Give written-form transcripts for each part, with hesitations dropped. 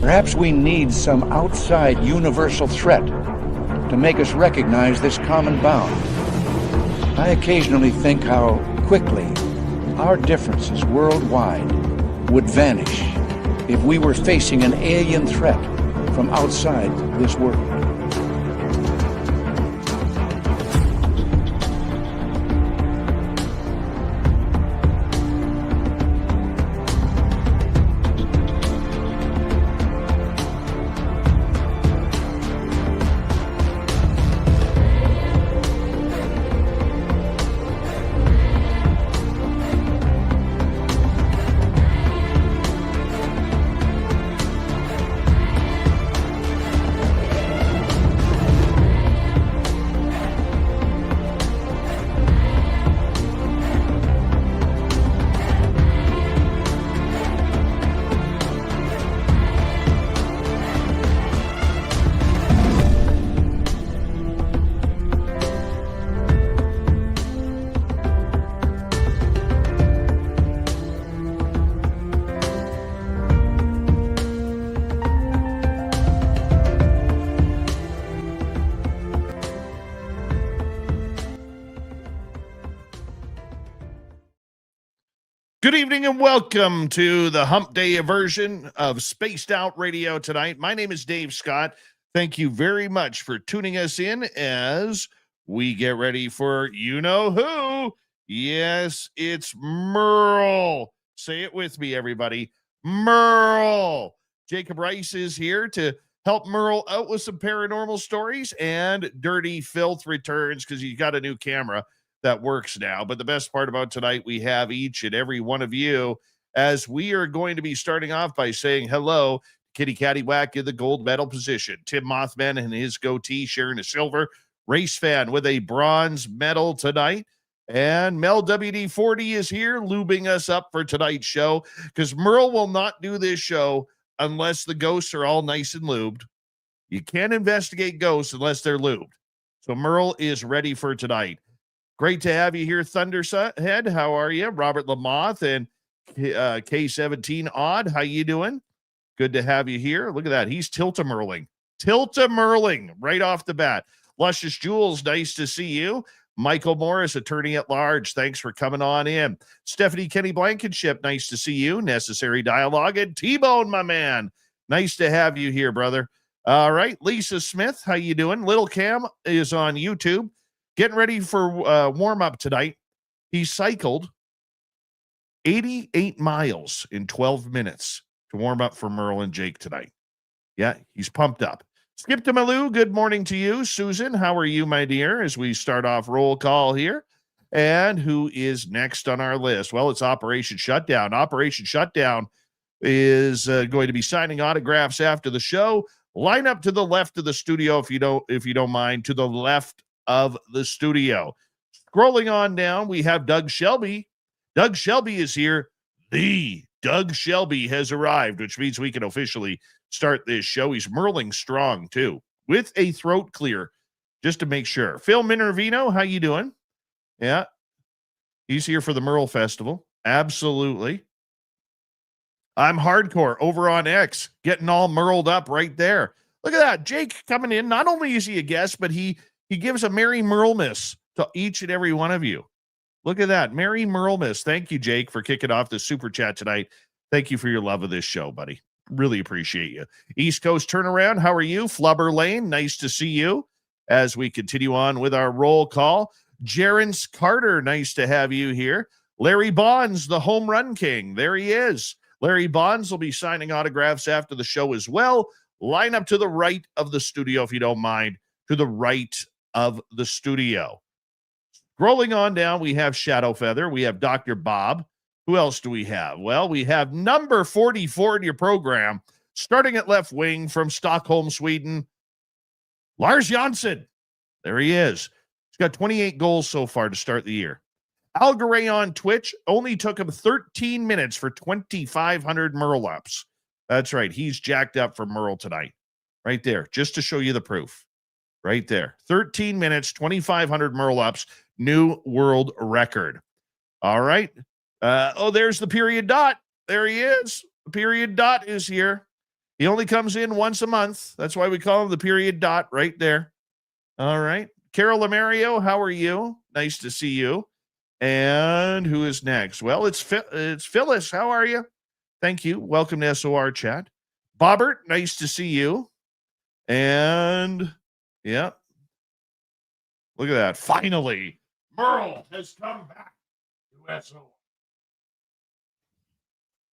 Perhaps we need some outside universal threat to make us recognize this common bound. I occasionally think how quickly our differences worldwide would vanish if we were facing an alien threat from outside this world. Good evening and welcome to the Hump Day version of Spaced Out Radio tonight. My name is Dave Scott. Thank you very much for tuning us in as we get ready for you-know-who. Yes, it's MERLE. Say it with me, everybody. MERLE. Jacob Rice is here to help MERLE out with some paranormal stories, and Dirty Filth returns because he's got a new camera that works now. But the best part about tonight, we have each and every one of you, as we are going to be starting off by saying hello, Kitty Caddywhack in the gold medal position, Tim Mothman and his goatee sharing a silver, Race Fan with a bronze medal tonight, and Mel WD-40 is here lubing us up for tonight's show, because Merle will not do this show unless the ghosts are all nice and lubed. You can't investigate ghosts unless they're lubed. So Merle is ready for tonight. Great to have you here, Thunderhead. How are you? Robert Lamoth and K17 Odd. How you doing? Good to have you here. Look at that. He's Tilt-a-merling. Tilt-a-merling right off the bat. Luscious Jules, nice to see you. Michael Morris, attorney at large. Thanks for coming on in. Stephanie Kenny Blankenship, nice to see you. Necessary Dialogue. And T-Bone, my man. Nice to have you here, brother. All right. Lisa Smith, how you doing? Little Cam is on YouTube. Getting ready for warm-up tonight. He cycled 88 miles in 12 minutes to warm up for Merle and Jake tonight. Yeah, he's pumped up. Skip to Malou, good morning to you. Susan, how are you, my dear, as we start off roll call here? And who is next on our list? Well, it's Operation Shutdown. Operation Shutdown is going to be signing autographs after the show. Line up to the left of the studio if you don't mind, to the left of the studio. Scrolling on down, we have Doug Shelby. Doug Shelby is here. The Doug Shelby has arrived, which means we can officially start this show. He's merling strong, too, with a throat clear, just to make sure. Phil Minervino, how you doing? Yeah, he's here for the Merle Festival. Absolutely. I'm hardcore over on X, getting all merled up right there. Look at that. Jake coming in. Not only is he a guest, but he gives a Merry Merlemas to each and every one of you. Look at that. Merry Merlemas. Thank you, Jake, for kicking off the super chat tonight. Thank you for your love of this show, buddy. Really appreciate you. East Coast Turnaround, how are you? Flubber Lane, nice to see you as we continue on with our roll call. Jerence Carter, nice to have you here. Larry Bonds, the home run king. There he is. Larry Bonds will be signing autographs after the show as well. Line up to the right of the studio, if you don't mind, to the right of the studio. Scrolling on down, we have Shadow Feather. We have Dr. Bob. Who else do we have? Well, we have number 44 in your program, starting at left wing from Stockholm, Sweden, Lars Jansson. There he is. He's got 28 goals so far to start the year. Algaray on Twitch only took him 13 minutes for 2,500 Merle ups. That's right. He's jacked up for Merle tonight. Right there, just to show you the proof. Right there. 13 minutes, 2,500 Merle ups, new world record. All right. There's the period dot. There he is. The period dot is here. He only comes in once a month. That's why we call him the period dot right there. All right. Carol Lamario, how are you? Nice to see you. And who is next? Well, it's Phyllis. How are you? Thank you. Welcome to SOR Chat. Bobbert, nice to see you. And yeah, look at that. Finally, Merle has come back to SOR.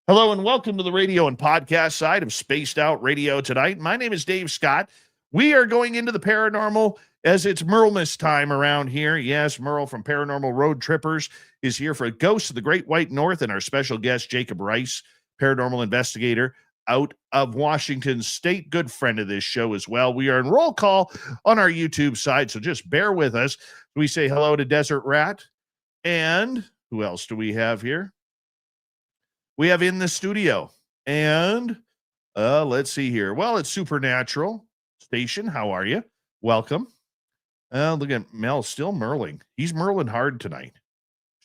Hello and welcome to the radio and podcast side of Spaced Out Radio tonight. My name is Dave Scott. We are going into the paranormal as it's Merlemas time around here. Yes, Merle from Paranormal Road Trippers is here for Ghosts of the Great White North, and our special guest, Jacob Rice, paranormal investigator out of Washington State, good friend of this show as well. We are in roll call on our YouTube side, so just bear with us. We say hello to Desert Rat, and who else do we have here? We have in the studio, and let's see here. Well, it's Supernatural Station. How are you? Welcome. Look at Mel, still merling. He's merling hard tonight.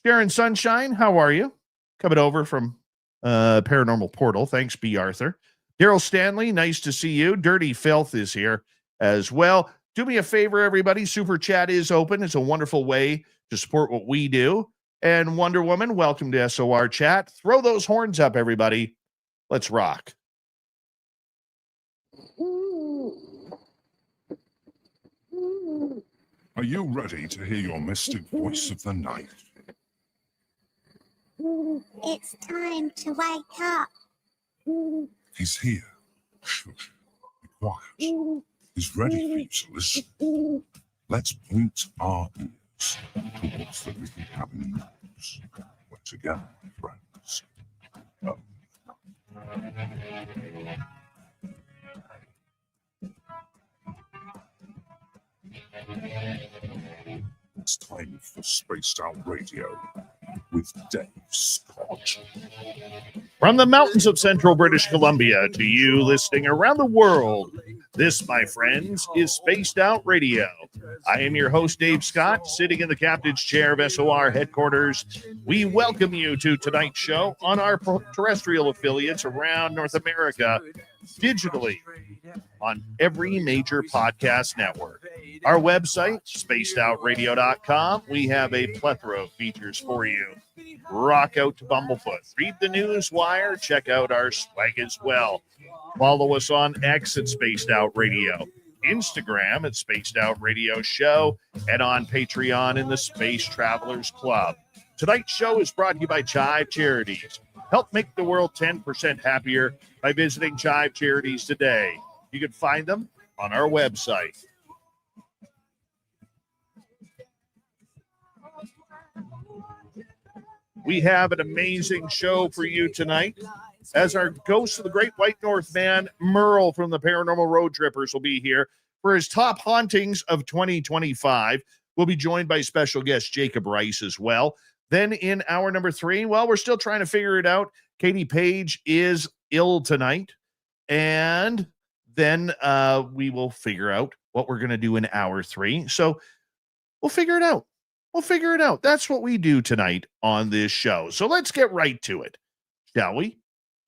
Sharon Sunshine, how are you? Coming over from Paranormal Portal. Thanks, B. Arthur. Daryl Stanley, nice to see you. Dirty Filth is here as well. Do me a favor, everybody. Super Chat is open. It's a wonderful way to support what we do. And Wonder Woman, welcome to SOR Chat. Throw those horns up, everybody. Let's rock. Are you ready to hear your mystic voice of the night? It's time to wake up. He's here. Shh, be quiet. He's ready for you to listen. Let's point our ears towards the little cabin in the woods. We're together, my friends. It's time for Spaced Out Radio with Dave Scott. From the mountains of central British Columbia to you listening around the world, this, my friends, is Spaced Out Radio. I am your host, Dave Scott, sitting in the captain's chair of SOR headquarters. We welcome you to tonight's show on our terrestrial affiliates around North America, digitally, on every major podcast network. Our website, spacedoutradio.com. We have a plethora of features for you. Rock out to Bumblefoot. Read the news wire. Check out our swag as well. Follow us on X at Spaced Out Radio, Instagram at Spaced Out Radio Show, and on Patreon in the Space Travelers Club. Tonight's show is brought to you by Chive Charities. Help make the world 10% happier by visiting Chive Charities today. You can find them on our website. We have an amazing show for you tonight, as our Ghost of the Great White North man, Merle from the Paranormal Road Trippers, will be here for his top hauntings of 2025. We'll be joined by special guest Jacob Rice as well. Then in hour number 3, well, we're still trying to figure it out. Katie Page is ill tonight. And then we will figure out what we're going to do in hour 3. So we'll figure it out. We'll figure it out. That's what we do tonight on this show. So let's get right to it, shall we?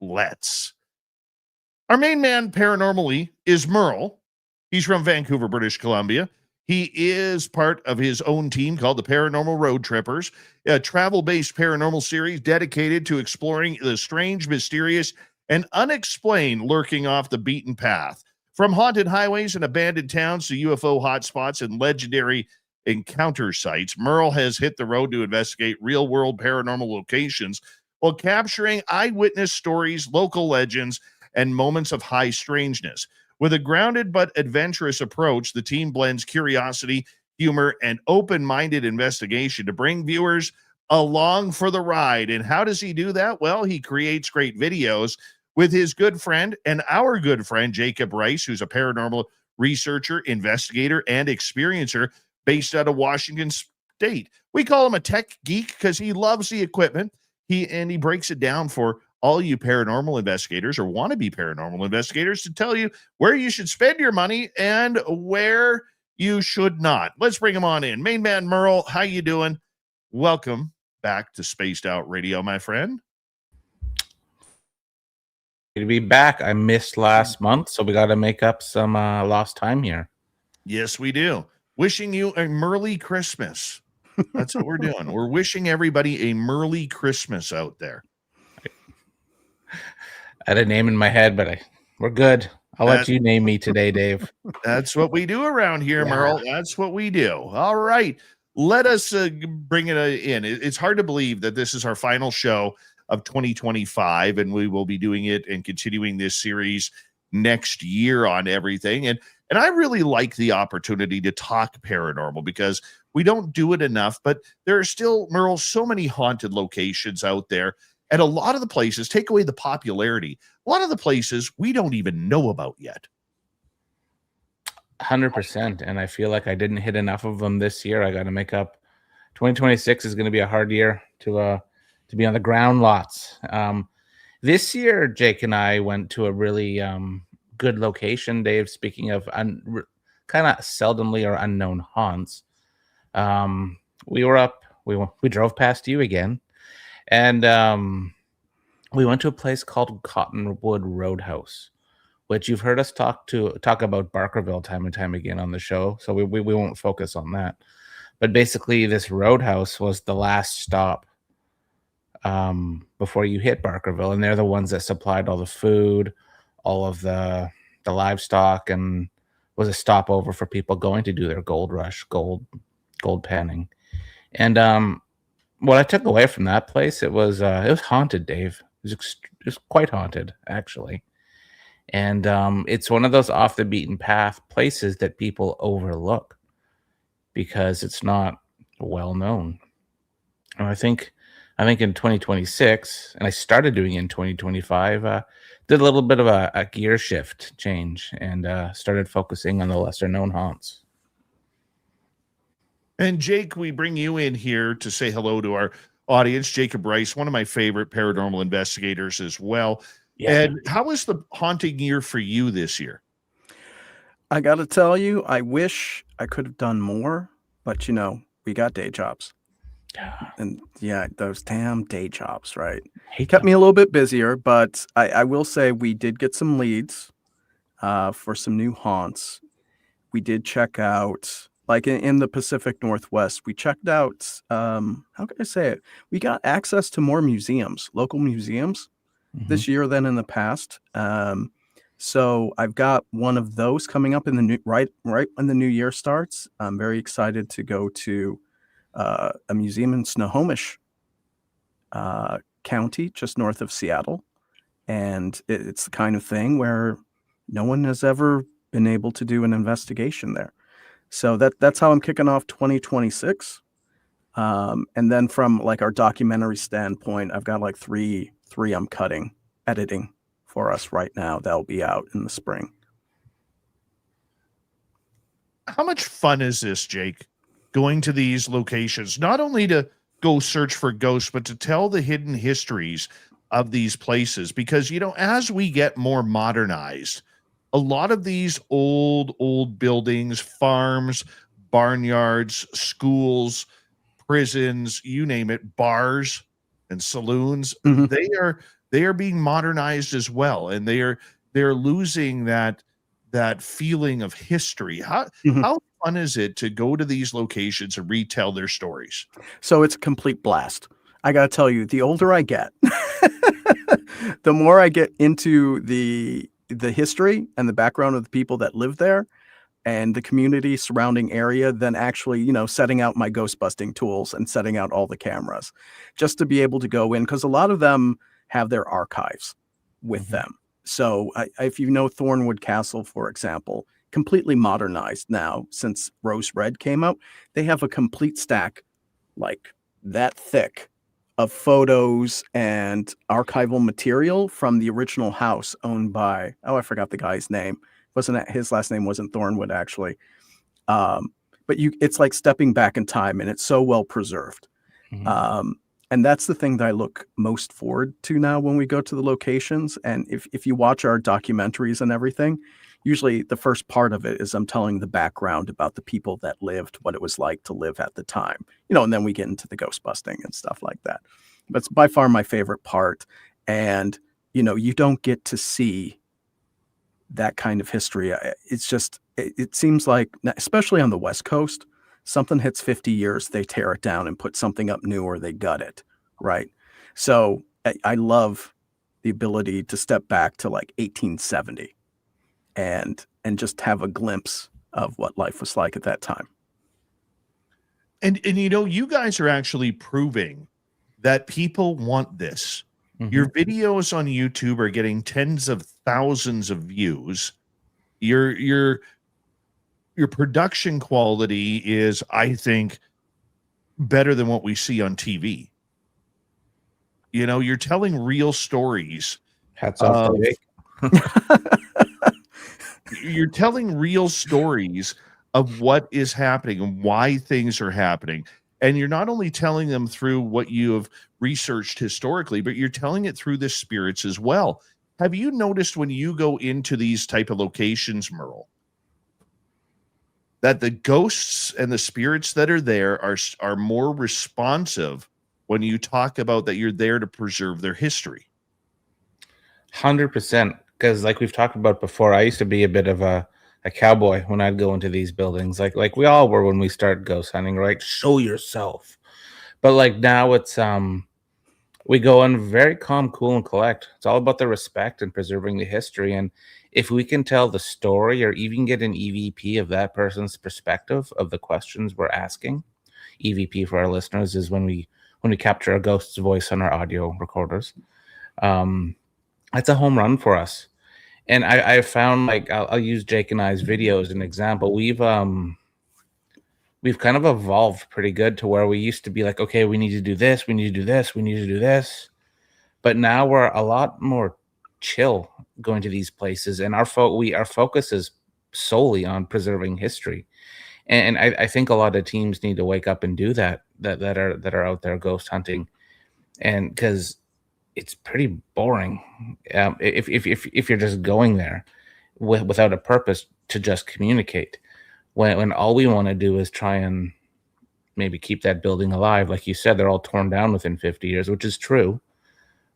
Let's. Our main man paranormally is Merle. He's from Vancouver, British Columbia. He is part of his own team called the Paranormal Road Trippers, a travel-based paranormal series dedicated to exploring the strange, mysterious, and unexplained lurking off the beaten path. From haunted highways and abandoned towns to UFO hotspots and legendary encounter sites, Merle has hit the road to investigate real-world paranormal locations while capturing eyewitness stories, local legends, and moments of high strangeness. With a grounded but adventurous approach, the team blends curiosity, humor, and open-minded investigation to bring viewers along for the ride. And how does he do that? Well, he creates great videos with his good friend and our good friend, Jacob Rice, who's a paranormal researcher, investigator, and experiencer based out of Washington State. We call him a tech geek because he loves the equipment. He breaks it down for all you paranormal investigators or wannabe paranormal investigators to tell you where you should spend your money and where you should not. Let's bring him on in. Main man Merle, how you doing? Welcome back to Spaced Out Radio, my friend. to be back. I missed last month, so we got to make up some lost time here. Yes, we do. Wishing you a MERLE Christmas. That's what we're doing. We're wishing everybody a MERLE Christmas out there. I had a name in my head, but we're good. I'll let you name me today, Dave. That's what we do around here, Yeah. Merle. That's what we do. All right. Let us bring it in. It's hard to believe that this is our final show of 2025, and we will be doing it and continuing this series next year on everything. And I really like the opportunity to talk paranormal because we don't do it enough, but there are still, Merle, so many haunted locations out there. And a lot of the places, take away the popularity, a lot of the places we don't even know about yet. 100%. And I feel like I didn't hit enough of them this year. I got to make up. 2026 is going to be a hard year to be on the ground lots. This year, Jake and I went to a really good location, Dave, speaking of kind of seldomly or unknown haunts. We were up, we drove past you again, and we went to a place called Cottonwood Roadhouse, which you've heard us talk about Barkerville time and time again on the show, so we won't focus on that. But basically, this roadhouse was the last stop before you hit Barkerville, and they're the ones that supplied all the food, all of the livestock, and was a stopover for people going to do their gold rush, gold panning. And what I took away from that place, it was haunted, Dave. It was quite haunted, actually. And it's one of those off the beaten path places that people overlook because it's not well known. And I think in 2026, and I started doing it in 2025, did a little bit of a gear shift change and started focusing on the lesser known haunts. And Jake, we bring you in here to say hello to our audience. Jacob Rice, one of my favorite paranormal investigators as well. Yeah. And how was the haunting year for you this year? I got to tell you, I wish I could have done more, but we got day jobs. And yeah, those damn day jobs, right? Kept me a little bit busier, but I will say we did get some leads for some new haunts. We did check out, like in the Pacific Northwest, we checked out, how can I say it? We got access to more museums, local museums this year than in the past. So I've got one of those coming up in the new, right when the new year starts. I'm very excited to go to a museum in Snohomish County, just north of Seattle. And it's the kind of thing where no one has ever been able to do an investigation there. So that's how I'm kicking off 2026. And then from like our documentary standpoint, I've got like three I'm editing for us right now. That'll be out in the spring. How much fun is this, Jake? Going to these locations, not only to go search for ghosts, but to tell the hidden histories of these places. Because, as we get more modernized, a lot of these old buildings, farms, barnyards, schools, prisons, you name it, bars and saloons, they are being modernized as well. And they're losing that feeling of history. How fun is it to go to these locations and retell their stories? So it's a complete blast. I got to tell you, the older I get, the more I get into the history and the background of the people that live there and the community surrounding area than actually, setting out my ghost busting tools and setting out all the cameras just to be able to go in, because a lot of them have their archives with them. So if you know Thornwood Castle, for example, completely modernized now since Rose Red came out, they have a complete stack like that thick of photos and archival material from the original house owned by, I forgot the guy's name. His last name wasn't Thornwood, actually. But it's like stepping back in time, and it's so well preserved. And that's the thing that I look most forward to now when we go to the locations. And if you watch our documentaries and everything, usually the first part of it is I'm telling the background about the people that lived, what it was like to live at the time, and then we get into the ghost busting and stuff like that. But it's by far my favorite part. And, you don't get to see that kind of history. It's just, it seems like, especially on the West Coast, something hits 50 years, they tear it down and put something up new, or they gut it, right? So I love the ability to step back to like 1870 and just have a glimpse of what life was like at that time. And you guys are actually proving that people want this. Your videos on YouTube are getting tens of thousands of views. Your production quality is, I think, better than what we see on TV. You're telling real stories. Hats off to Jake. You're telling real stories of what is happening and why things are happening. And you're not only telling them through what you have researched historically, but you're telling it through the spirits as well. Have you noticed when you go into these type of locations, Merle, that the ghosts and the spirits that are there are more responsive when you talk about that you're there to preserve their history? 100%. Because like we've talked about before, I used to be a bit of a cowboy when I'd go into these buildings, like we all were when we started ghost hunting, right? Show yourself. But like now it's we go in very calm, cool, and collect. It's all about the respect and preserving the history. And if we can tell the story or even get an EVP of that person's perspective of the questions we're asking, EVP for our listeners is when we capture a ghost's voice on our audio recorders. That's a home run for us. And I found, like, I'll use Jake and I's video as an example. We've kind of evolved pretty good to where we used to be like, okay, we need to do this, we need to do this, we need to do this. But now we're a lot more chill going to these places, and our focus is solely on preserving history. And I think a lot of teams need to wake up and do that are out there ghost hunting, and because it's pretty boring if you're just going there without a purpose to just communicate, when all we want to do is try and maybe keep that building alive. Like you said, they're all torn down within 50 years, which is true,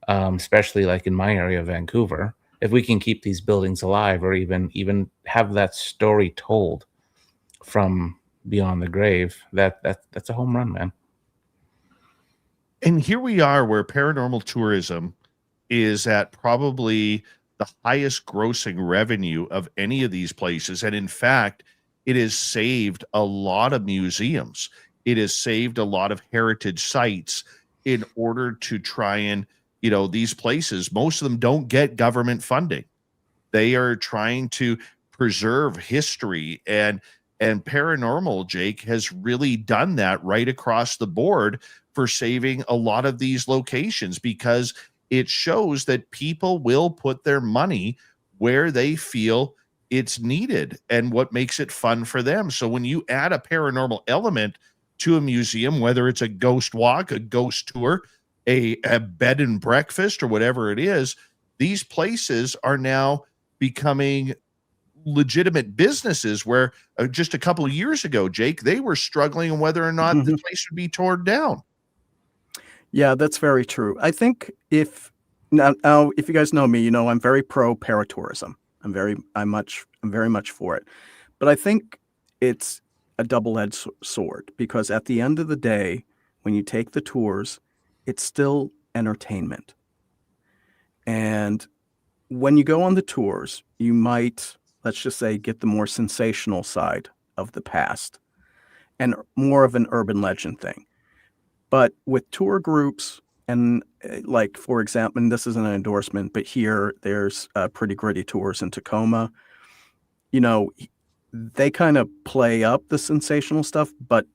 especially like in my area of Vancouver. If we can keep these buildings alive, or even have that story told from beyond the grave, that's a home run, man. And here we are where paranormal tourism is at probably the highest grossing revenue of any of these places. And in fact, it has saved a lot of museums. It has saved a lot of heritage sites in order to try and, these places, most of them don't get government funding. They are trying to preserve history, and paranormal, Jake, has really done that right across the board for saving a lot of these locations, because it shows that people will put their money where they feel it's needed and what makes it fun for them. So when you add a paranormal element to a museum, whether it's a ghost walk, a ghost tour, a bed and breakfast, or whatever it is, these places are now becoming legitimate businesses, where just a couple of years ago, Jake, they were struggling on whether or not the place should be torn down. Yeah, that's very true. I think if you guys know me, I'm very pro paratourism. I'm very much for it. But I think it's a double-edged sword, because at the end of the day, when you take the tours, it's still entertainment. And when you go on the tours, you might, let's just say, get the more sensational side of the past and more of an urban legend thing. But with tour groups, and like, for example, and this isn't an endorsement, but here there's Pretty Gritty Tours in Tacoma. They kind of play up the sensational stuff, but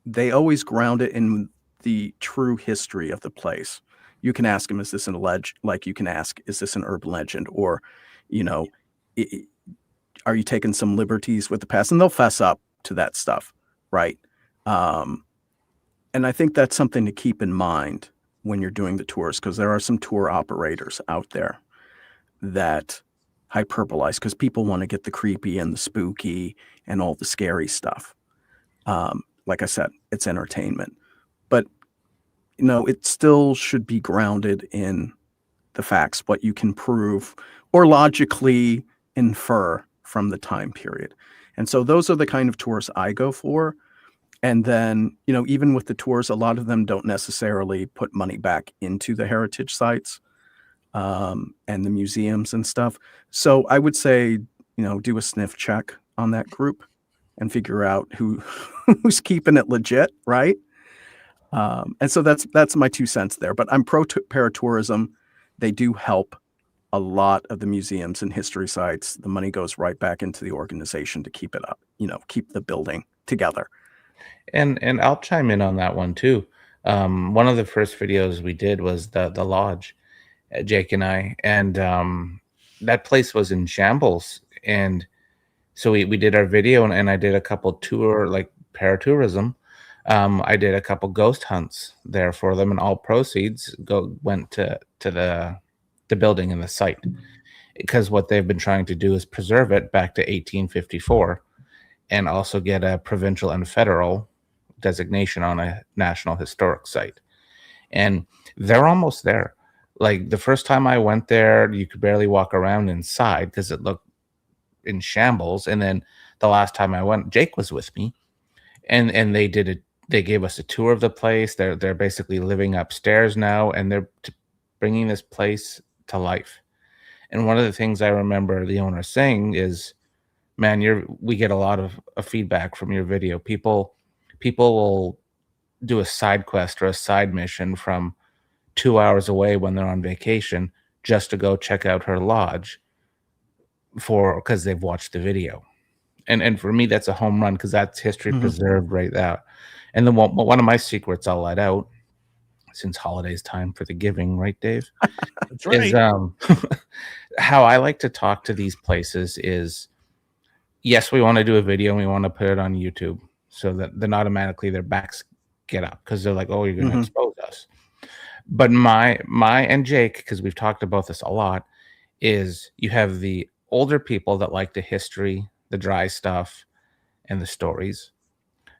they always ground it in the true history of the place. You can ask them, is this an like you can ask, is this an urban legend? Or, are you taking some liberties with the past? And they'll fess up to that stuff, right? And I think that's something to keep in mind when you're doing the tours, because there are some tour operators out there that hyperbolize, because people want to get the creepy and the spooky and all the scary stuff. Like I said, it's entertainment, but it still should be grounded in the facts, what you can prove or logically infer from the time period. And so those are the kind of tours I go for. And then, even with the tours, a lot of them don't necessarily put money back into the heritage sites and the museums and stuff. So I would say, do a sniff check on that group and figure out who's keeping it legit, right? And so that's my 2 cents there. But I'm pro paratourism. They do help a lot of the museums and history sites. The money goes right back into the organization to keep it up, keep the building together. And I'll chime in on that one too. One of the first videos we did was the lodge, Jake and I, and that place was in shambles. And so we did our video, and I did a couple paratourism. I did a couple ghost hunts there for them, and all proceeds went to the building and the site, because what they've been trying to do is preserve it back to 1854 and also get a provincial and federal designation on a national historic site. And they're almost there. Like the first time I went there, you could barely walk around inside because it looked in shambles. And then the last time I went, Jake was with me, and they gave us a tour of the place. They're basically living upstairs now, and they're bringing this place to life. And one of the things I remember the owner saying is, man, we get a lot of feedback from your video. People will do a side quest or a side mission from 2 hours away when they're on vacation just to go check out her lodge because they've watched the video. And for me, that's a home run, because that's history preserved right there. And then one of my secrets I'll let out, since holidays time for the giving, right, Dave? That's right. Is how I like to talk to these places is, yes, we want to do a video and we want to put it on YouTube so that then automatically their backs get up, because they're like, oh, you're going to expose us. But my and Jake, because we've talked about this a lot, is you have the older people that like the history, the dry stuff, and the stories.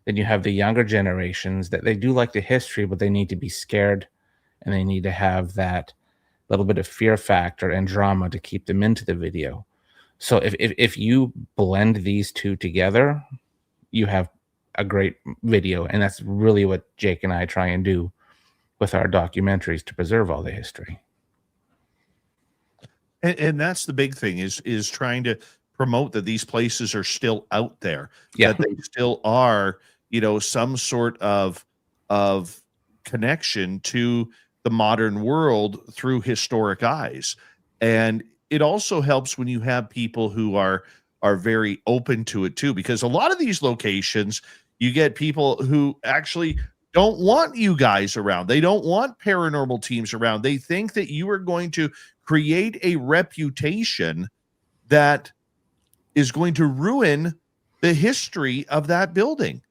Then you have the younger generations that they do like the history, but they need to be scared, and they need to have that little bit of fear factor and drama to keep them into the video. So if you blend these two together, you have a great video. And that's really what Jake and I try and do with our documentaries, to preserve all the history. And that's the big thing is trying to promote that these places are still out there, that they still are, some sort of connection to the modern world through historic eyes. And it also helps when you have people who are very open to it too, because a lot of these locations, you get people who actually don't want you guys around. They don't want paranormal teams around. They think that you are going to create a reputation that is going to ruin the history of that building.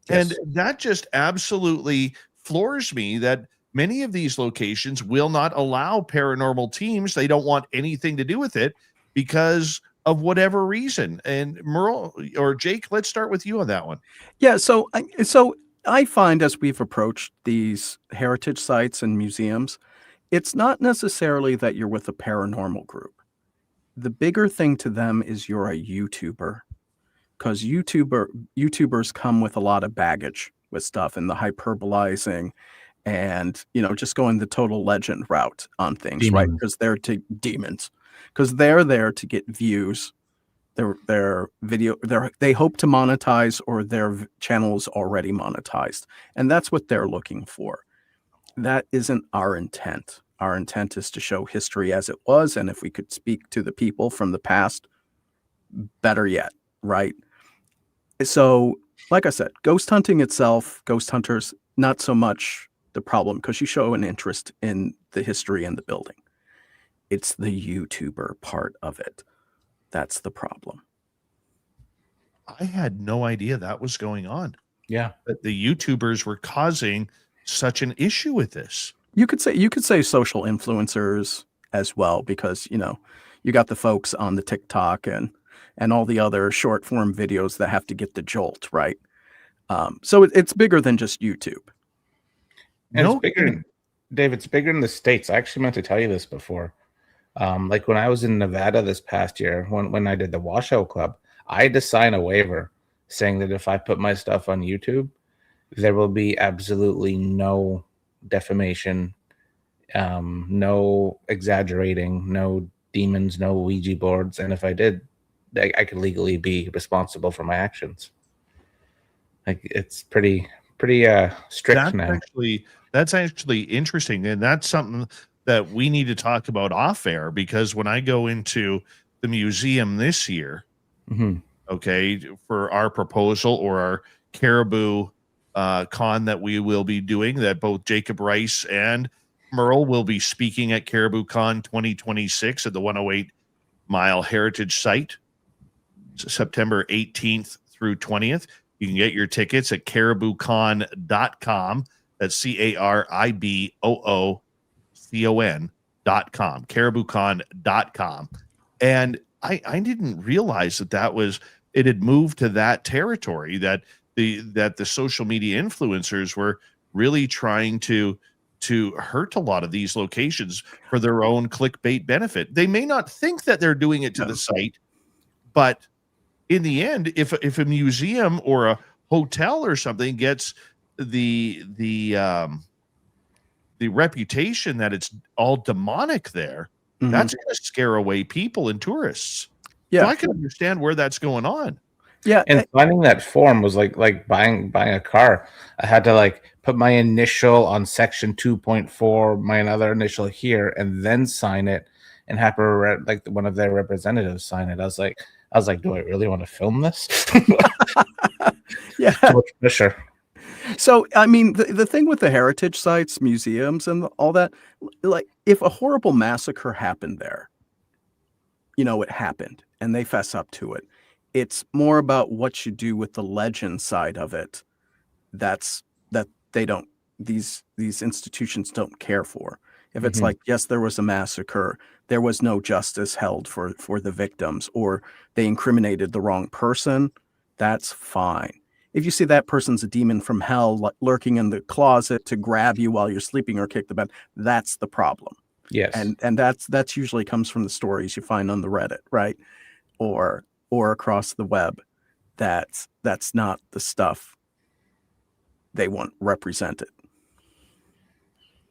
Yes. And that just absolutely floors me, that many of these locations will not allow paranormal teams. They don't want anything to do with it because of whatever reason. And Merle or Jake, let's start with you on that one. Yeah, so I find, as we've approached these heritage sites and museums, it's not necessarily that you're with a paranormal group. The bigger thing to them is you're a YouTuber, because YouTubers come with a lot of baggage with stuff and the hyperbolizing and, just going the total legend route on things, right? Because they're demons, because they're there to get views. Their video, they hope to monetize, or their channel is already monetized, and that's what they're looking for. That isn't our intent. Our intent is to show history as it was, and if we could speak to the people from the past, better yet, right? So, like I said, ghost hunting itself, ghost hunters, not so much the problem, because you show an interest in the history and the building. It's the YouTuber part of it. That's the problem. I had no idea that was going on. Yeah. That the YouTubers were causing such an issue with this. You could say social influencers as well, because you got the folks on the TikTok and all the other short form videos that have to get the jolt, right? So it's bigger than just YouTube. And it's bigger. Dave, it's bigger in the States. I actually meant to tell you this before. Like when I was in Nevada this past year, when I did the Washoe Club, I had to sign a waiver saying that if I put my stuff on YouTube, there will be absolutely no defamation, no exaggerating, no demons, no Ouija boards, and if I did, I could legally be responsible for my actions. Like it's pretty strict now. That's actually interesting, and that's something that we need to talk about off air, because when I go into the museum this year, Mm-hmm. okay, for our proposal or our Caribou con that we will be doing, that both Jacob Rice and MERLE will be speaking at Caribou Con 2026 at the 108 Mile Heritage Site, September 18th through 20th. You can get your tickets at cariboucon.com. That's CARIBOOCON.com, cariboucon.com. And I didn't realize it had moved to that territory, that the social media influencers were really trying to hurt a lot of these locations for their own clickbait benefit. They may not think that they're doing it to the site, but in the end, if a museum or a hotel or something gets the reputation that it's all demonic there, that's going to scare away people and tourists. Yeah, so I can understand where that's going on. Yeah, and finding that form was like buying a car. I had to like put my initial on section 2.4, my another initial here, and then sign it, and have like one of their representatives sign it. I was like, do I really want to film this? Yeah. Too much pressure. So, I mean, the thing with the heritage sites, museums, and all that, like, if a horrible massacre happened there, it happened, and they fess up to it. It's more about what you do with the legend side of it. That these institutions don't care for. If it's like, yes, there was a massacre, there was no justice held for the victims, or they incriminated the wrong person, that's fine. If you see that person's a demon from hell lurking in the closet to grab you while you're sleeping or kick the bed, that's the problem. Yes. And that's usually comes from the stories you find on the Reddit, right? Or across the web. That's not the stuff they want represented.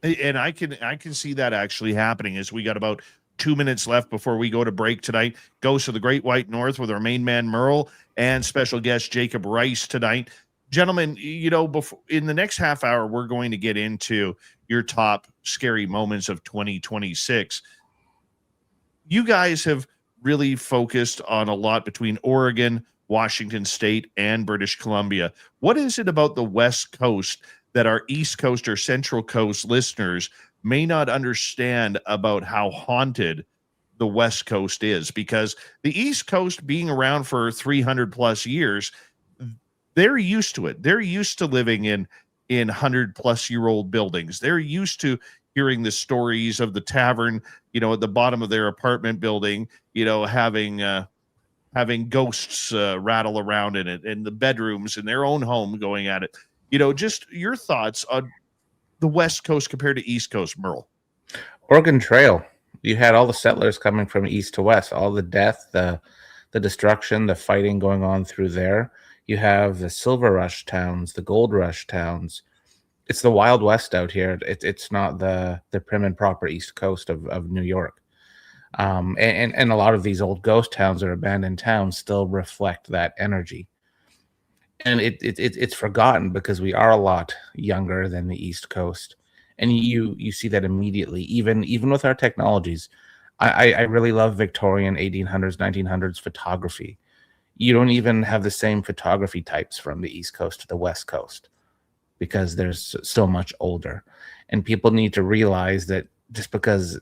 And I can see that actually happening, as we got about 2 minutes left before we go to break tonight. Ghosts of the Great White North with our main man MERLE and special guest Jacob Rice tonight. Gentlemen, before in the next half hour, we're going to get into your top scary moments of 2026. You guys have really focused on a lot between Oregon, Washington State, and British Columbia. What is it about the West Coast that our East Coast or Central Coast listeners may not understand about how haunted the West Coast is? Because the East Coast, being around for 300 plus years, they're used to it. They're used to living in 100-plus-year-old buildings. They're used to hearing the stories of the tavern, at the bottom of their apartment building, having ghosts rattle around in it, and the bedrooms in their own home going at it. Just your thoughts on the West Coast compared to East Coast, MERLE. Oregon Trail. You had all the settlers coming from east to west, all the death, the destruction, the fighting going on through there. You have the Silver Rush towns, the Gold Rush towns. It's the Wild West out here. It's not the prim and proper East Coast of New York. And a lot of these old ghost towns or abandoned towns still reflect that energy. And it's forgotten because we are a lot younger than the East Coast. And you see that immediately, even with our technologies. I really love Victorian 1800s, 1900s photography. You don't even have the same photography types from the East Coast to the West Coast because there's so much older. And people need to realize that just because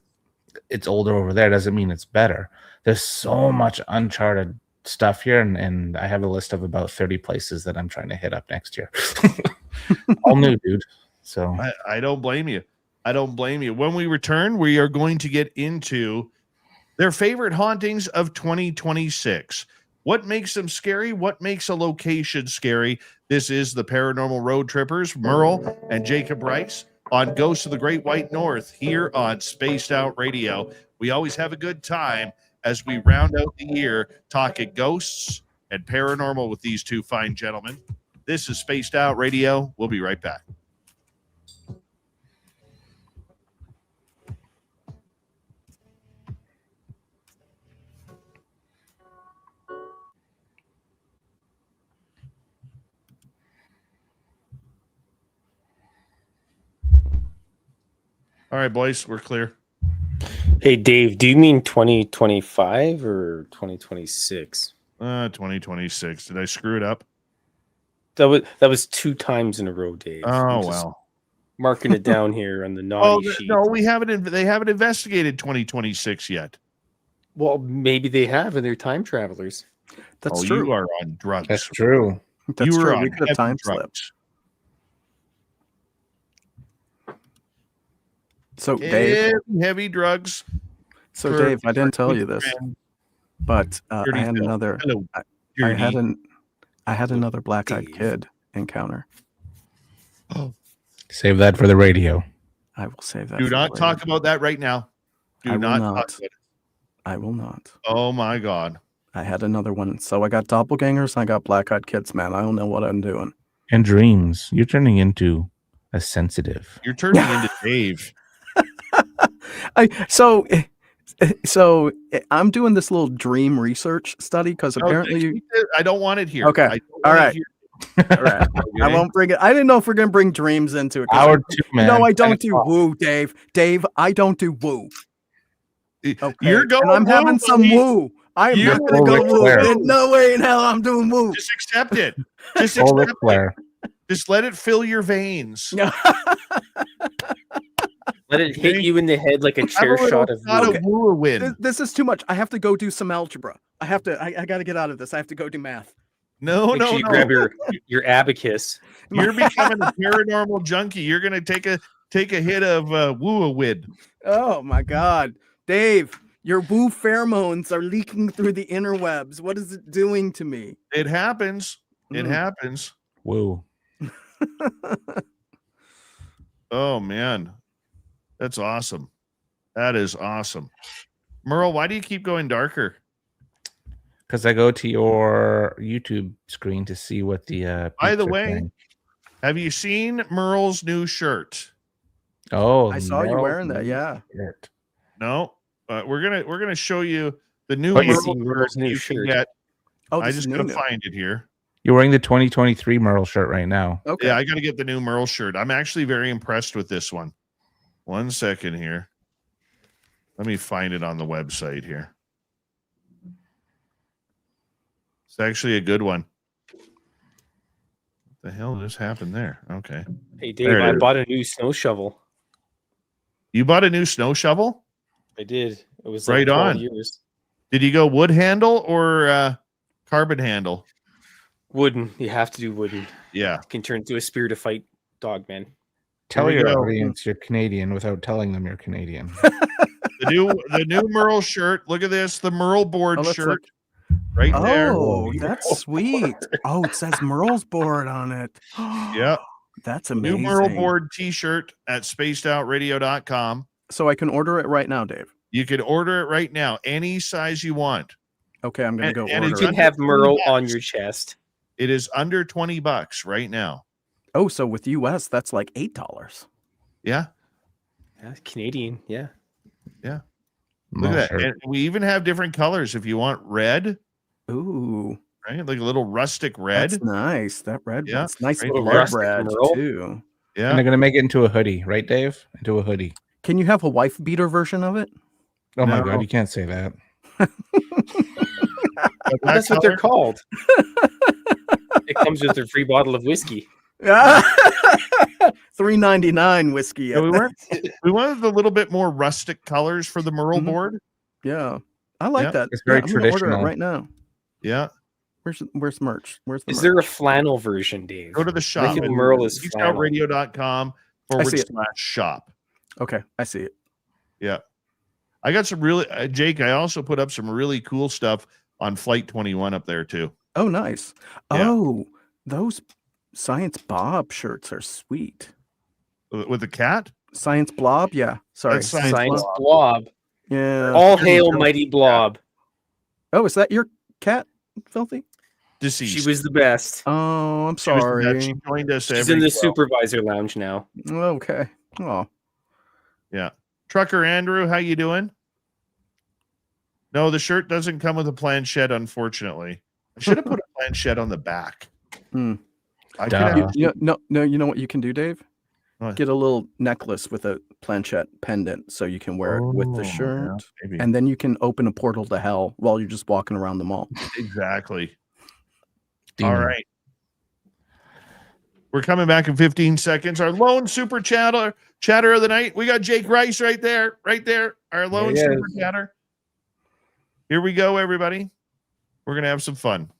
it's older over there doesn't mean it's better. There's so much uncharted stuff here, and I have a list of about 30 places that I'm trying to hit up next year. All new, dude. So I don't blame you. I don't blame you. When we return, we are going to get into their favorite hauntings of 2026. What makes them scary? What makes a location scary? This is the Paranormal Road Trippers, MERLE and Jacob Rice, on Ghosts of the Great White North here on Spaced Out Radio. We always have a good time as we round out the year talking ghosts and paranormal with these two fine gentlemen. This is Spaced Out Radio. We'll be right back. All right, boys, we're clear. Hey, Dave, do you mean 2025 or 2026? 2026. Did I screw it up? That was 2 times in a row, Dave. Oh, I'm just well. marking it down here on the naughty sheet. No, we haven't. They haven't investigated 2026 yet. Well, maybe they have, and they're time travelers. That's true. You are on drugs. That's true. That's you were true. on We could have heavy time drugs. slipped. So Dave, Heavy drugs. so Dave, I didn't tell you this, but I Dirty had Phil. another. Hello, I had another black-eyed Dave. kid encounter. Save that for the radio. I will save that. Do for not later. talk about that right now. I Do will not not. talk about it. I will not. Oh my God. I had another one. So I got doppelgangers. I got black-eyed kids. Man, I don't know what I'm doing. And dreams. You're turning into a sensitive. You're turning into Dave. So I'm doing this little dream research study because apparently I don't want it here. Okay. I don't All want it right. here. All right. I Okay? won't bring it. I didn't know if we're gonna bring dreams into it. 'Cause Hour 2, man. no, I don't 10 do o'clock. woo, Dave. Dave, I don't do woo. Okay. You're going. And I'm having woo, some buddy. woo. I am You're not gonna go full Ric woo. Flair. There's no way in hell I'm doing woo. Just accept it. Just Full Ric accept it. Flair. Just let it fill your veins. Let it hit you in the head like a chair shot of Not wood. a woo win. This is too much. I have to go do some algebra. I have to. I got to get out of this. I have to go do math. No, Make sure you grab your abacus. You're becoming a paranormal junkie. You're gonna take a hit of woo-a-wid. Oh my God, Dave, your woo pheromones are leaking through the interwebs. What is it doing to me? It happens. It Mm. happens. Woo. Oh man, that's awesome. That is awesome. Merle, why do you keep going darker? Because I go to your YouTube screen to see what the. By the peeps are way, saying. have you seen Merle's new shirt? Oh, I saw you Merle's wearing that. new Yeah. shirt. No, but we're gonna show you the new But you Merle see Merle's shirt new you shirt. can get. Oh, I this just is gotta new. find it here. You're wearing the 2023 Merle shirt right now. Okay. Yeah, I gotta get the new Merle shirt. I'm actually very impressed with this one. 1 second here. Let me find it on the website here. It's actually a good one. What the hell just happened there? Okay. Hey, There Dave, it I is. bought a new snow shovel. You bought a new snow shovel? I did. It was Right like 12 on. years. Did you go wood handle or carbon handle? Wooden. You have to do wooden. Yeah. Can turn into a spirit of fight dog, man. Tell we your go. audience you're Canadian without telling them you're Canadian. The new Merle shirt. Look at this. The Merle board Oh, let's shirt look. right there. Oh, that's sweet. Oh, it says Merle's board on it. Yeah. That's New amazing. Merle board t-shirt at spacedoutradio.com. So I can order it right now, Dave. You can order it right now, any size you want. Okay, I'm gonna And- go and You it's order can it. under have 20 Merle on bucks. your chest. It is under $20 right now. Oh, so with US, that's like $8. Yeah. Yeah, Canadian. Yeah. Look Merle at that. shirt. And we even have different colors if you want red, Ooh, right? Like a little rustic red. that's nice. That red, Yeah, it's nice right little there. red red Merle. too. Yeah. And they're gonna make it into a hoodie, right, Dave? Into a hoodie. Can you have a wife beater version of it? Oh my No. god, you can't say that. That That's what they're color? called. It comes with a free bottle of whiskey. $3.99 whiskey. Yeah, we wanted a little bit more rustic colors for the Merle Mhm. board. Yeah, I like Yeah. that. It's very I'm gonna order it traditional. right now. Yeah. Where's merch? Where's the Is merch? there a flannel version, Dave? Go to the shop. think Merle is flannel. spacedoutradio.com see it. /shop. Okay, I see it. Yeah. I got some really, Jake, I also put up some really cool stuff on Flight 21 up there too. Oh, nice. Yeah. Oh, those Science Bob shirts are sweet. with the cat. Science Blob? Yeah. Sorry. That's Science Science Blob. blob. Yeah. All Pretty hail filthy mighty cat. blob. Oh, is that your cat, Filthy? Deceased. She was the best. Oh, I'm She was the best. She sorry. joined us She's every in the 12. supervisor lounge now. Okay. Oh. Yeah. Trucker Andrew, how you doing? No, the shirt doesn't come with a planchette, unfortunately. I should have put a planchette on the back. Hmm. I could Duh. have, You know, no, you know what you can do, Dave? What? Get a little necklace with a planchette pendant so you can wear it with the Oh, shirt. yeah, maybe. And then you can open a portal to hell while you're just walking around the mall. Exactly. Demon. All right. We're coming back in 15 seconds. Our lone super chatter of the night. We got Jake Rice right there. Our lone There he super is. chatter. Here we go, everybody. We're going to have some fun.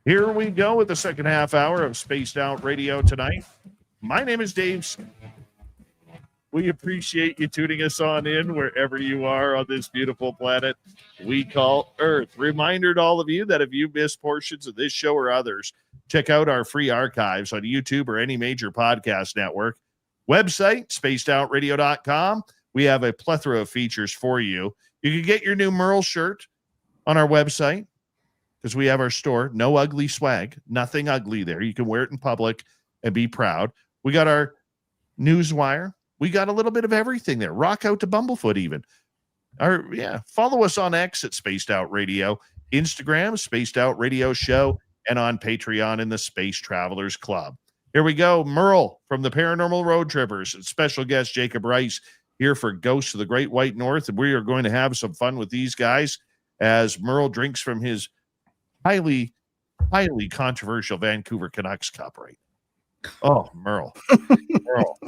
Here we go with the second half hour of Spaced Out Radio tonight. My name is Dave. We appreciate you tuning us on in wherever you are on this beautiful planet we call Earth. Reminder to all of you that if you missed portions of this show or others, check out our free archives on YouTube or any major podcast network. Website, spacedoutradio.com. We have a plethora of features for you. You can get your new MERLE shirt on our website because we have our store. No ugly swag, nothing ugly there. You can wear it in public and be proud. We got our newswire. We got a little bit of everything there. Rock out to Bumblefoot even. Follow us on X at Spaced Out Radio, Instagram, Spaced Out Radio Show, and on Patreon in the Space Travelers Club. Here we go. MERLE from the Paranormal Road Trippers and special guest Jacob Rice here for Ghosts of the Great White North. And we are going to have some fun with these guys as MERLE drinks from his highly, highly controversial Vancouver Canucks cup right now. Oh, MERLE. MERLE.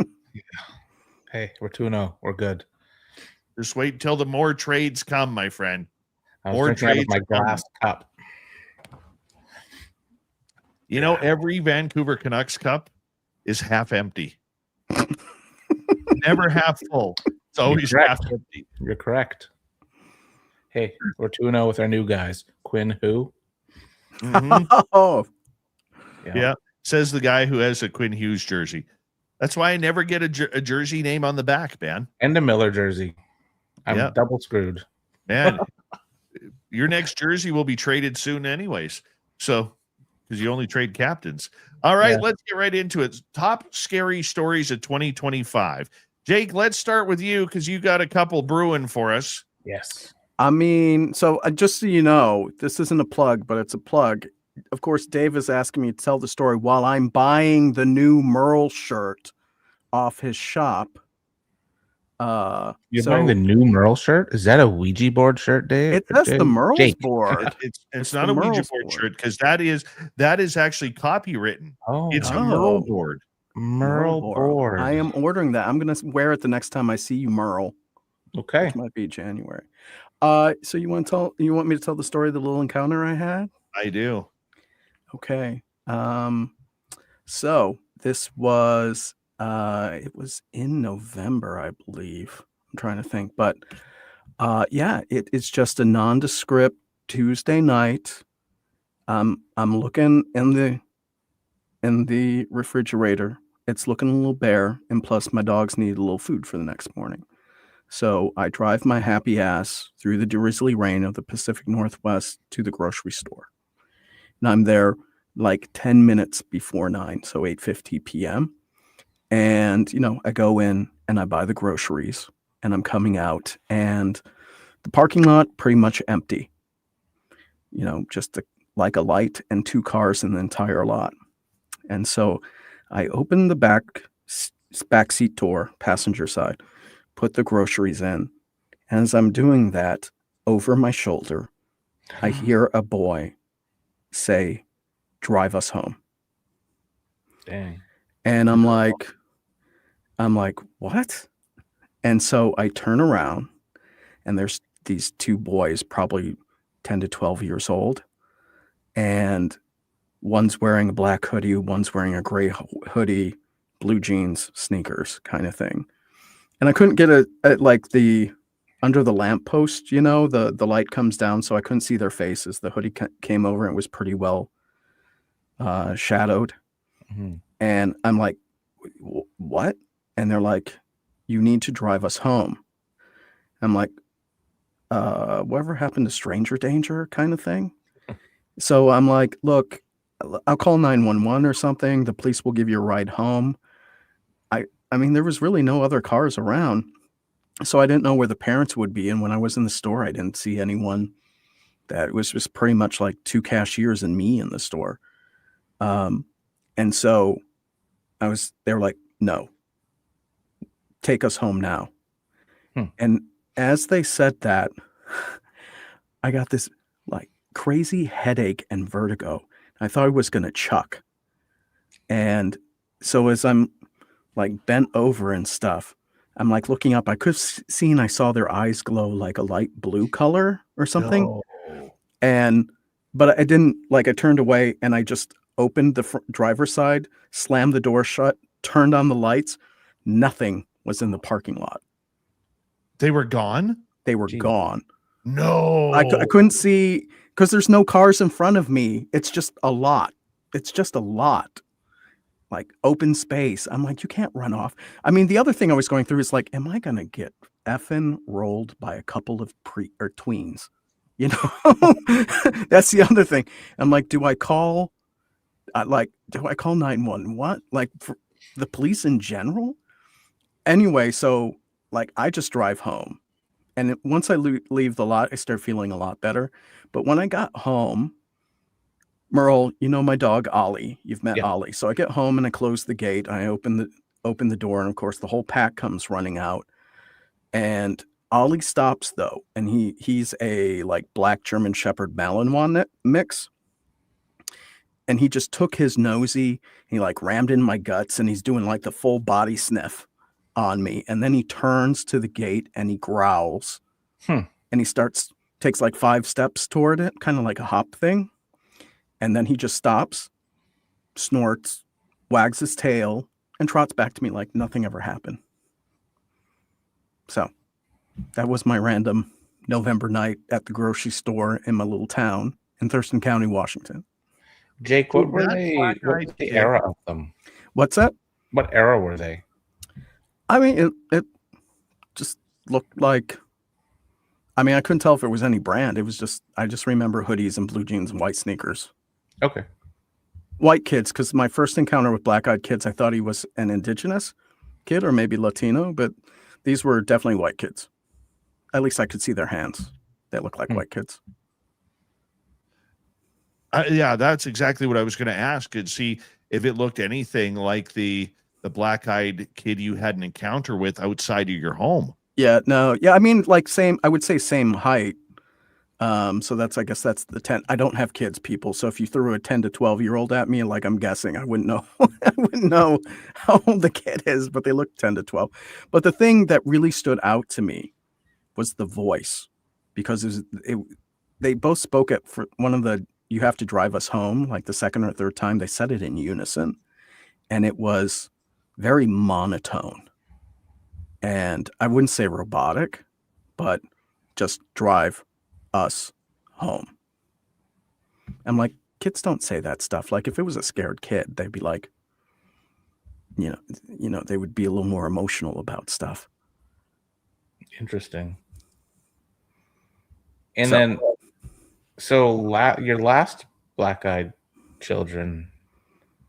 Hey, we're 2-0. We're good. Just wait until the more trades come, my friend. I was More drinking out of trades my are coming. glass cup. You know, every Vancouver Canucks cup is half empty. Never half full. It's always correct. half empty. You're correct. Hey, we're 2-0 with our new guys. Quinn who? Mhm. Oh, Yeah. Says the guy who has a Quinn Hughes jersey. That's why I never get a jersey name on the back, man. And a Miller jersey. I'm Yeah. double screwed. Man, your next jersey will be traded soon anyways. So, because you only trade captains. All right, Yeah. let's get right into it. Top scary stories of 2025. Jake, let's start with you because you got a couple brewing for us. Yes. I mean, so just so you know, this isn't a plug, but it's a plug. Of course, Dave is asking me to tell the story while I'm buying the new MERLE shirt off his shop. You're so buying the new Merle shirt? Is that a Ouija board shirt, Dave? it says the MERLE Jake. board. It's the not a Ouija MERLE's board board. shirt because that is actually copywritten. Oh, It's a Oh. MERLE board. Merle board. I am ordering that. I'm gonna wear it the next time I see you, MERLE, Okay. which might be January. So you want me to tell the story of the little encounter I had? I do. Okay. So this was it was in November, I believe. I'm trying to think, but it's just a nondescript Tuesday night. I'm looking in the refrigerator. It's looking a little bare, and plus my dogs need a little food for the next morning. So I drive my happy ass through the drizzly rain of the Pacific Northwest to the grocery store. And I'm there like 10 minutes before 9, so 8:50 p.m. And, I go in and I buy the groceries and I'm coming out and the parking lot pretty much empty. Just like a light and 2 cars in the entire lot. And so I open the back seat door, passenger side, put the groceries in. And as I'm doing that, over my shoulder, I hear a boy say, "Drive us home." Dang. And I'm like, what? And so I turn around and there's these 2 boys, probably 10 to 12 years old. and one's wearing a black hoodie, one's wearing a gray hoodie, blue jeans, sneakers kind of thing. And I couldn't get at like the under the lamppost, the light comes down, so I couldn't see their faces. The hoodie came over and it was pretty well shadowed. Mhm. And I'm like, what? And they're like, you need to drive us home. I'm like, whatever happened to stranger danger kind of thing? So I'm like, look, I'll call 911 or something. The police will give you a ride home. I mean, there was really no other cars around. So I didn't know where the parents would be. And when I was in the store, I didn't see anyone. That it was just pretty much like 2 cashiers and me in the store. And so they were like, no, take us home now. And as they said that, I got this like crazy headache and vertigo. I thought I was going to chuck. And so as I'm like bent over and stuff, I'm like looking up. I could have seen, I saw their eyes glow like a light blue color or something. No. But I didn't, like, I turned away and I just opened the driver's side, slammed the door shut, turned on the lights. Nothing was in the parking lot. They were gone? They were gone. No. I couldn't see because there's no cars in front of me. It's just a lot. It's just a lot. Like open space. I'm like, you can't run off. I mean, the other thing I was going through is like, am I going to get effing rolled by a couple of tweens? That's the other thing. I'm like, do I call 911? Like for the police in general? Anyway, so like I just drive home. And once I leave the lot, I start feeling a lot better. But when I got home, Merle, my dog Ollie. You've met Ollie. So I get home and I close the gate. I open the door, and of course the whole pack comes running out. And Ollie stops though, and he's a like black German Shepherd Malinois mix. And he just took his nosy, he like rammed in my guts, and he's doing like the full body sniff on me. And then he turns to the gate and he growls. And he takes like 5 steps toward it, kind of like a hop thing. And then he just stops, snorts, wags his tail, and trots back to me like nothing ever happened. So that was my random November night at the grocery store in my little town in Thurston County, Washington. Jake, what was the era of them? What's that? What era were they? I mean, it just looked like, I mean, I couldn't tell if it was any brand. It was just, I just remember hoodies and blue jeans and white sneakers. Okay. White kids, because my first encounter with black-eyed kids, I thought he was an indigenous kid or maybe Latino, but these were definitely white kids. At least I could see their hands. They look like white kids. Yeah, that's exactly what I was going to ask, and see if it looked anything like the black-eyed kid you had an encounter with outside of your home. Yeah, no. Yeah, I mean, like I would say same height. So I guess that's the 10. I don't have kids, people. So if you threw a 10 to 12-year-old at me, like I'm guessing, I wouldn't know. I wouldn't know how old the kid is, but they look 10 to 12. But the thing that really stood out to me was the voice, because they both spoke it for one of the, you have to drive us home, like the second or third time they said it in unison. And it was very monotone. And I wouldn't say robotic, but just drive us home. I'm like, kids don't say that stuff. Like if it was a scared kid, they'd be like, they would be a little more emotional about stuff. Interesting. And your last black-eyed children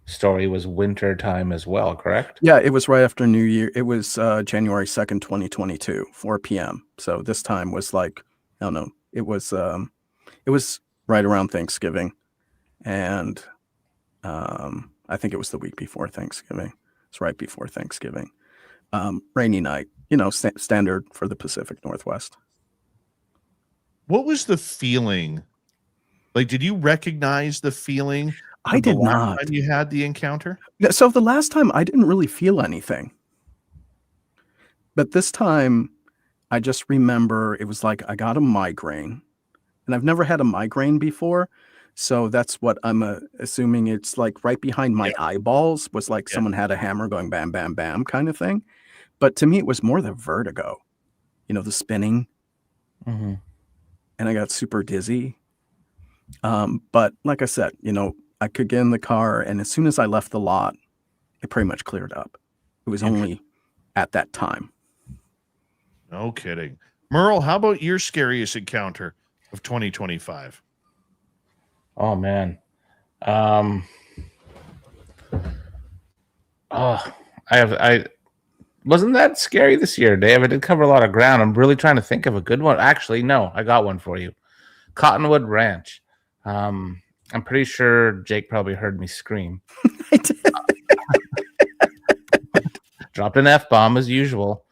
story was winter time as well, correct? Yeah, it was right after New Year. It was January 2nd, 2022, 4 p.m. So this time was like, I don't know, it was right around Thanksgiving. And I think it was the week before Thanksgiving. It's right before Thanksgiving. Rainy night, standard for the Pacific Northwest. What was the feeling? Like, did you recognize the feeling? I did not. Time you had the encounter? So the last time I didn't really feel anything. But this time I just remember it was like I got a migraine, and I've never had a migraine before. So that's what I'm assuming. It's like right behind my eyeballs was like Yeah. someone had a hammer going bam, bam, bam kind of thing. But to me, it was more the vertigo, the spinning, Mm-hmm. and I got super dizzy. But like I said, I could get in the car, and as soon as I left the lot, it pretty much cleared up. It was only at that time. No kidding. Merle, how about your scariest encounter of 2025? Oh man. I wasn't that scary this year, Dave. I did cover a lot of ground. I'm really trying to think of a good one. Actually, no, I got one for you. Cottonwood Ranch. I'm pretty sure Jake probably heard me scream. I did. Dropped an F-bomb as usual.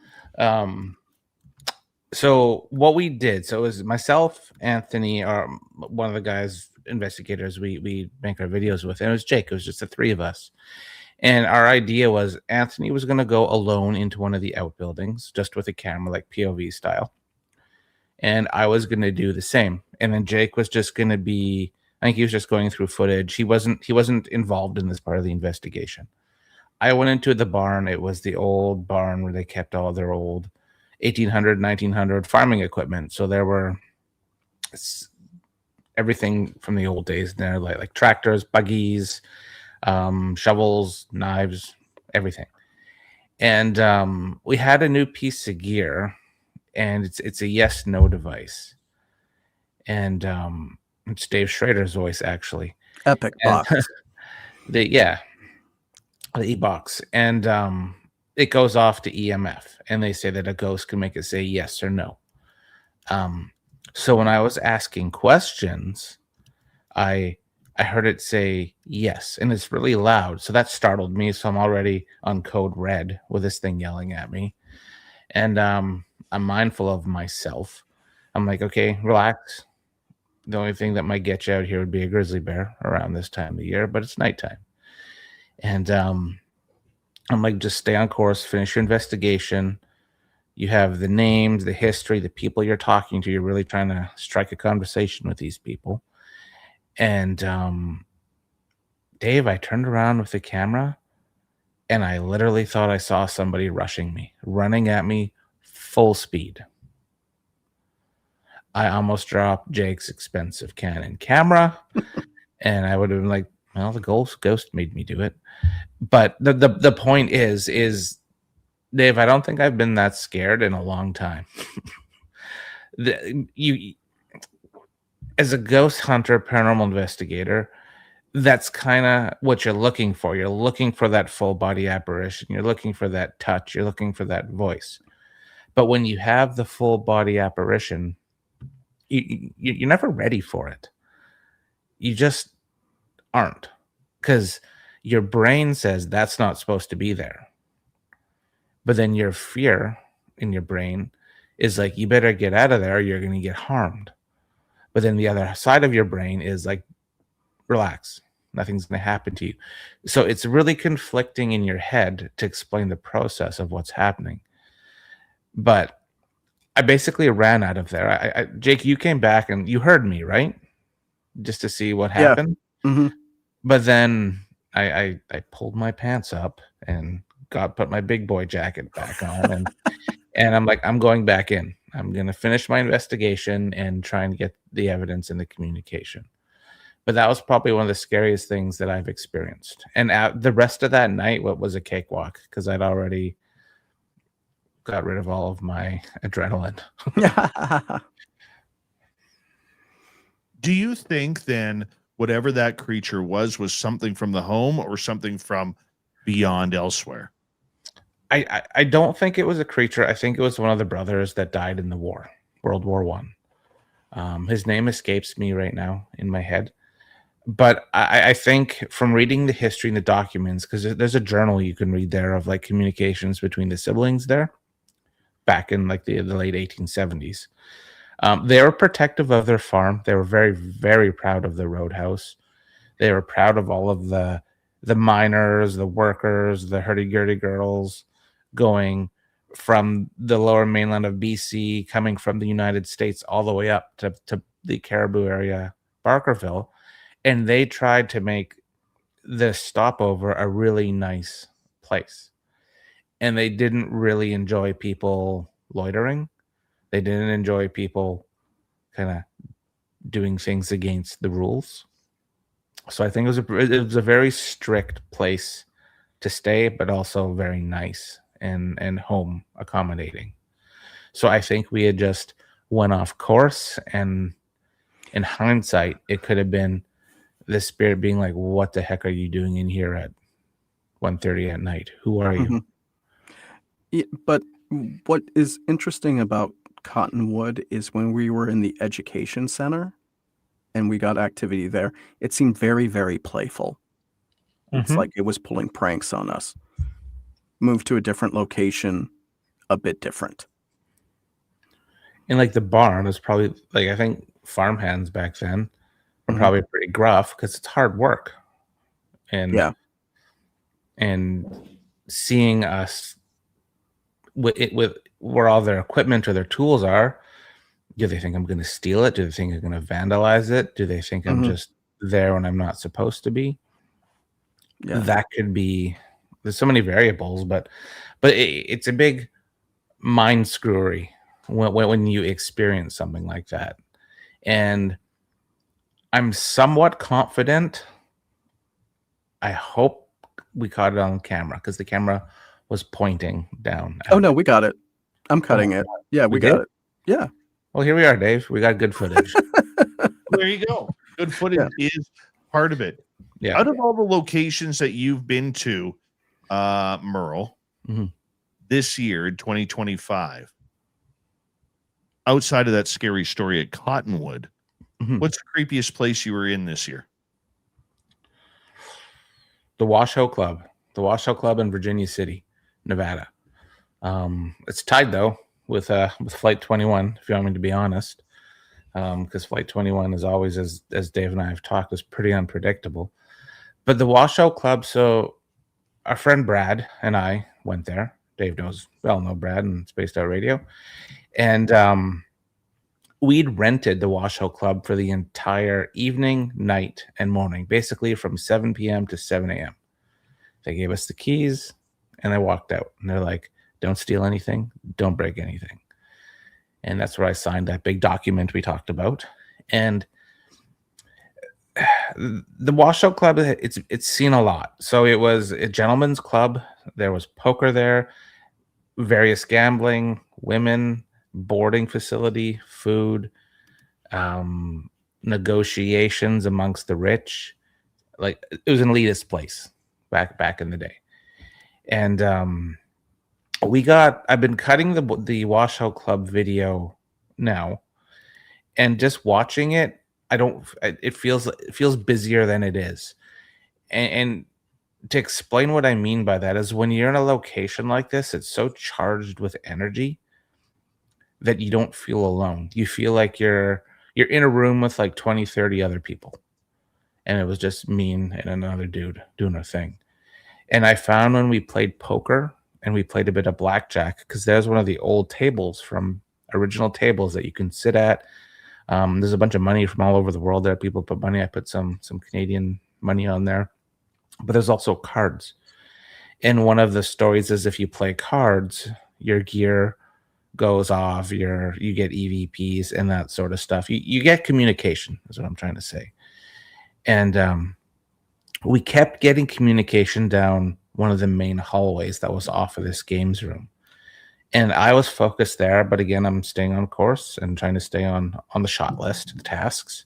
So what we did, so it was myself, Anthony, or one of the guys, investigators we make our videos with, and it was Jake. It was just the three of us. And our idea was Anthony was going to go alone into one of the outbuildings, just with a camera, like POV style. And I was going to do the same. And then Jake was just going to be, I think he was just going through footage. He wasn't involved in this part of the investigation. I went into the barn. It was the old barn where they kept all their old 1800, 1900 farming equipment. So there were everything from the old days there, like tractors, buggies, shovels, knives, everything. And we had a new piece of gear, and it's a yes/no device. And it's Dave Schrader's voice, actually. Epic box. The e-box. And it goes off to EMF, and they say that a ghost can make it say yes or no. So when I was asking questions, I heard it say yes, and it's really loud. So that startled me. So I'm already on code red with this thing yelling at me. And I'm mindful of myself. I'm like, okay, relax. The only thing that might get you out here would be a grizzly bear around this time of year, but it's nighttime. And I'm like, just stay on course, finish your investigation. You have the names, the history, the people you're talking to. You're really trying to strike a conversation with these people. And Dave, I turned around with the camera, and I literally thought I saw somebody rushing me, running at me full speed. I almost dropped Jake's expensive Canon camera, and I would have been like, well, the ghost made me do it. But the point is, Dave, I don't think I've been that scared in a long time. You, as a ghost hunter, paranormal investigator, that's kind of what you're looking for. You're looking for that full body apparition. You're looking for that touch. You're looking for that voice. But when you have the full body apparition, you're never ready for it. You just aren't, because your brain says that's not supposed to be there. But then your fear in your brain is like, you better get out of there, or you're going to get harmed. But then the other side of your brain is like, relax, nothing's going to happen to you. So it's really conflicting in your head to explain the process of what's happening. But I basically ran out of there. Jake, you came back and you heard me, right? Just to see what happened. Yeah. Mm-hmm. But then I pulled my pants up and put my big boy jacket back on, and I'm like, I'm going back in. I'm going to finish my investigation and try and get the evidence and the communication. But that was probably one of the scariest things that I've experienced. And the rest of that night, what was a cakewalk, because I'd already got rid of all of my adrenaline. Do you think then whatever that creature was something from the home or something from beyond elsewhere? I don't think it was a creature. I think it was one of the brothers that died in the war, World War I. His name escapes me right now in my head. But I think from reading the history and the documents, because there's a journal you can read there of like communications between the siblings there back in like the late 1870s. They were protective of their farm. They were very, very proud of the roadhouse. They were proud of all of the miners, the workers, the hurdy-gurdy girls going from the lower mainland of BC, coming from the United States all the way up to the Caribou area, Barkerville. and they tried to make the stopover a really nice place, and they didn't really enjoy people loitering. They didn't enjoy people kind of doing things against the rules. So I think it was a very strict place to stay, but also very nice and home accommodating. So I think we had just went off course, and in hindsight, it could have been the spirit being like, "What the heck are you doing in here at 1:30 at night? Who are you?" Mhm. Yeah, but what is interesting about Cottonwood is when we were in the education center and we got activity there, it seemed very, very playful. It's Mhm. like it was pulling pranks on us. Moved to a different location, a bit different. And like the barn is probably like, I think farmhands back then were Mhm. probably pretty gruff because it's hard work, and Yeah. seeing us with where all their equipment or their tools are, do they think I'm going to steal it? Do they think I'm going to vandalize it? Do they think I'm Mhm. just there when I'm not supposed to be? Yeah. That could be. There's so many variables, but it's a big mind screwery when you experience something like that. And I'm somewhat confident. I hope we caught it on camera because the camera was pointing down. Oh, at no, it. we got it. I'm cutting my it. Yeah, We we got did? it. Yeah. Well, here we are, Dave. We got good footage. There you go. Good footage is part of it. Yeah. Out of all the locations that you've been to, Merle, Mhm. this year in 2025, outside of that scary story at Cottonwood, Mhm. what's the creepiest place you were in this year? The Washoe Club. The Washoe Club in Virginia City, Nevada. It's tied though with Flight 21, if you want me to be honest. Because Flight 21 is always, as Dave and I have talked, is pretty unpredictable. But the Washoe Club, so our friend Brad and I went there. Dave knows, well, know Brad and Spaced Out Radio. And we'd rented the Washoe Club for the entire evening, night, and morning, basically from 7 p.m. to 7 a.m. They gave us the keys and I walked out. And they're like, don't steal anything, don't break anything. And that's where I signed that big document we talked about. And the Washoe Club, it's seen a lot. So it was a gentleman's club. There was poker there, various gambling, women, boarding facility, food, negotiations amongst the rich. Like it was an elitist place back in the day. And I've been cutting the Washoe Club video now, and just watching it, it feels busier than it is. And to explain what I mean by that is when you're in a location like this, it's so charged with energy that you don't feel alone. You feel like you're in a room with like 20, 30 other people. And it was just me and another dude doing our thing. And I found when we played poker and we played a bit of blackjack, because there's one of the old tables from original tables that you can sit at. There's a bunch of money from all over the world there. People put money. I put some Canadian money on there. But there's also cards. And one of the stories is if you play cards, your gear goes off, you get EVPs and that sort of stuff. You get communication, is what I'm trying to say. And we kept getting communication down one of the main hallways that was off of this games room. And I was focused there, but again, I'm staying on course and trying to stay on the shot list, the tasks,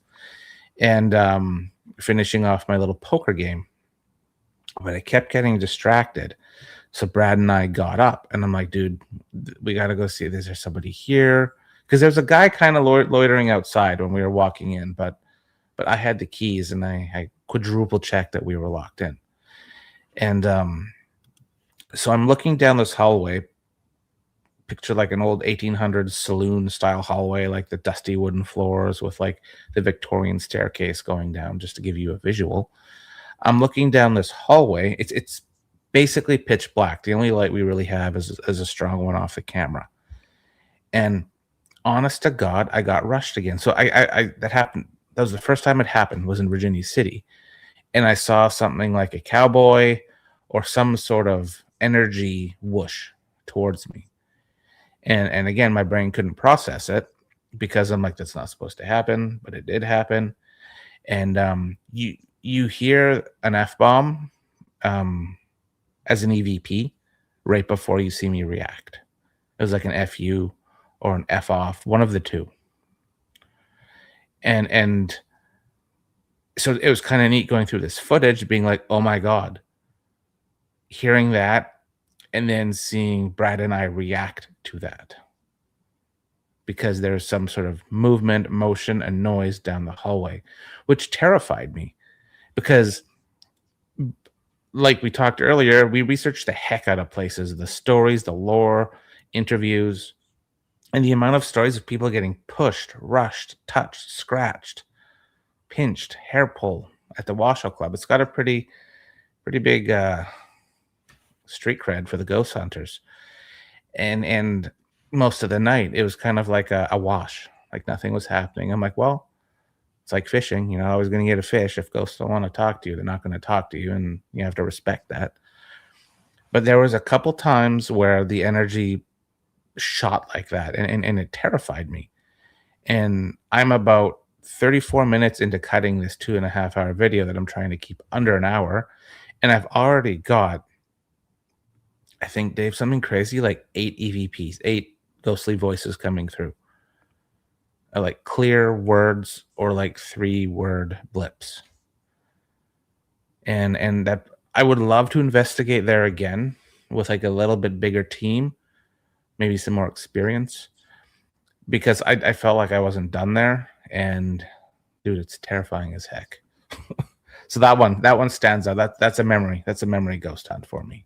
and finishing off my little poker game. But I kept getting distracted. So Brad and I got up, and I'm like, dude, we got to go see. Is there somebody here? Because there's a guy kind of loitering outside when we were walking in, but I had the keys, and I quadruple checked that we were locked in. And so I'm looking down this hallway, picture like an old 1800s saloon style hallway, like the dusty wooden floors with like the Victorian staircase going down, just to give you a visual. I'm looking down this hallway. It's basically pitch black. The only light we really have is a strong one off the camera. And honest to God, I got rushed again. So I that happened that was the first time it happened, was in Virginia City. And I saw something like a cowboy or some sort of energy whoosh towards me. And again, my brain couldn't process it because I'm like, that's not supposed to happen, but it did happen. And you hear an F-bomb as an EVP right before you see me react. It was like an FU or an F off, one of the two. And so it was kind of neat going through this footage, being like, oh my God, hearing that, and then seeing Brad and I react to that. Because there's some sort of movement, motion, and noise down the hallway, which terrified me. Because, like we talked earlier, we researched the heck out of places, the stories, the lore, interviews, and the amount of stories of people getting pushed, rushed, touched, scratched, pinched, hair pull at the Washoe Club. It's got a pretty big street cred for the ghost hunters. And most of the night, it was kind of like a wash, like nothing was happening. I'm like, well, it's like fishing. You know, I was going to get a fish. If ghosts don't want to talk to you, they're not going to talk to you, and you have to respect that. But there was a couple times where the energy shot like that, and it terrified me. And I'm about 34 minutes into cutting this 2.5 hour video that I'm trying to keep under an hour, and I've already got, I think, Dave, something crazy like 8 EVPs, 8 ghostly voices coming through, like clear words or like 3-word blips. And that I would love to investigate there again with like a little bit bigger team, maybe some more experience, because I felt like I wasn't done there. And dude, it's terrifying as heck. So that one stands out. That's a memory. That's a memory ghost hunt for me.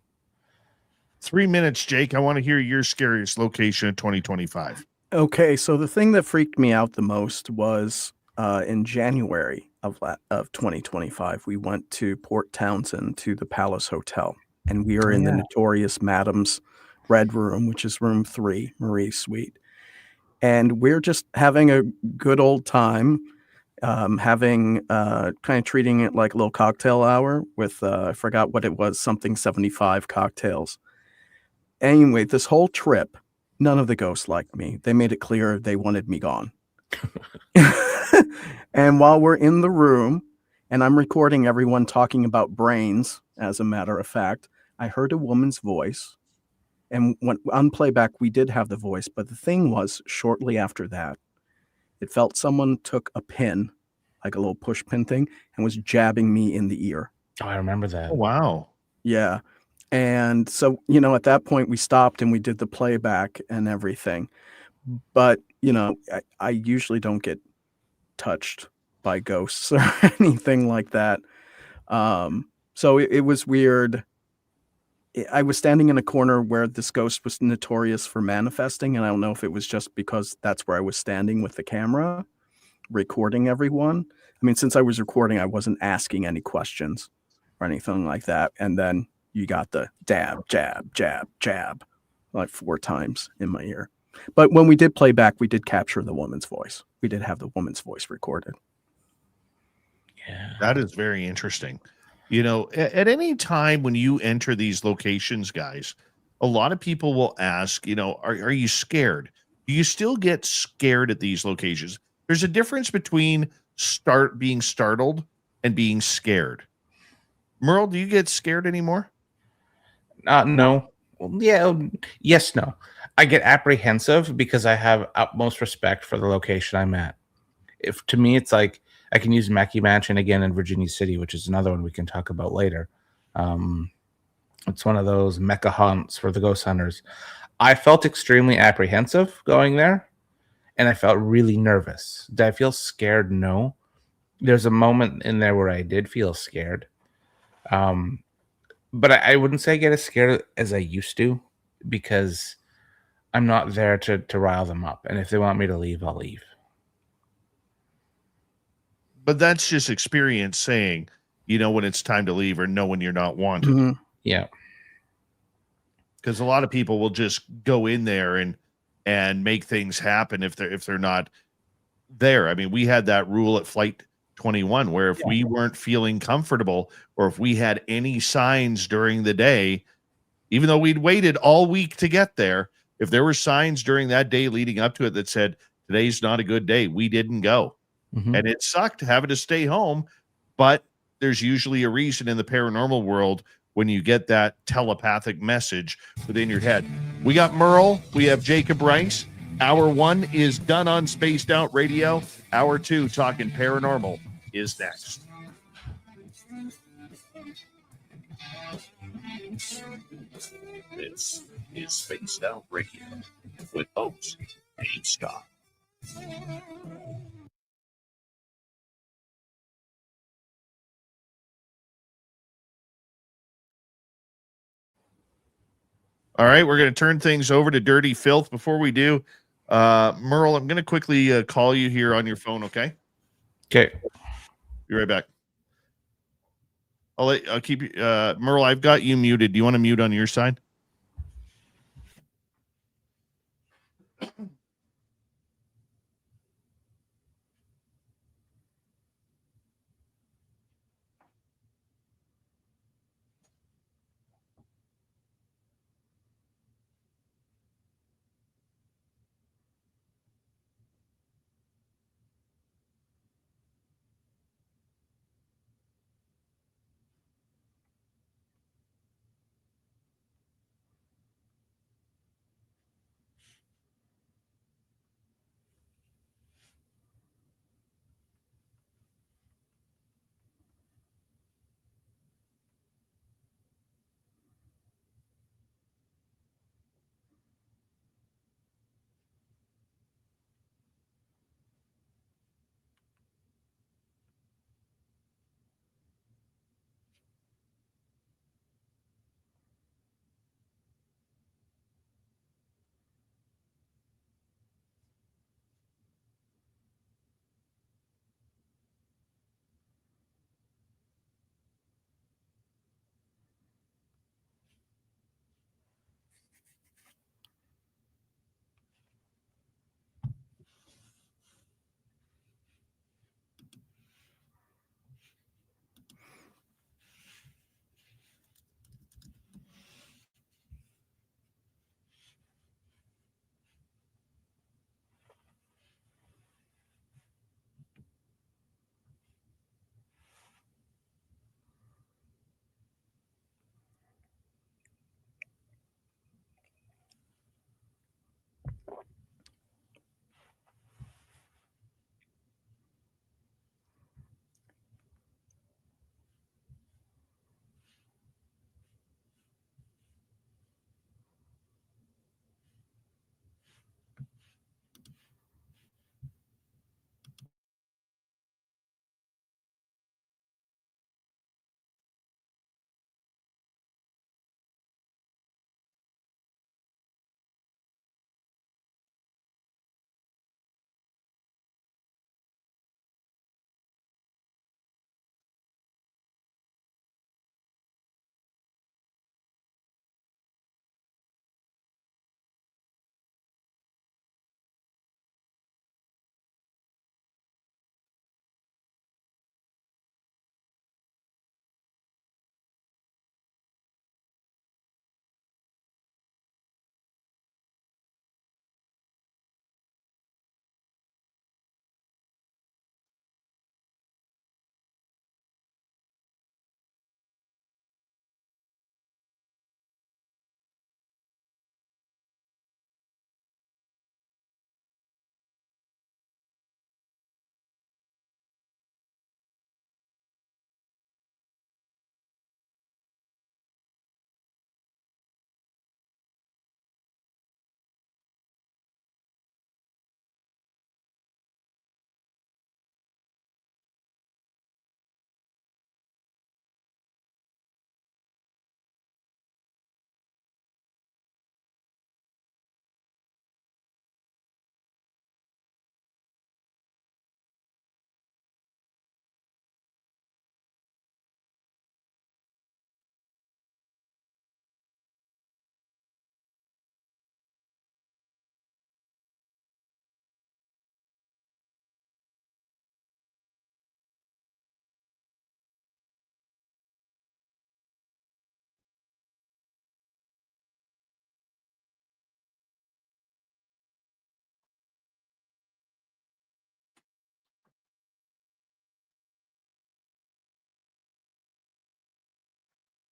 3 minutes, Jake. I want to hear your scariest location in 2025. Okay, so the thing that freaked me out the most was in January of 2025. We went to Port Townsend to the Palace Hotel, and we were in the notorious Madam's Red Room, which is room 3, Marie's suite. And we're just having a good old time, kind of treating it like a little cocktail hour with, I forgot what it was, something 75 cocktails. Anyway, this whole trip, none of the ghosts liked me. They made it clear they wanted me gone. And while we're in the room, and I'm recording everyone talking about brains, as a matter of fact, I heard a woman's voice. And when on playback, we did have the voice. But the thing was, shortly after that, it felt someone took a pin, like a little push pin thing, and was jabbing me in the ear. Oh, I remember that. Oh, wow. Yeah. And so, you know, at that point we stopped and we did the playback and everything. But, you know, I usually don't get touched by ghosts or anything like that. So it was weird. I was standing in a corner where this ghost was notorious for manifesting. And I don't know if it was just because that's where I was standing with the camera, recording everyone. I mean, since I was recording, I wasn't asking any questions or anything like that. And then you got the dab, jab, jab, jab, like 4 times in my ear. But when we did play back, we did capture the woman's voice. We did have the woman's voice recorded. Yeah. That is very interesting. You know, at any time when you enter these locations, guys, a lot of people will ask, you know, are you scared? Do you still get scared at these locations? There's a difference between being startled and being scared. Merle, do you get scared anymore? No. Well, yeah. Yes, no. I get apprehensive because I have utmost respect for the location I'm at. If to me, it's like I can use Mackey Mansion again in Virginia City, which is another one we can talk about later. It's one of those mecca haunts for the ghost hunters. I felt extremely apprehensive going there, and I felt really nervous. Did I feel scared? No. There's a moment in there where I did feel scared. But I wouldn't say I get as scared as I used to, because I'm not there to rile them up. And if they want me to leave, I'll leave. But that's just experience saying, you know, when it's time to leave or know when you're not wanted. Mm-hmm. Yeah. Because a lot of people will just go in there and make things happen if they're not there. I mean, we had that rule at Flight 21 where if we weren't feeling comfortable or if we had any signs during the day, even though we'd waited all week to get there, if there were signs during that day leading up to it that said, today's not a good day, we didn't go. Mhm. And it sucked having to stay home. But there's usually a reason in the paranormal world when you get that telepathic message within your head. We got Merle. We have Jacob Rice. Hour 1 is done on Spaced Out Radio. Hour 2, talking paranormal, is next. This is Spaced Out Radio with host Dave Scott. All right, we're going to turn things over to Dirty Filth. Before we do, Merle, I'm going to quickly call you here on your phone, okay? Okay. Be right back. I'll keep you, Merle, I've got you muted. Do you want to mute on your side?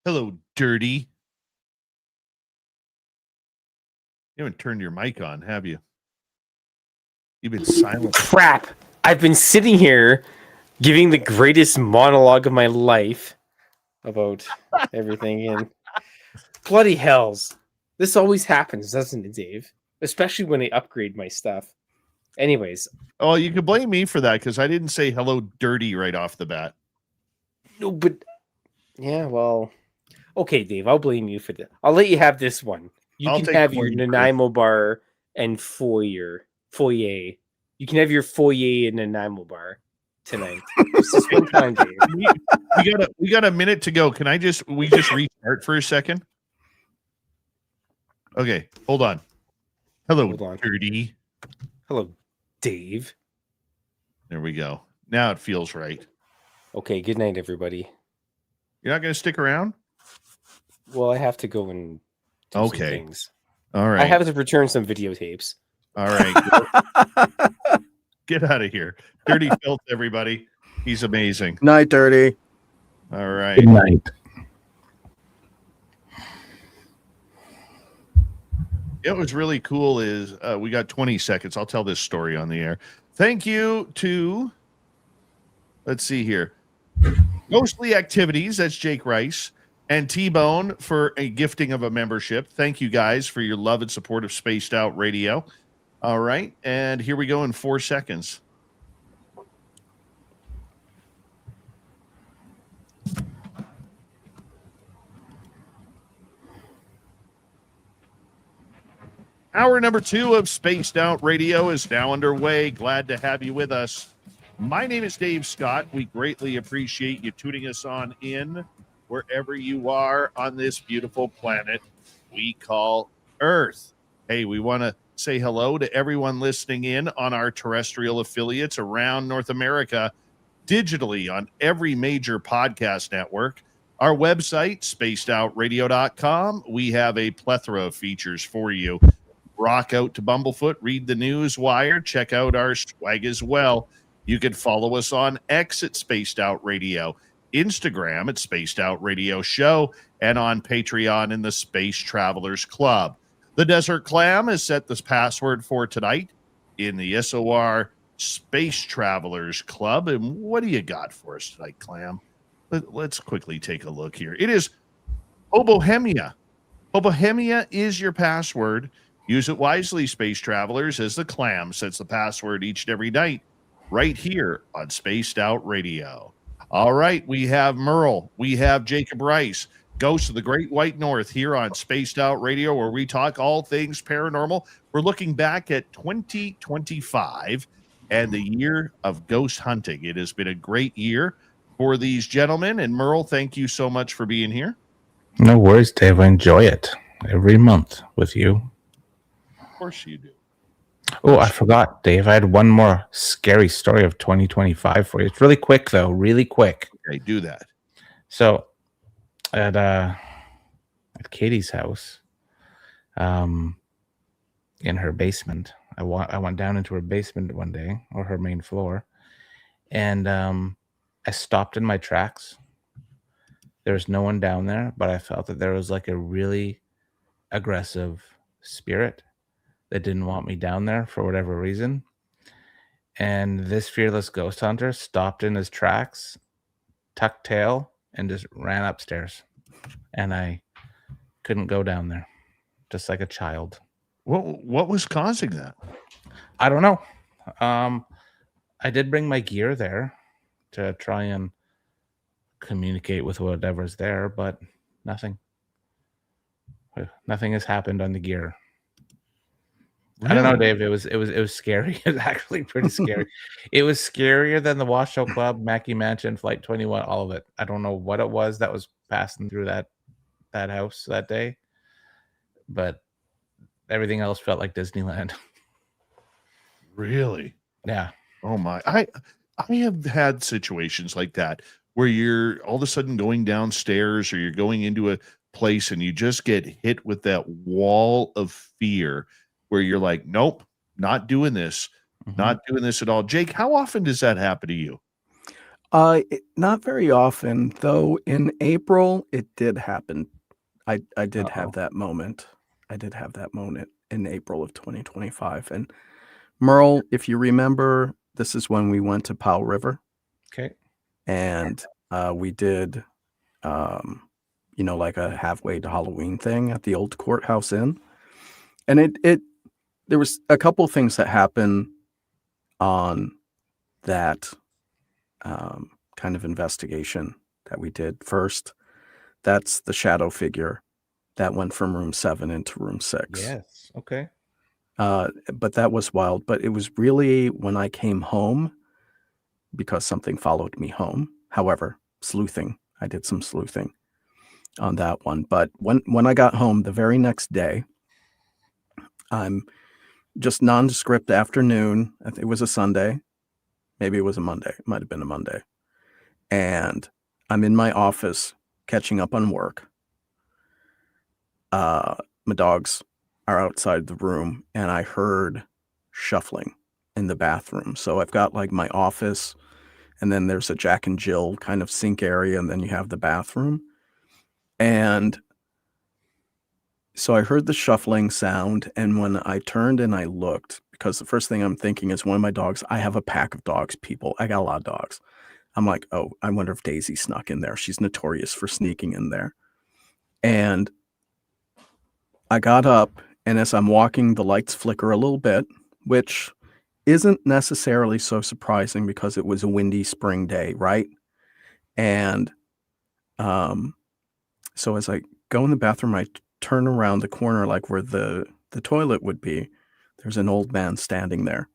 Hello, dirty. You haven't turned your mic on, have you? You've been silent. Crap! I've been sitting here giving the greatest monologue of my life about everything, and bloody hells. This always happens, doesn't it, Dave? Especially when I upgrade my stuff. Anyways. Oh, you can blame me for that because I didn't say hello, dirty right off the bat. No, but yeah, well, okay, Dave, I'll blame you for that. I'll let you have this one. You I'll can take have the your blame, Chris. Nanaimo bar and foyer. You can have your foyer and Nanaimo bar tonight. Just this one time, Dave. We got a minute to go. Can we just restart for a second? Okay, hold on. Hello, Hold on. dirty. Hello, Dave. There we go. Now it feels right. Okay, good night, everybody. You're not going to stick around? Well, I have to go and do some Okay. things. All right. I have to return some videotapes. All right. Get out of here. Dirty filth, everybody. He's amazing. Night, Dirty. All right. Good night. What was really cool is we got 20 seconds. I'll tell this story on the air. Thank you to, let's see here, Ghostly Activities. That's Jake Rice. And T-Bone for a gifting of a membership. Thank you guys for your love and support of Spaced Out Radio. All right. And here we go in 4 seconds. Hour number 2 of Spaced Out Radio is now underway. Glad to have you with us. My name is Dave Scott. We greatly appreciate you tuning us on in wherever you are on this beautiful planet we call Earth. Hey, we want to say hello to everyone listening in on our terrestrial affiliates around North America, digitally on every major podcast network. Our website, spacedoutradio.com, we have a plethora of features for you. Rock out to Bumblefoot, read the news wire, check out our swag as well. You can follow us on X at Spaced Out Radio, Instagram at Spaced Out Radio Show, and on Patreon in the Space Travelers Club. The Desert Clam has set this password for tonight in the SOR Space Travelers Club. And what do you got for us tonight, Clam? Let's quickly take a look here. It is Hobohemia. Hobohemia is your password. Use it wisely, Space Travelers, as the Clam sets the password each and every night right here on Spaced Out Radio. All right, we have MERLE. We have Jacob Rice, Ghost of the Great White North here on Spaced Out Radio, where we talk all things paranormal. We're looking back at 2025 and the year of ghost hunting. It has been a great year for these gentlemen. And MERLE, thank you so much for being here. No worries, Dave. I enjoy it every month with you. Of course you do. Oh, I forgot, Dave. I had one more scary story of 2025 for you. It's really quick, though. Really quick. Okay, do that. So, at Katie's house, in her basement, I went down into her basement one day, or her main floor, and I stopped in my tracks. There was no one down there, but I felt that there was like a really aggressive spirit that didn't want me down there for whatever reason. And this fearless ghost hunter stopped in his tracks, tucked tail, and just ran upstairs. And I couldn't go down there, just like a child. What was causing that? I don't know. I did bring my gear there to try and communicate with whatever's there, but nothing. Nothing has happened on the gear. Really? I don't know, Dave. It was scary. It was actually pretty scary. It was scarier than the Washoe Club, Mackey Mansion, Flight 21, all of it. I don't know what it was that was passing through that house that day, but everything else felt like Disneyland. Really? Yeah. Oh my. I have had situations like that where you're all of a sudden going downstairs or you're going into a place and you just get hit with that wall of fear where you're like, nope, not doing this, not doing this at all. Jake, how often does that happen to you? Not very often, though. In April, it did happen. I did have Uh-oh. that moment. I did have that moment in April of 2025. And Merle, if you remember, this is when we went to Powell River Okay. and we did, like a halfway to Halloween thing at the old courthouse inn. And there was a couple things that happened on that kind of investigation that we did. First, that's the shadow figure that went from room 7 into room 6. Yes. Okay. But that was wild. But it was really when I came home, because something followed me home. However, sleuthing. I did some sleuthing on that one. But when I got home the very next day, I'm just nondescript afternoon. I think it was a Sunday. Maybe it was a Monday. It might have been a Monday. And I'm in my office catching up on work. My dogs are outside the room and I heard shuffling in the bathroom. So I've got like my office and then there's a Jack and Jill kind of sink area and then you have the bathroom. And so I heard the shuffling sound, and when I turned and I looked, because the first thing I'm thinking is one of my dogs, I have a pack of dogs, people. I got a lot of dogs. I'm like, oh, I wonder if Daisy snuck in there. She's notorious for sneaking in there. And I got up, and as I'm walking, the lights flicker a little bit, which isn't necessarily so surprising because it was a windy spring day, right? And so as I go in the bathroom, I turn around the corner, like where the toilet would be. There's an old man standing there.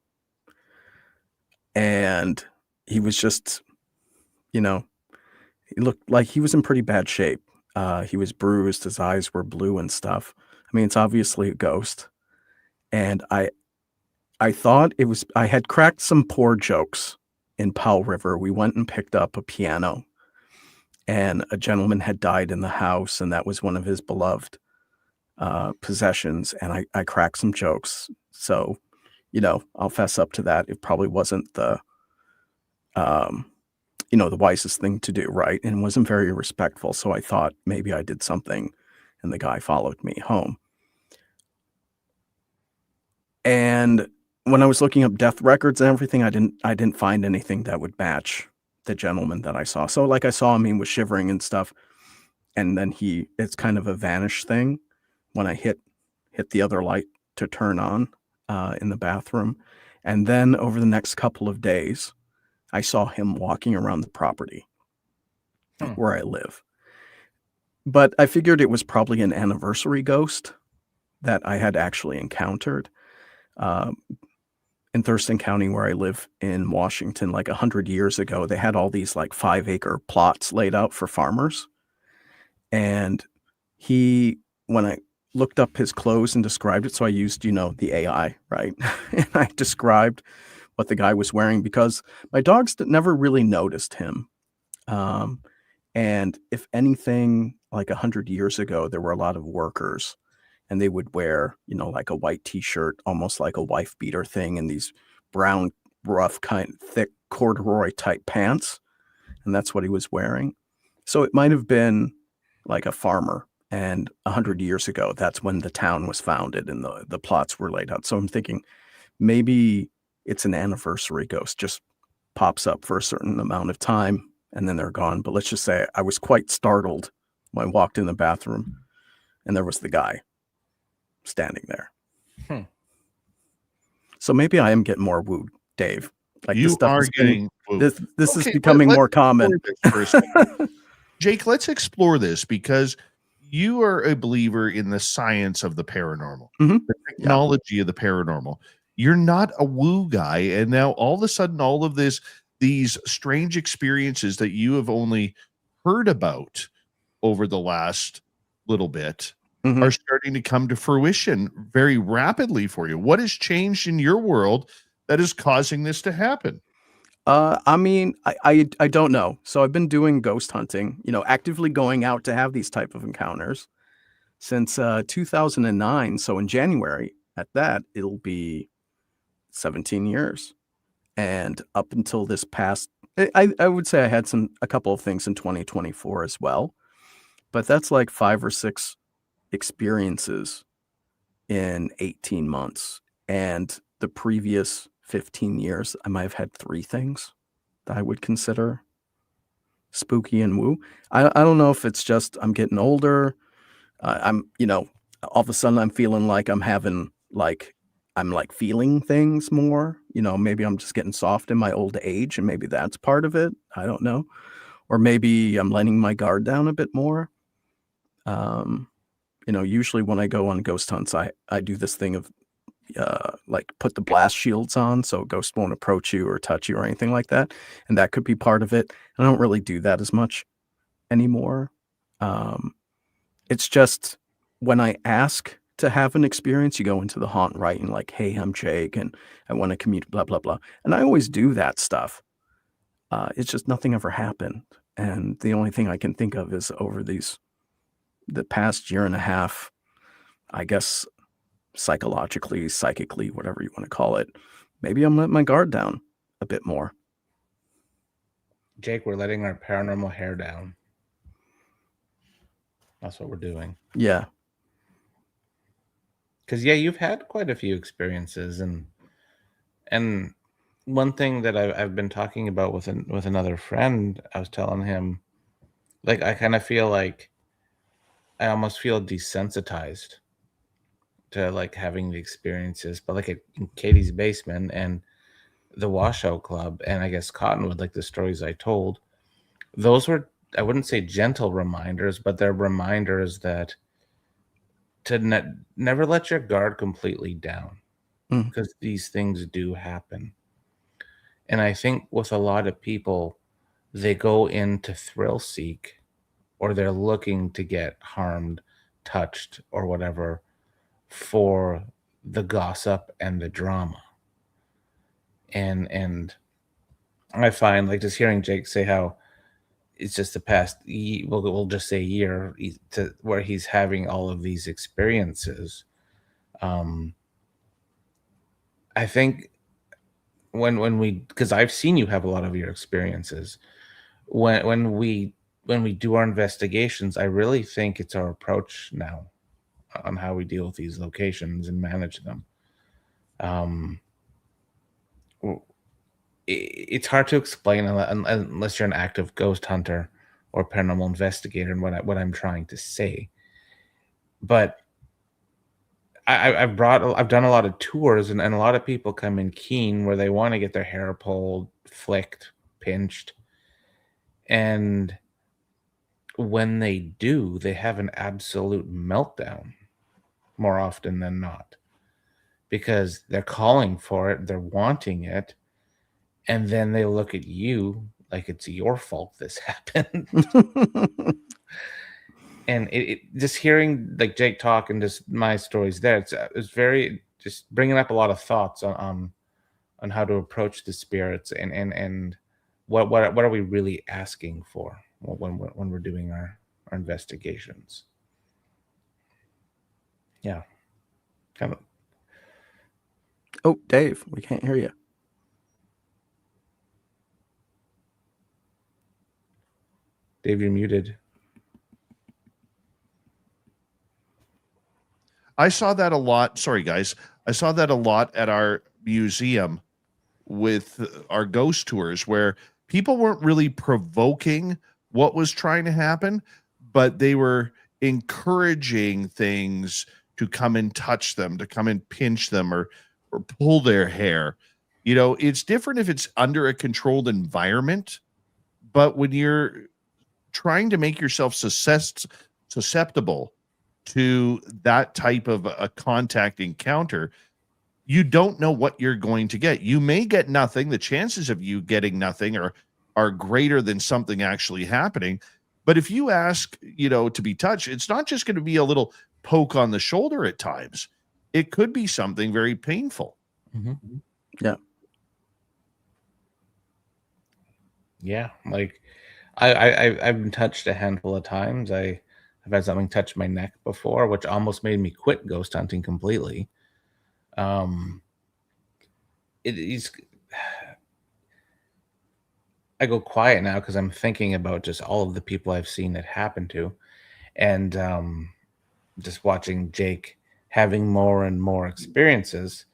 And he was just, he looked like he was in pretty bad shape. He was bruised. His eyes were blue and stuff. I mean, it's obviously a ghost. And I thought I had cracked some poor jokes in Powell River. We went and picked up a piano, and a gentleman had died in the house, and that was one of his beloved possessions. And I cracked some jokes. So, I'll fess up to that. It probably wasn't the wisest thing to do, right? And wasn't very respectful. So I thought maybe I did something, and the guy followed me home. And when I was looking up death records and everything, I didn't find anything that would match the gentleman that I saw. So like I saw him, he was shivering and stuff. And then it's kind of a vanish thing when I hit the other light to turn on in the bathroom. And then over the next couple of days, I saw him walking around the property where I live. But I figured it was probably an anniversary ghost that I had actually encountered. In Thurston County, where I live in Washington, like 100 years ago, they had all these like 5-acre plots laid out for farmers. And when I looked up his clothes and described it, so I used, the AI, right? And I described what the guy was wearing because my dogs never really noticed him. And if anything, like 100 years ago, there were a lot of workers and they would wear, like a white t-shirt, almost like a wife beater thing, and these brown, rough, kind of thick corduroy type pants. And that's what he was wearing. So it might have been like a farmer. And 100 years ago, that's when the town was founded and the plots were laid out. So I'm thinking maybe it's an anniversary ghost, just pops up for a certain amount of time and then they're gone. But let's just say I was quite startled when I walked in the bathroom and there was the guy standing there. So maybe I am getting more wooed, Dave. Like You are getting wooed. This is Okay, becoming let's more common. explore this for a second. Jake, let's explore this because you are a believer in the science of the paranormal, Mhm. the technology of the paranormal. You're not a woo guy, and now all of a sudden, all of these strange experiences that you have only heard about over the last little bit Mhm. are starting to come to fruition very rapidly for you. What has changed in your world that is causing this to happen? I mean, I don't know. So I've been doing ghost hunting, actively going out to have these type of encounters since 2009. So in January, at that, it'll be 17 years. And up until this past I would say I had a couple of things in 2024 as well, but that's like 5 or 6 experiences in 18 months. And the previous 15 years, I might have had 3 things that I would consider spooky and woo. I don't know if it's just I'm getting older. I'm, all of a sudden I'm feeling like I'm feeling things more. Maybe I'm just getting soft in my old age, and maybe that's part of it. I don't know. Or maybe I'm letting my guard down a bit more. Usually when I go on ghost hunts, I do this thing of put the blast shields on so a ghost won't approach you or touch you or anything like that. And that could be part of it. I don't really do that as much anymore. It's just when I ask to have an experience, you go into the haunt writing like, hey, I'm Jake and I want to commute, blah, blah, blah. And I always do that stuff. It's just nothing ever happened. And the only thing I can think of is over the past year and a half, I guess, psychologically, psychically, whatever you want to call it, maybe I'm letting my guard down a bit more. Jake, we're letting our paranormal hair down. That's what we're doing. Yeah. Because you've had quite a few experiences, and one thing that I've been talking about with another friend, I was telling him, like, I kind of feel like I almost feel desensitized to like having the experiences, but like in Katie's basement and the washout club, and I guess Cottonwood, like the stories I told, those were, I wouldn't say gentle reminders, but they're reminders that to never let your guard completely down, because these things do happen. And I think with a lot of people, they go in to thrill seek, or they're looking to get harmed, touched, or whatever for the gossip and the drama. And I find, like, just hearing Jake say how it's just the past, we'll just say year, to where he's having all of these experiences. I think when we, because I've seen you have a lot of your experiences, when we do our investigations, I really think it's our approach now on how we deal with these locations and manage them. It's hard to explain unless you're an active ghost hunter or paranormal investigator, and what I'm trying to say. But I've done a lot of tours, and a lot of people come in keen where they want to get their hair pulled, flicked, pinched, and when they do, they have an absolute meltdown more often than not, because they're calling for it, they're wanting it, and then they look at you like it's your fault this happened. And it just hearing like Jake talk and just my stories there, it's very just bringing up a lot of thoughts on how to approach the spirits, and what are we really asking for when we're doing our investigations. Yeah, kind of. Oh, Dave, we can't hear you. Dave, you're muted. I saw that a lot. Sorry, guys. I saw that a lot at our museum with our ghost tours, where people weren't really provoking what was trying to happen, but they were encouraging things to come and touch them, to come and pinch them, or pull their hair. It's different if it's under a controlled environment, but when you're trying to make yourself susceptible to that type of a contact encounter, you don't know what you're going to get. You may get nothing. The chances of you getting nothing are greater than something actually happening. But if you ask, to be touched, it's not just going to be a little poke on the shoulder at times. It could be something very painful. Mm-hmm. Yeah. Yeah. Like I've been touched a handful of times. I've had something touch my neck before, which almost made me quit ghost hunting completely. It is. I go quiet now because I'm thinking about just all of the people I've seen it happen to, and just watching Jake having more and more experiences.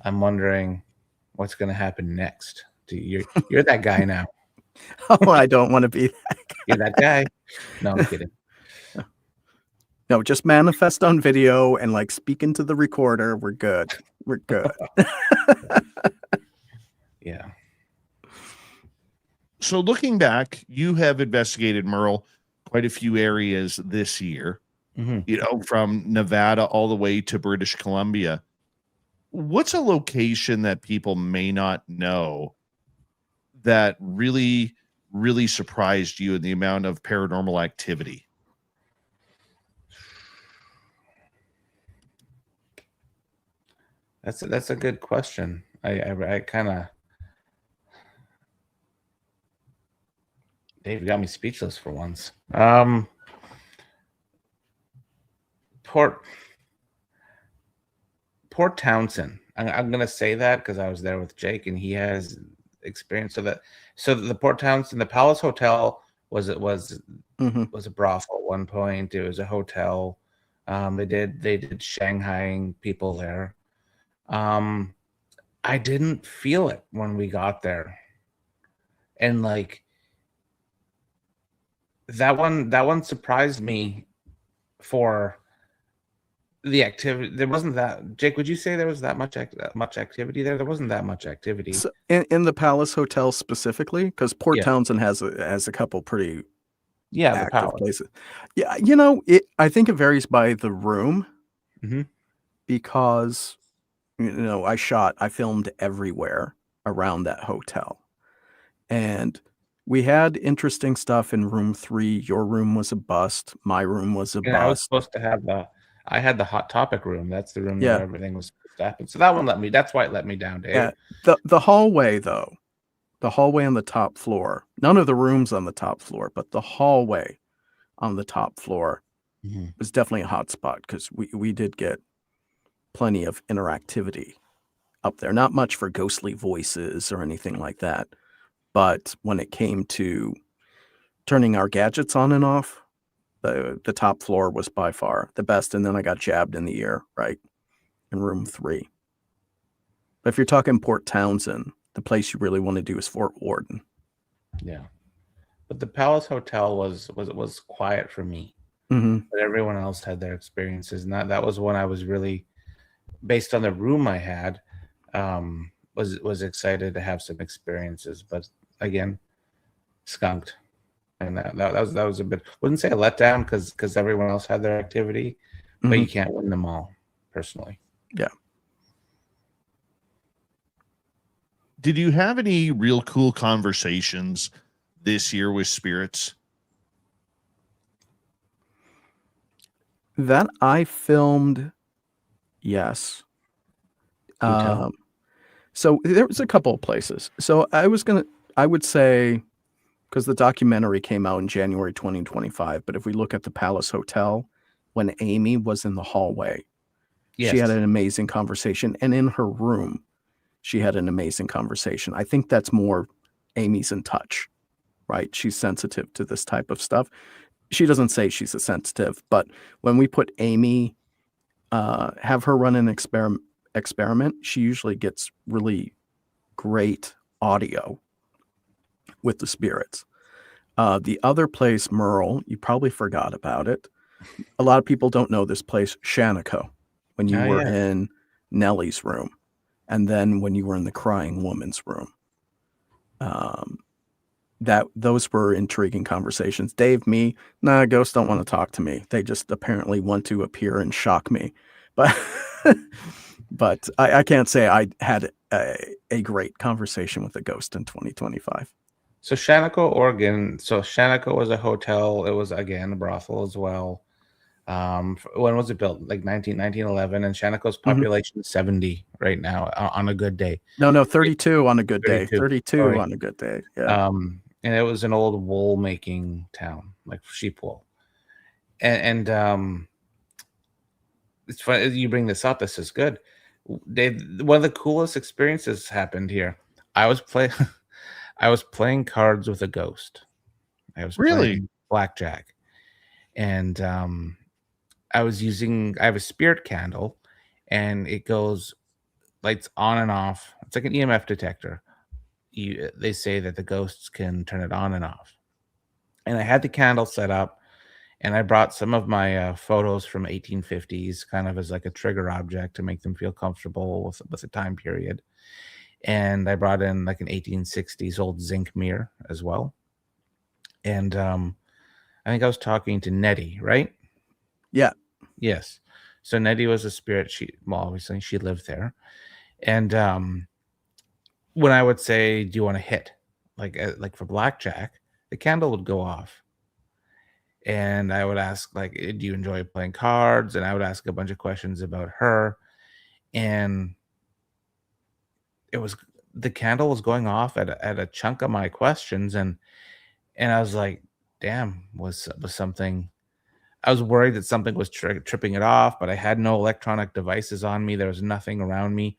I'm wondering what's going to happen next. You're that guy now. Oh, I don't want to be. You're that guy. No, I'm kidding. No, just manifest on video and like speak into the recorder. We're good. We're good. Yeah. So looking back, you have investigated, Merle, quite a few areas this year, Mhm. From Nevada all the way to British Columbia. What's a location that people may not know that really, really surprised you in the amount of paranormal activity? That's a good question. I kind of Dave got me speechless for once. Port Townsend. I'm gonna say that because I was there with Jake and he has experience of that. So the Port Townsend, the Palace Hotel was a brothel at one point. It was a hotel. They did Shanghaiing people there. I didn't feel it when we got there, and like that one surprised me for the activity. There wasn't that. Jake, would you say there was that much activity there? There wasn't that much activity. So in the Palace Hotel specifically, because Port Yeah. Townsend has a couple pretty the active Palace. places. Yeah, I think it varies by the room, because I filmed everywhere around that hotel, and we had interesting stuff in room 3. Your room was a bust. My room was a And I was bust. supposed to have I had the Hot Topic room. That's the room Yeah. where everything was supposed to happen. So that one that's why it let me down, Dave. Yeah, the hallway though, the hallway on the top floor. None of the rooms on the top floor, but the hallway on the top floor was definitely a hot spot because we did get plenty of interactivity up there. Not much for ghostly voices or anything like that, but when it came to turning our gadgets on and off, the top floor was by far the best. And then I got jabbed in the ear, right, in room 3. But if you're talking Port Townsend, the place you really want to do is Fort Worden. Yeah. But the Palace Hotel was quiet for me. But everyone else had their experiences, and that was when I was really, based on the room I had, was excited to have some experiences. But again, skunked, and that was a bit, wouldn't say a letdown because everyone else had their activity, but you can't win them all, personally. Yeah. Did you have any real cool conversations this year with spirits? That I filmed, yes. So there was a couple of places. So I would say, because the documentary came out in January 2025, but if we look at the Palace Hotel, when Amy was in the hallway, she had an amazing conversation. And in her room, she had an amazing conversation. I think that's more Amy's in touch, right? She's sensitive to this type of stuff. She doesn't say she's a sensitive, but when we put Amy, have her run an experiment, she usually gets really great audio with the spirits. The other place, Merle, you probably forgot about it. A lot of people don't know this place, Shaniko, when you were in Nellie's room, and then when you were in the crying woman's room. Those were intriguing conversations. Dave, ghosts don't want to talk to me. They just apparently want to appear and shock me. But but I can't say I had a great conversation with a ghost in 2025. So Shaniko, Oregon. So Shaniko was a hotel. It was, again, a brothel as well. When was it built? Like 1911. And Shaniko's population is 70 right now on a good day. No, 32 on a good 32. day. 32 Sorry. on a good day. Yeah. And it was an old wool making town, like sheep wool. And it's funny you bring this up. This is good. Dave, one of the coolest experiences happened here. I was I was playing cards with a ghost. I was Really? playing blackjack, and I have a spirit candle, and it goes lights on and off. It's like an EMF detector. They say that the ghosts can turn it on and off. And I had the candle set up, and I brought some of my photos from 1850s, kind of as like a trigger object to make them feel comfortable with the time period. And I brought in like an 1860s old zinc mirror as well. And I think I was talking to Nettie, right? Yeah. Yes. So Nettie was a spirit. Obviously she lived there. And when I would say, "Do you want to hit?" Like for blackjack, the candle would go off, and I would ask, like, "Do you enjoy playing cards?" And I would ask a bunch of questions about her, and the candle was going off at a chunk of my questions, and I was like, "Damn, was something." I was worried that something was tripping it off, but I had no electronic devices on me. There was nothing around me.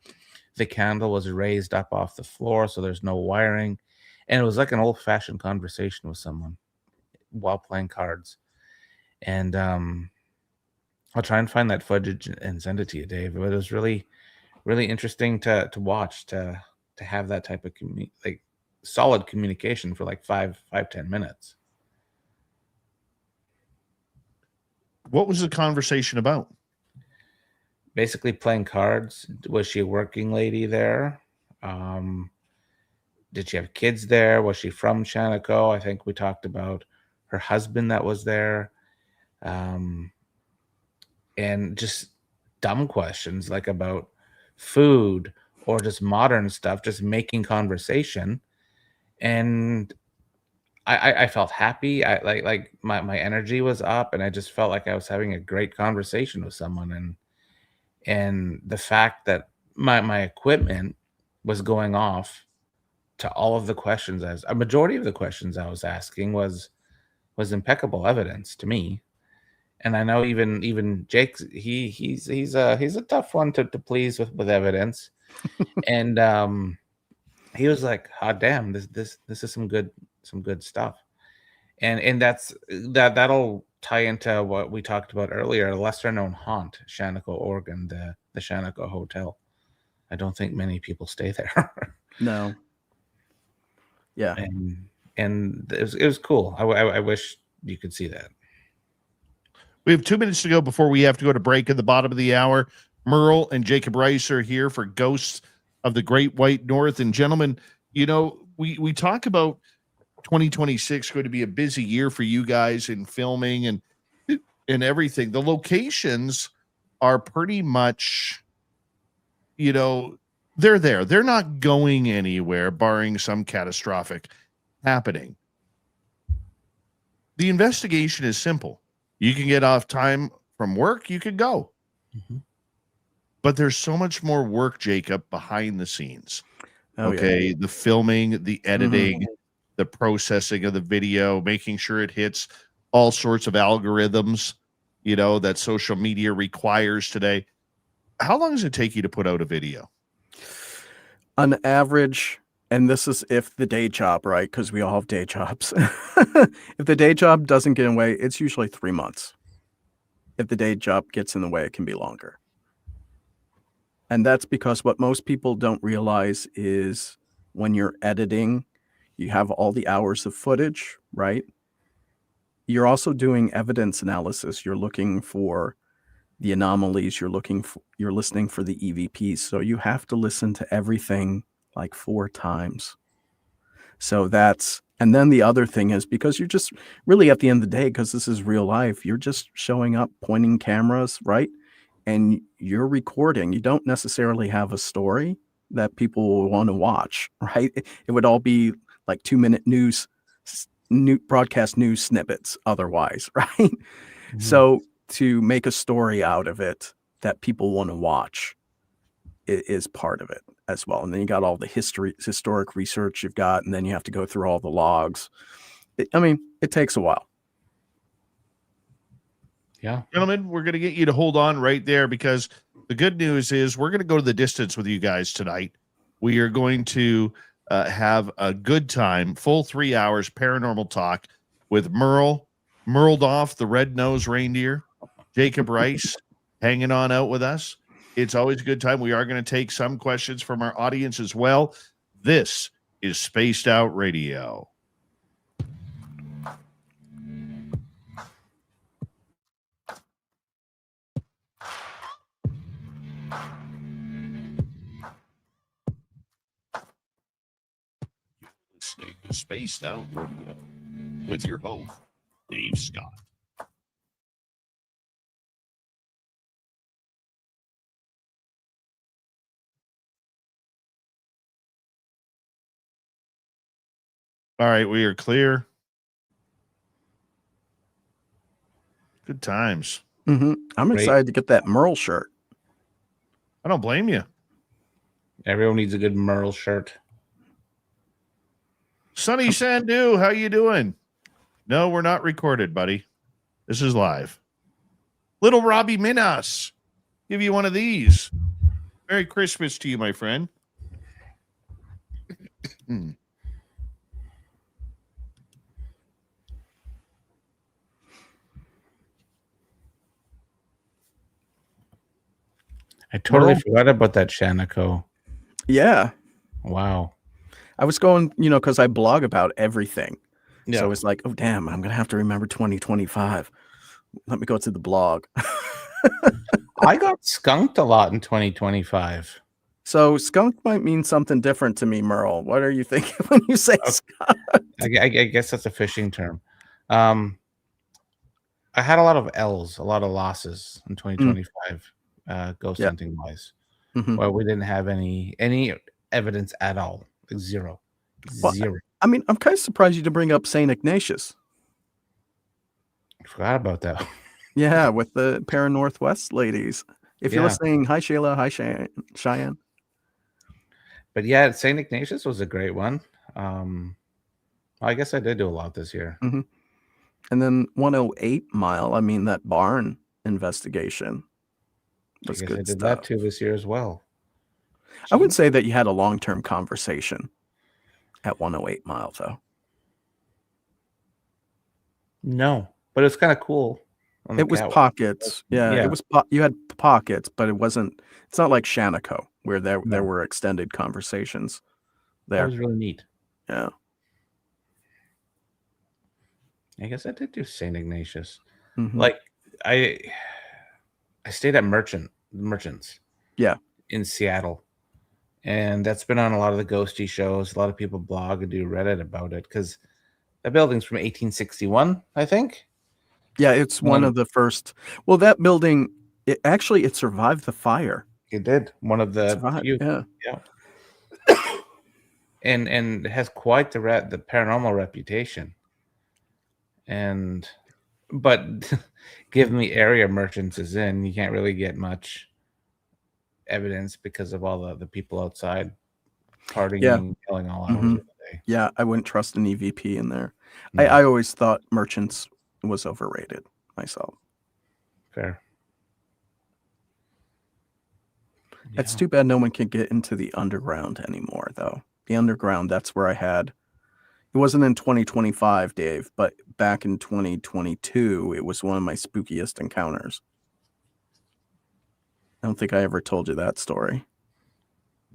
The candle was raised up off the floor, so there's no wiring. And it was like an old-fashioned conversation with someone while playing cards. And I'll try and find that footage and send it to you, Dave. But it was really, really interesting to watch, to have that type of solid communication for like 10 minutes. What was the conversation about? Basically playing cards. Was she a working lady there? Did she have kids there? Was she from Shaniko? I think we talked about her husband that was there. And just dumb questions like about food or just modern stuff, just making conversation. And I felt happy. I like my energy was up, and I just felt like I was having a great conversation with someone. And the fact that my equipment was going off to all of the questions, as a majority of the questions I was asking was impeccable evidence to me. And I know even Jake, he's a tough one to please with evidence. And he was like, "Oh damn, this is some good stuff." And that'll tie into what we talked about earlier, a lesser known haunt, Shaniko, Oregon, the Shaniko Hotel. I don't think many people stay there. No. Yeah. And it was cool. I wish you could see that. We have 2 minutes to go before we have to go to break at the bottom of the hour. Merle and Jacob Rice are here for Ghosts of the Great White North. And gentlemen, you know, we talk about 2026 going to be a busy year for you guys in filming and everything. The locations are pretty much, you know, they're there. They're not going anywhere, barring some catastrophic happening. The investigation is simple. You can get off time from work, you could go. Mhm. But there's so much more work, Jacob, behind the scenes. Oh, yeah. Okay. The filming, the editing, the processing of the video, making sure it hits all sorts of algorithms, you know, that social media requires today. How long does it take you to put out a video? On average, and this is if the day job, right? Because we all have day jobs. If the day job doesn't get in the way, it's usually 3 months. If the day job gets in the way, it can be longer. And that's because what most people don't realize is when you're editing, you have all the hours of footage, right? You're also doing evidence analysis. You're looking for the anomalies. You're listening for the EVPs. So you have to listen to everything like 4 times. So and then the other thing is, because you're just really, at the end of the day, because this is real life, you're just showing up, pointing cameras, right? And you're recording. You don't necessarily have a story that people will want to watch, right? It would all be like 2-minute broadcast news snippets otherwise, right? Mhm. So to make a story out of it that people want to watch is part of it as well. And then you got all the historic research you've got, and then you have to go through all the logs. It takes a while. Yeah. Gentlemen, we're going to get you to hold on right there, because the good news is we're going to go to the distance with you guys tonight. We are going to have a good time, full 3 hours paranormal talk with Merled off the red-nosed reindeer, Jacob Rice, hanging on out with us. It's always a good time. We are going to take some questions from our audience as well. This is Spaced Out Radio. Listening to Spaced Out Radio with your host, Dave Scott. All right, we are clear. Good times. I'm Great. excited to get that Merle shirt. I don't blame you. Everyone needs a good MERLE shirt. Sonny Sandu, how you doing? No, we're not recorded, buddy. This is live. Little Robbie Minas, give you one of these. Merry Christmas to you, my friend. I totally Merle? forgot about that Shanako. Yeah. Wow. I was going, because I blog about everything. Yeah. So it's like, oh, damn, I'm going to have to remember 2025. Let me go to the blog. I got skunked a lot in 2025. So skunk might mean something different to me, Merle. What are you thinking when you say skunk? I guess that's a fishing term. I had a lot of L's, a lot of losses in 2025, ghost hunting wise. Well, we didn't have any evidence at all. Like zero. Well, Zero. I mean, I'm kind of surprised you to bring up St. Ignatius. I forgot about that. Yeah, with the Para Northwest ladies. If you're Yeah. listening, hi Shayla, hi Cheyenne. But yeah, St. Ignatius was a great one. I guess I did do a lot this year. And then 108 Mile, I mean, that barn investigation I was guess good I did stuff. that too this year as well. I would say that you had a long-term conversation at 108 Mile, though. No, but it's kind of cool. It was pockets. Yeah, Yeah. it was. You had pockets, but it wasn't. It's not like Shanako where there were extended conversations. That There, was really neat. yeah. I guess I did do St. Ignatius. Mhm. Like I stayed at Merchants. Yeah. In Seattle. And that's been on a lot of the ghosty shows. A lot of people blog and do Reddit about it because that building's from 1861, I think. Yeah, it's one of the first. Well, that building, it survived the fire. It did. One of the few. Yeah. And it has quite the paranormal reputation. But given the area Merchants is in, you can't really get much evidence because of all the people outside partying and yelling all hours of the day. Yeah, I wouldn't trust an EVP in there. No. I always thought Merchants was overrated myself. Fair. It's too bad no one can get into the underground anymore, though. The underground, that's where I had. It wasn't in 2025, Dave, but back in 2022, it was one of my spookiest encounters. I don't think I ever told you that story.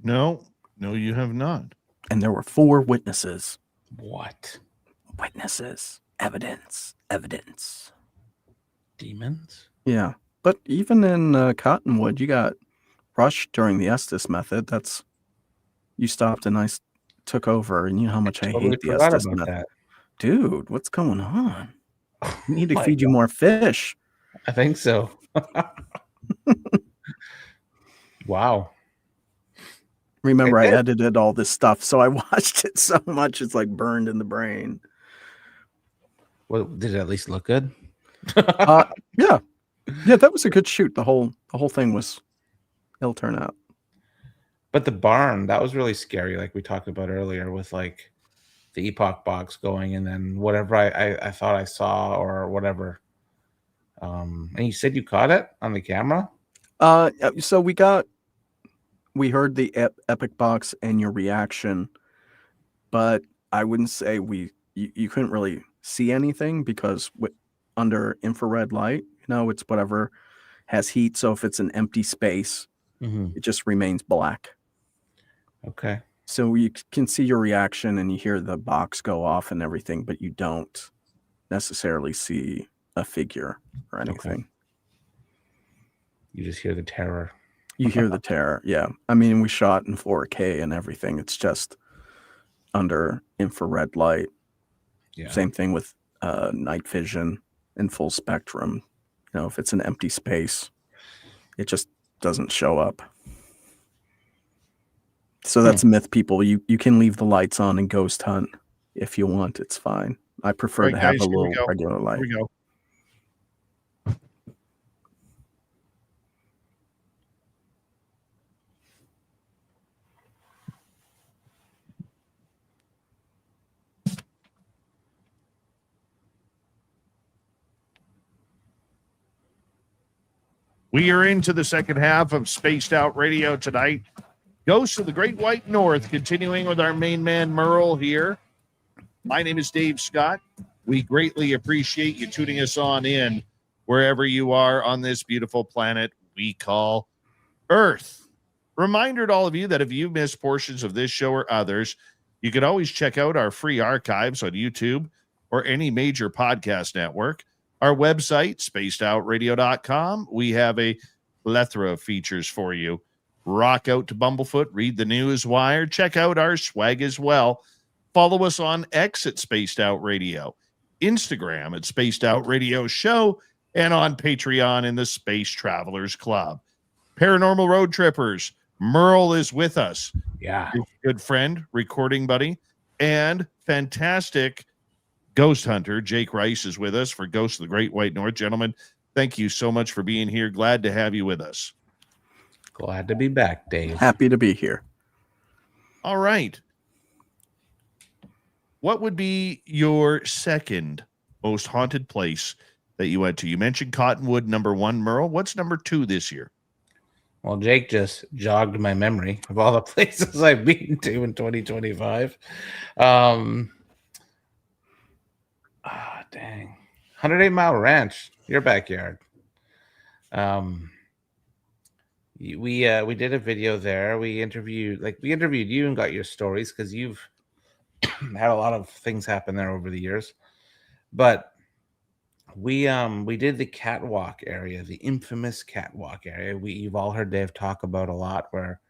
No, you have not. And there were 4 witnesses. What? Witnesses. Evidence. Demons? Yeah. But even in Cottonwood, you got rushed during the Estes method. You stopped and I took over, and you know how much I hate the Estes method. That. Dude, what's going on? I need to feed you more fish. I think so. Wow. Remember, I edited all this stuff, so I watched it so much it's like burned in the brain. Well, did it at least look good? Yeah, that was a good shoot. The whole thing it'll turn out. But the barn, that was really scary, like we talked about earlier, with like the epoch box going, and then whatever I thought I saw or whatever. And you said you caught it on the camera? So we heard the epic box and your reaction, but I wouldn't say you couldn't really see anything because under infrared light, it's whatever has heat. So if it's an empty space, it just remains black. Okay. So you can see your reaction and you hear the box go off and everything, but you don't necessarily see a figure or anything. Okay. You just hear the terror. You hear the terror. Yeah. I mean, we shot in 4K and everything. It's just under infrared light. Yeah. Same thing with night vision in full spectrum. If it's an empty space, it just doesn't show up. So that's a myth, people. You can leave the lights on and ghost hunt if you want. It's fine. I prefer to have a little regular light. Here we go. We are into the second half of Spaced Out Radio tonight. Ghosts of the Great White North, continuing with our main man, MERLE, here. My name is Dave Scott. We greatly appreciate you tuning us on in wherever you are on this beautiful planet we call Earth. Reminder to all of you that if you missed portions of this show or others, you can always check out our free archives on YouTube or any major podcast network. Our website, spacedoutradio.com. We have a plethora of features for you. Rock out to Bumblefoot, read the news wire, check out our swag as well. Follow us on X at Spaced Out Radio, Instagram at Spaced Out Radio Show, and on Patreon in the Space Travelers Club. Paranormal Road Trippers, MERLE is with us. Yeah. His good friend, recording buddy, and fantastic ghost hunter Jake Rice is with us for Ghosts of the Great White North. Gentlemen, thank you so much for being here. Glad to have you with us. Glad to be back, Dave. Happy to be here. All right. What would be your second most haunted place that you went to? You mentioned Cottonwood, number 1, MERLE. What's number 2 this year? Well, Jake just jogged my memory of all the places I've been to in 2025. Dang. 108 Mile Ranch, your backyard. We did a video there. We interviewed you and got your stories because you've had a lot of things happen there over the years. But we did the catwalk area, the infamous catwalk area. You've all heard Dave talk about a lot where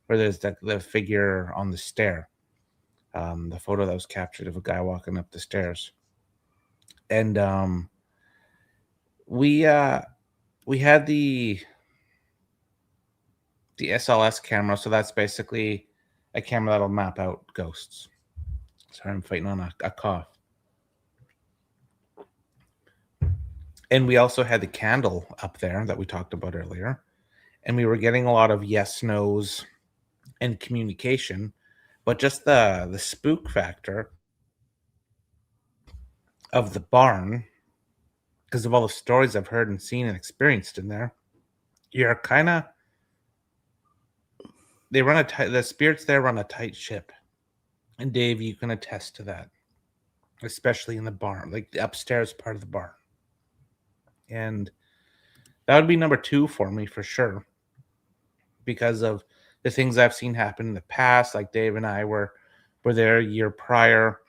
there's the figure on the stair. The photo that was captured of a guy walking up the stairs. And we had the SLS camera, so that's basically a camera that'll map out ghosts. Sorry, I'm fighting on a cough. And we also had the candle up there that we talked about earlier. And we were getting a lot of yes, no's and communication, but just the spook factor of the barn, because of all the stories I've heard and seen and experienced in there, you're kind of, the spirits there run a tight ship. And Dave, you can attest to that, especially in the barn, like the upstairs part of the barn. And that would be number 2 for me for sure, because of the things I've seen happen in the past. Like Dave and I were there a year prior.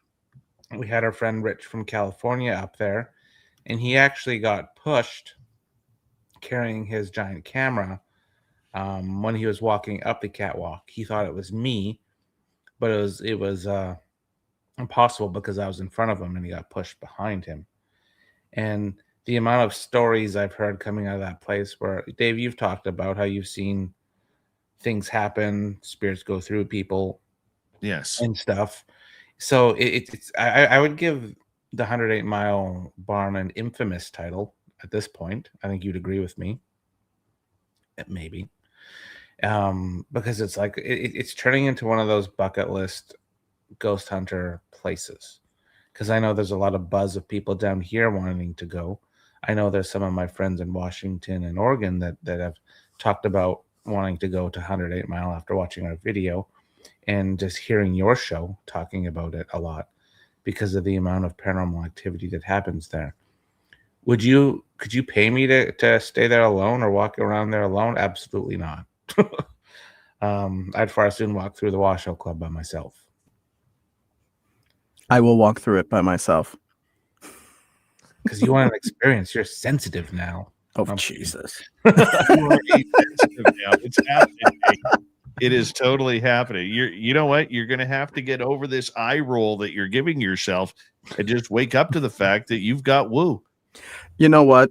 We had our friend Rich from California up there, and he actually got pushed carrying his giant camera when he was walking up the catwalk. He thought it was me, but it was impossible because I was in front of him and he got pushed behind him. And the amount of stories I've heard coming out of that place where, Dave, you've talked about how you've seen things happen, spirits go through people, Yes, and stuff. So I would give the 108 Mile Barn an infamous title at this point. I think you'd agree with me. Maybe. Because it's like it's turning into one of those bucket list ghost hunter places. Because I know there's a lot of buzz of people down here wanting to go. I know there's some of my friends in Washington and Oregon that have talked about wanting to go to 108 Mile after watching our video. and just hearing your show talking about it a lot because of the amount of paranormal activity that happens there. Could you pay me to stay there alone or walk around there alone? Absolutely not. I'd far as soon walk through the Washoe Club by myself. I will walk through it by myself. Because you want an experience. You're sensitive now. Oh, Jesus. It's happening. It is totally happening. You know what? You're going to have to get over this eye roll that you're giving yourself and just wake up to the fact that you've got woo. You know what?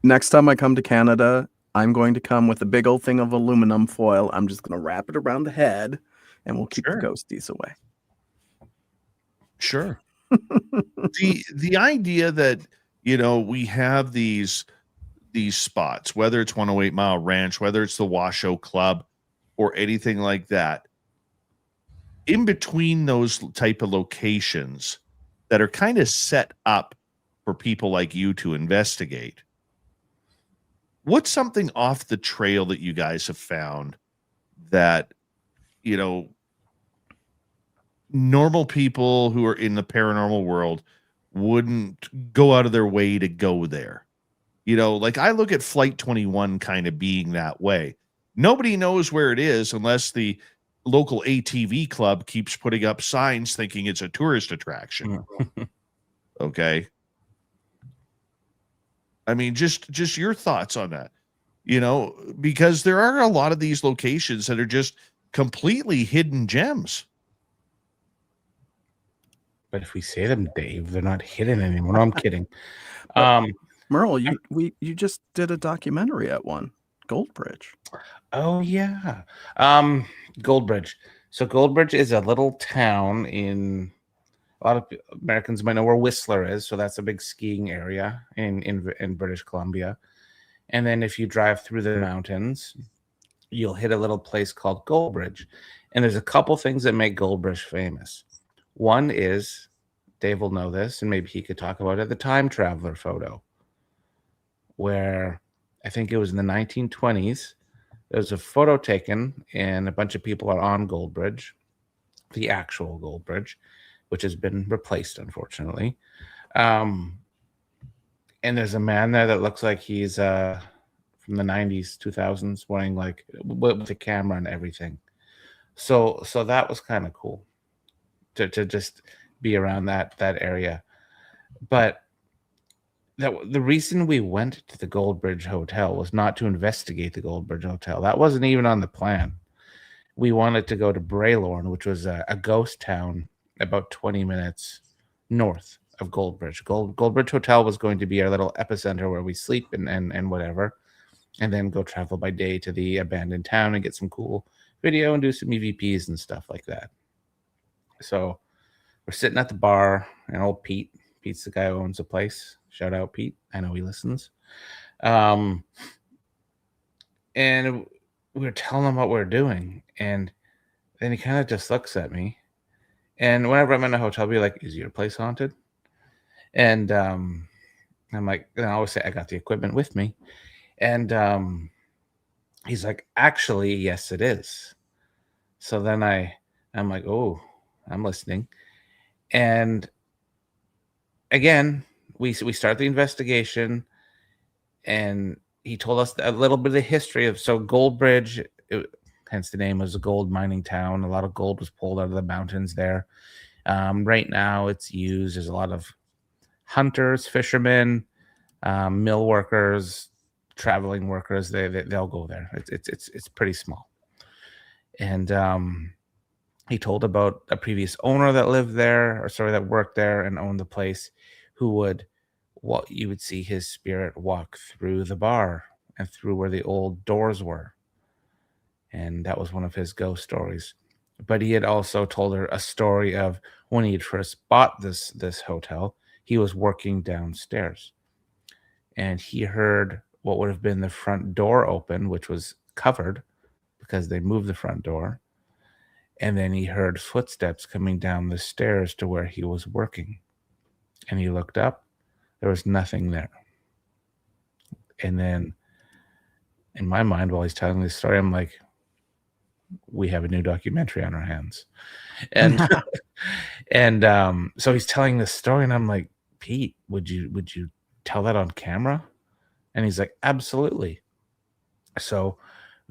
Next time I come to Canada, I'm going to come with a big old thing of aluminum foil. I'm just going to wrap it around the head, and we'll keep the ghosties away. Sure. The idea that, you know, we have these spots, whether it's 108 Mile Ranch, whether it's the Washoe Club or anything like that, in between those type of locations that are kind of set up for people like you to investigate, what's something off the trail that you guys have found that, you know, normal people who are in the paranormal world wouldn't go out of their way to go there? You know, like I look at Flight 21 kind of being that way. Nobody knows where it is unless the local ATV club keeps putting up signs thinking it's a tourist attraction. Okay. I mean, just your thoughts on that, you know, because there are a lot of these locations that are just completely hidden gems. But if we say them, Dave, they're not hidden anymore. No, I'm kidding. Merle, you just did a documentary at one, Goldbridge. Oh yeah, Goldbridge. So Goldbridge is a little town in. A lot of Americans might know where Whistler is, so that's a big skiing area in British Columbia. And then if you drive through the mountains, you'll hit a little place called Goldbridge. And there's a couple things that make Goldbridge famous. One is, Dave will know this, and maybe he could talk about it, the time traveler photo, where I think it was in the 1920s. There's a photo taken, and a bunch of people are on Goldbridge, the actual Goldbridge, which has been replaced, unfortunately. And there's a man there that looks like he's from the 90s, 2000s, wearing like with a camera and everything. So that was kind of cool to just be around that area. But the reason we went to the Goldbridge Hotel was not to investigate the Goldbridge Hotel. That wasn't even on the plan. We wanted to go to Braylorn, which was a ghost town about 20 minutes north of Goldbridge. Goldbridge Hotel was going to be our little epicenter where we sleep and whatever, and then go travel by day to the abandoned town and get some cool video and do some EVPs and stuff like that. So we're sitting at the bar, and old Pete's the guy who owns the place. Shout out, Pete. I know he listens. And we were telling him what we we're doing, and then he kind of just looks at me. And whenever I'm in a hotel, I'll be like, "Is your place haunted?" And I'm like, and I always say, "I got the equipment with me." And he's like, "Actually, yes, it is." So then I'm like, "Oh, I'm listening." And again, we start the investigation, and he told us a little bit of the history of Goldbridge. Hence the name, was a gold mining town. A lot of gold was pulled out of the mountains there. Right now it's used as a lot of hunters, fishermen, mill workers, traveling workers. They'll go there. It's pretty small. And he told about a previous owner that lived there, that worked there and owned the place, who you would see his spirit walk through the bar and through where the old doors were. And that was one of his ghost stories. But he had also told her a story of when he had first bought this hotel, he was working downstairs, and he heard what would have been the front door open, which was covered because they moved the front door. And then he heard footsteps coming down the stairs to where he was working. And he looked up. There was nothing there. And then in my mind, while he's telling this story, I'm like, we have a new documentary on our hands. And and so he's telling this story, and I'm like, Pete, would you tell that on camera? And he's like, absolutely. So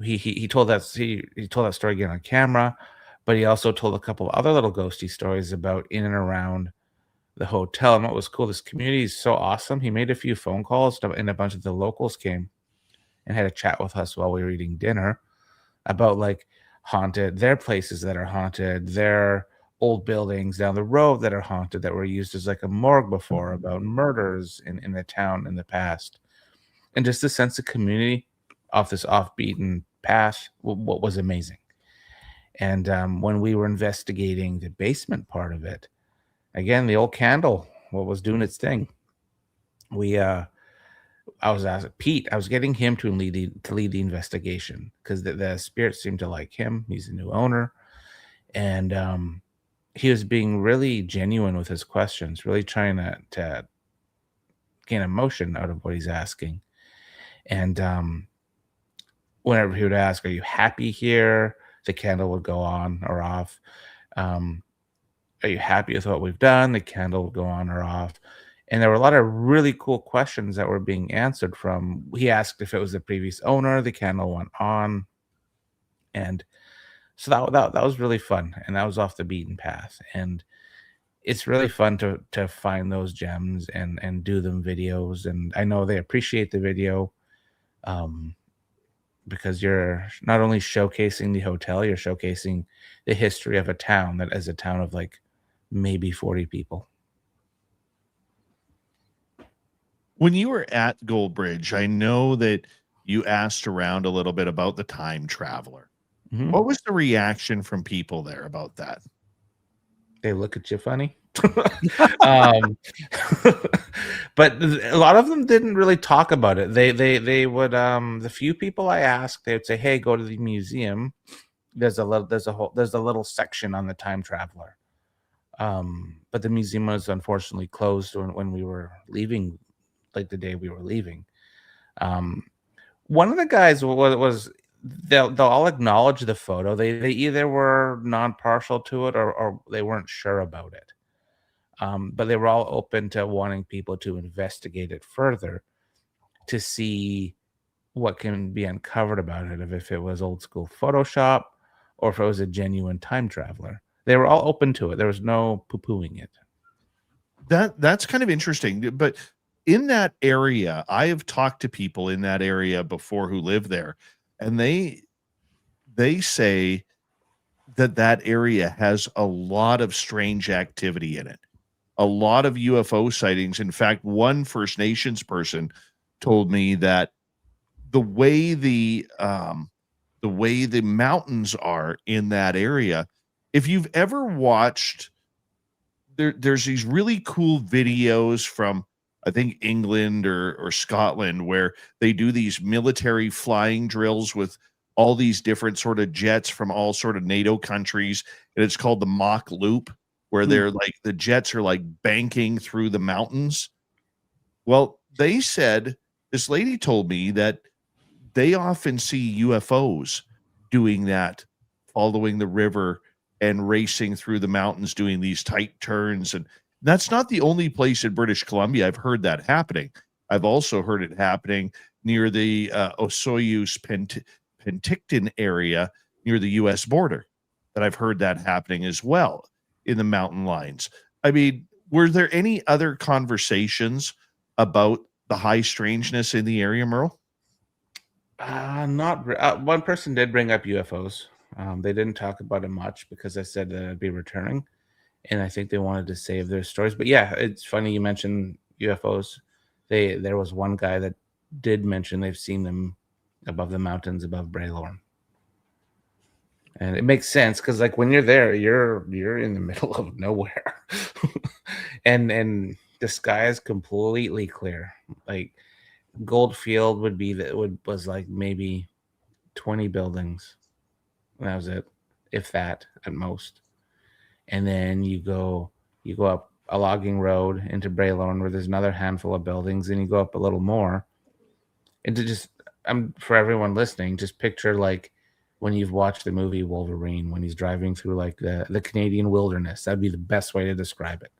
he told he told that story again on camera, but he also told a couple of other little ghosty stories about in and around the hotel. And what was cool, this community is so awesome. He made a few phone calls and a bunch of the locals came and had a chat with us while we were eating dinner about like their places that are haunted, their old buildings down the road that are haunted that were used as like a morgue before, about murders in the town in the past, and just the sense of community off this off-beaten path. What was amazing. And when we were investigating the basement part of it, again, the old candle, what was doing its thing. I was asking Pete, I was getting him to lead the investigation because the spirits seemed to like him. He's a new owner. And he was being really genuine with his questions, really trying to gain emotion out of what he's asking. And whenever he would ask, are you happy here? The candle would go on or off. Are you happy with what we've done? The candle would go on or off. And there were a lot of really cool questions that were being answered from. He asked if it was the previous owner. The candle went on. And so that was really fun. And that was off the beaten path. And it's really fun to find those gems and do them videos. And I know they appreciate the video because you're not only showcasing the hotel, you're showcasing the history of a town that is a town of like maybe 40 people. When you were at Goldbridge, I know that you asked around a little bit about the time traveler. Mhm. What was the reaction from people there about that? They look at you funny. um, but a lot of them didn't really talk about it. They would the few people I asked, they would say, hey, go to the museum. There's a little section on the time traveler. But the museum was unfortunately closed when we were leaving, like the day we were leaving. One of the guys was they'll all acknowledge the photo. They either were non-partial to it or they weren't sure about it. But they were all open to wanting people to investigate it further to see what can be uncovered about it, if it was old school Photoshop or if it was a genuine time traveler. They were all open to it. There was no poo-pooing it. That's kind of interesting. But in that area, I have talked to people in that area before who live there, and they say that area has a lot of strange activity in it, a lot of UFO sightings. In fact, one First Nations person told me that the way the mountains are in that area, if you've ever watched, there's these really cool videos from I think England or Scotland where they do these military flying drills with all these different sort of jets from all sort of NATO countries, and it's called the mock loop, where they're like the jets are like banking through the mountains. Well, they said, this lady told me that they often see UFOs doing that, following the river and racing through the mountains, doing these tight turns. And that's not the only place in British Columbia I've heard that happening. I've also heard it happening near the Osoyoos Penticton area near the U.S. border, that I've heard that happening as well in the mountain lines. I mean, were there any other conversations about the high strangeness in the area, Merle? One person did bring up UFOs. They didn't talk about it much because I said that I'd be returning, and I think they wanted to save their stories. But yeah, it's funny you mentioned UFOs. There was one guy that did mention they've seen them above the mountains above Braylorn. And it makes sense because like when you're there, you're in the middle of nowhere. and the sky is completely clear. Like Goldfield was like maybe 20 buildings. That was it, if that at most. And then you go up a logging road into Braylorn where there's another handful of buildings, and you go up a little more. And for everyone listening, just picture like when you've watched the movie Wolverine, when he's driving through like the Canadian wilderness. That'd be the best way to describe it.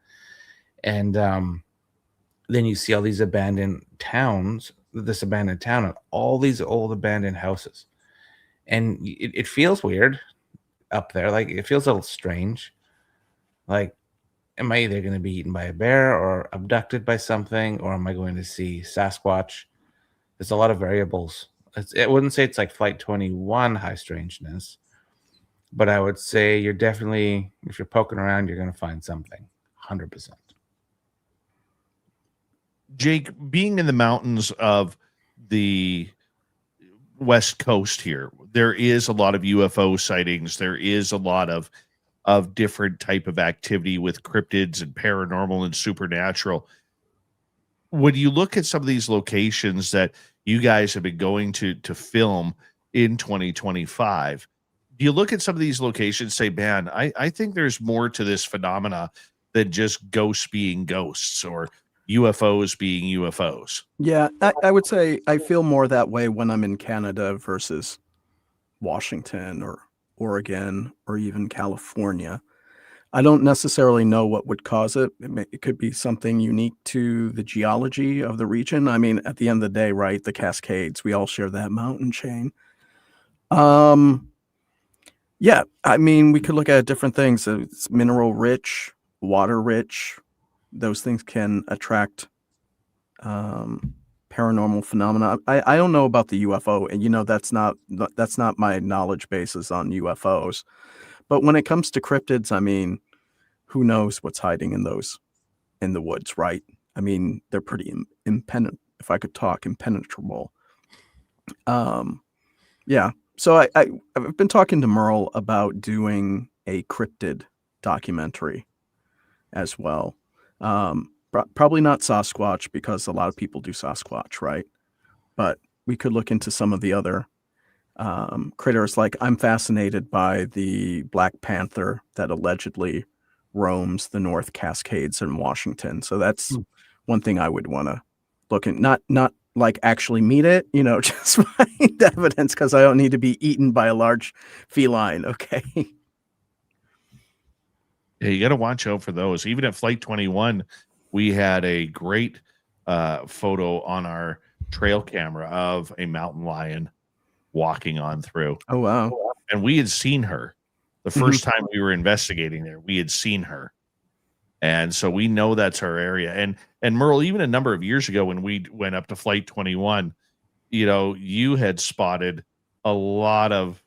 And then you see all these abandoned towns, this abandoned town, and all these old abandoned houses. And it feels weird up there. Like, it feels a little strange. Like, am I either going to be eaten by a bear or abducted by something, or am I going to see Sasquatch? There's a lot of variables. I wouldn't say it's like Flight 21 high strangeness, but I would say you're definitely, if you're poking around, you're going to find something. 100%. Jake, being in the mountains of the West Coast here, there is a lot of UFO sightings. There is a lot of different type of activity with cryptids and paranormal and supernatural. When you look at some of these locations that you guys have been going to film in 2025, do you look at some of these locations, say, man, I think there's more to this phenomena than just ghosts being ghosts or UFOs being UFOs? Yeah, I would say I feel more that way when I'm in Canada versus Washington or Oregon or even California. I don't necessarily know what would cause it. It could be something unique to the geology of the region. I mean, at the end of the day, right, the Cascades, we all share that mountain chain. Yeah, I mean, we could look at different things. It's mineral rich, water rich. Those things can attract paranormal phenomena. I don't know about the UFO, and that's not my knowledge basis on UFOs. But when it comes to cryptids, I mean, who knows what's hiding in the woods, right? I mean, they're pretty impenetrable. Yeah. So I've been talking to Merle about doing a cryptid documentary as well. Probably not Sasquatch, because a lot of people do Sasquatch, right? But we could look into some of the other critters. Like, I'm fascinated by the Black Panther that allegedly roams the North Cascades in Washington. So that's one thing I would want to look at. Not like actually meet it, just find evidence, because I don't need to be eaten by a large feline. Okay. Yeah, you got to watch out for those. Even at Flight 21, we had a great photo on our trail camera of a mountain lion walking on through. Oh, wow. And we had seen her the first time we were investigating there. We had seen her. And so we know that's her area. And Merle, even a number of years ago when we went up to Flight 21, you had spotted a lot of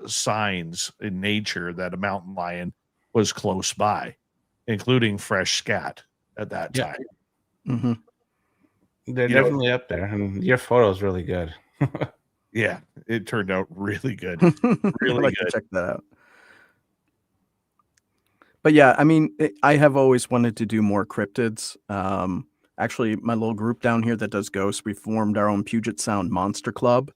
signs in nature that a mountain lion was close by, including fresh scat at that time. Mm-hmm. They're definitely up there, and your photo is really good. Yeah, it turned out really good. Really like good. To check that out. But yeah, I mean, I have always wanted to do more cryptids. Actually, my little group down here that does ghosts, we formed our own Puget Sound Monster Club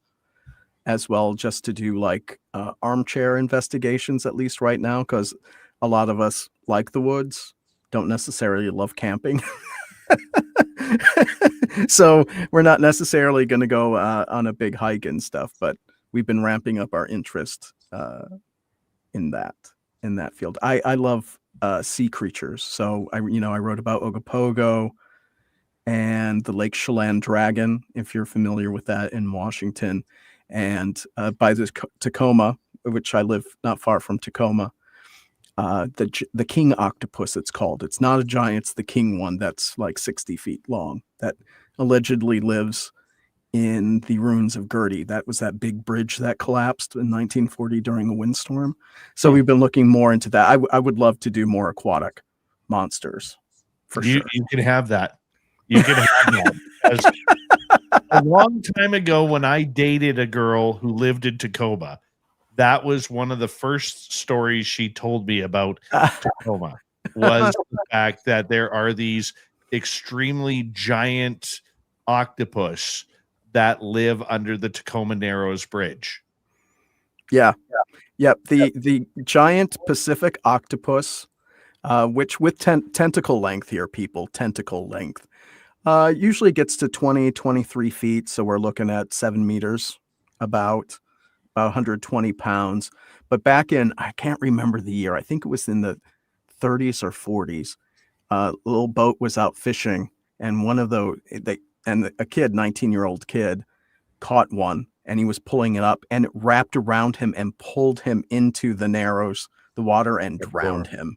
as well, just to do like armchair investigations, at least right now, because a lot of us like the woods, don't necessarily love camping. So we're not necessarily going to go on a big hike and stuff, but we've been ramping up our interest in that field. I love sea creatures. So I wrote about Ogopogo and the Lake Chelan dragon, if you're familiar with that, in Washington, and by the Tacoma, which I live not far from Tacoma. The king octopus, it's called. It's not a giant, it's the king one that's like 60 feet long, that allegedly lives in the ruins of Gertie. That was that big bridge that collapsed in 1940 during a windstorm. So we've been looking more into that. I would love to do more aquatic monsters, for sure. You can have that. You can have that. A long time ago, when I dated a girl who lived in Tacoma, that was one of the first stories she told me about Tacoma, was the fact that there are these extremely giant octopus that live under the Tacoma Narrows Bridge. Yeah. Yep. The giant Pacific octopus, which with tentacle length here, tentacle length, usually gets to 20, 23 feet. So we're looking at 7 meters about. about 120 pounds. But back in, I can't remember the year. I think it was in the 30s or 40s. A little boat was out fishing, and one of a kid, 19-year-old kid, caught one, and he was pulling it up, and it wrapped around him and pulled him into the Narrows, the water, and drowned him.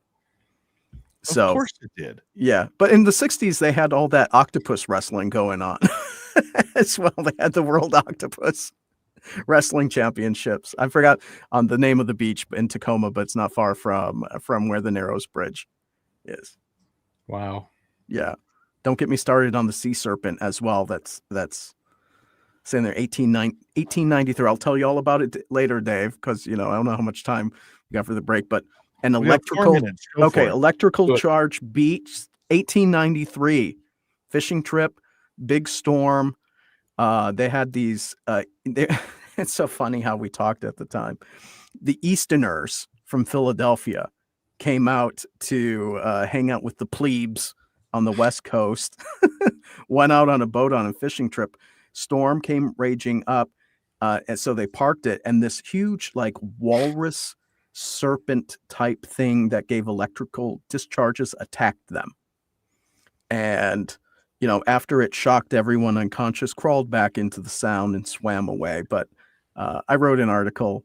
So, of course it did. Yeah, but in the 60s, they had all that octopus wrestling going on as well. They had the World Octopus Wrestling Championships. I forgot on the name of the beach in Tacoma, but it's not far from where the Narrows Bridge is. Wow. Yeah. Don't get me started on the sea serpent as well. That's saying there 1893. I'll tell you all about it later, Dave, because I don't know how much time we got for the break, but an We got 4 minutes. Go for it. electrical charge beach, 1893 fishing trip, big storm. They had these. It's so funny how we talked at the time. The Easterners from Philadelphia came out to hang out with the plebes on the West Coast. Went out on a boat on a fishing trip. Storm came raging up, and so they parked it. And this huge, like, walrus serpent type thing that gave electrical discharges attacked them. And after it shocked everyone unconscious, crawled back into the sound and swam away. But I wrote an article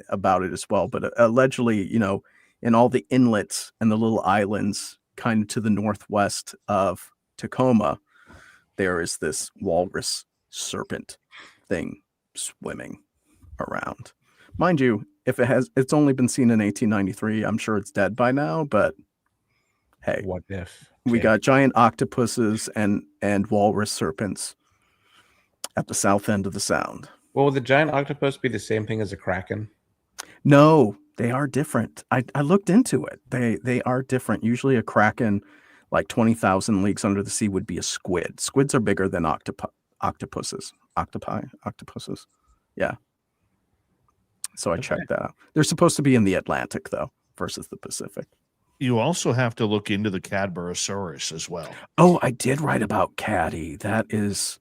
about it as well. But allegedly, in all the inlets and the little islands kind of to the northwest of Tacoma, there is this walrus serpent thing swimming around. Mind you, if it's only been seen in 1893, I'm sure it's dead by now, but hey, What if? we got giant octopuses and walrus serpents at the south end of the sound. Well, would the giant octopus be the same thing as a kraken? No, they are different. I looked into it. They are different. Usually a kraken, like 20,000 leagues under the sea, would be a squid. Squids are bigger than octopuses. Octopuses. Yeah. So I checked that out. They're supposed to be in the Atlantic, though, versus the Pacific. You also have to look into the Cadborosaurus as well. Oh, I did write about Caddy. That's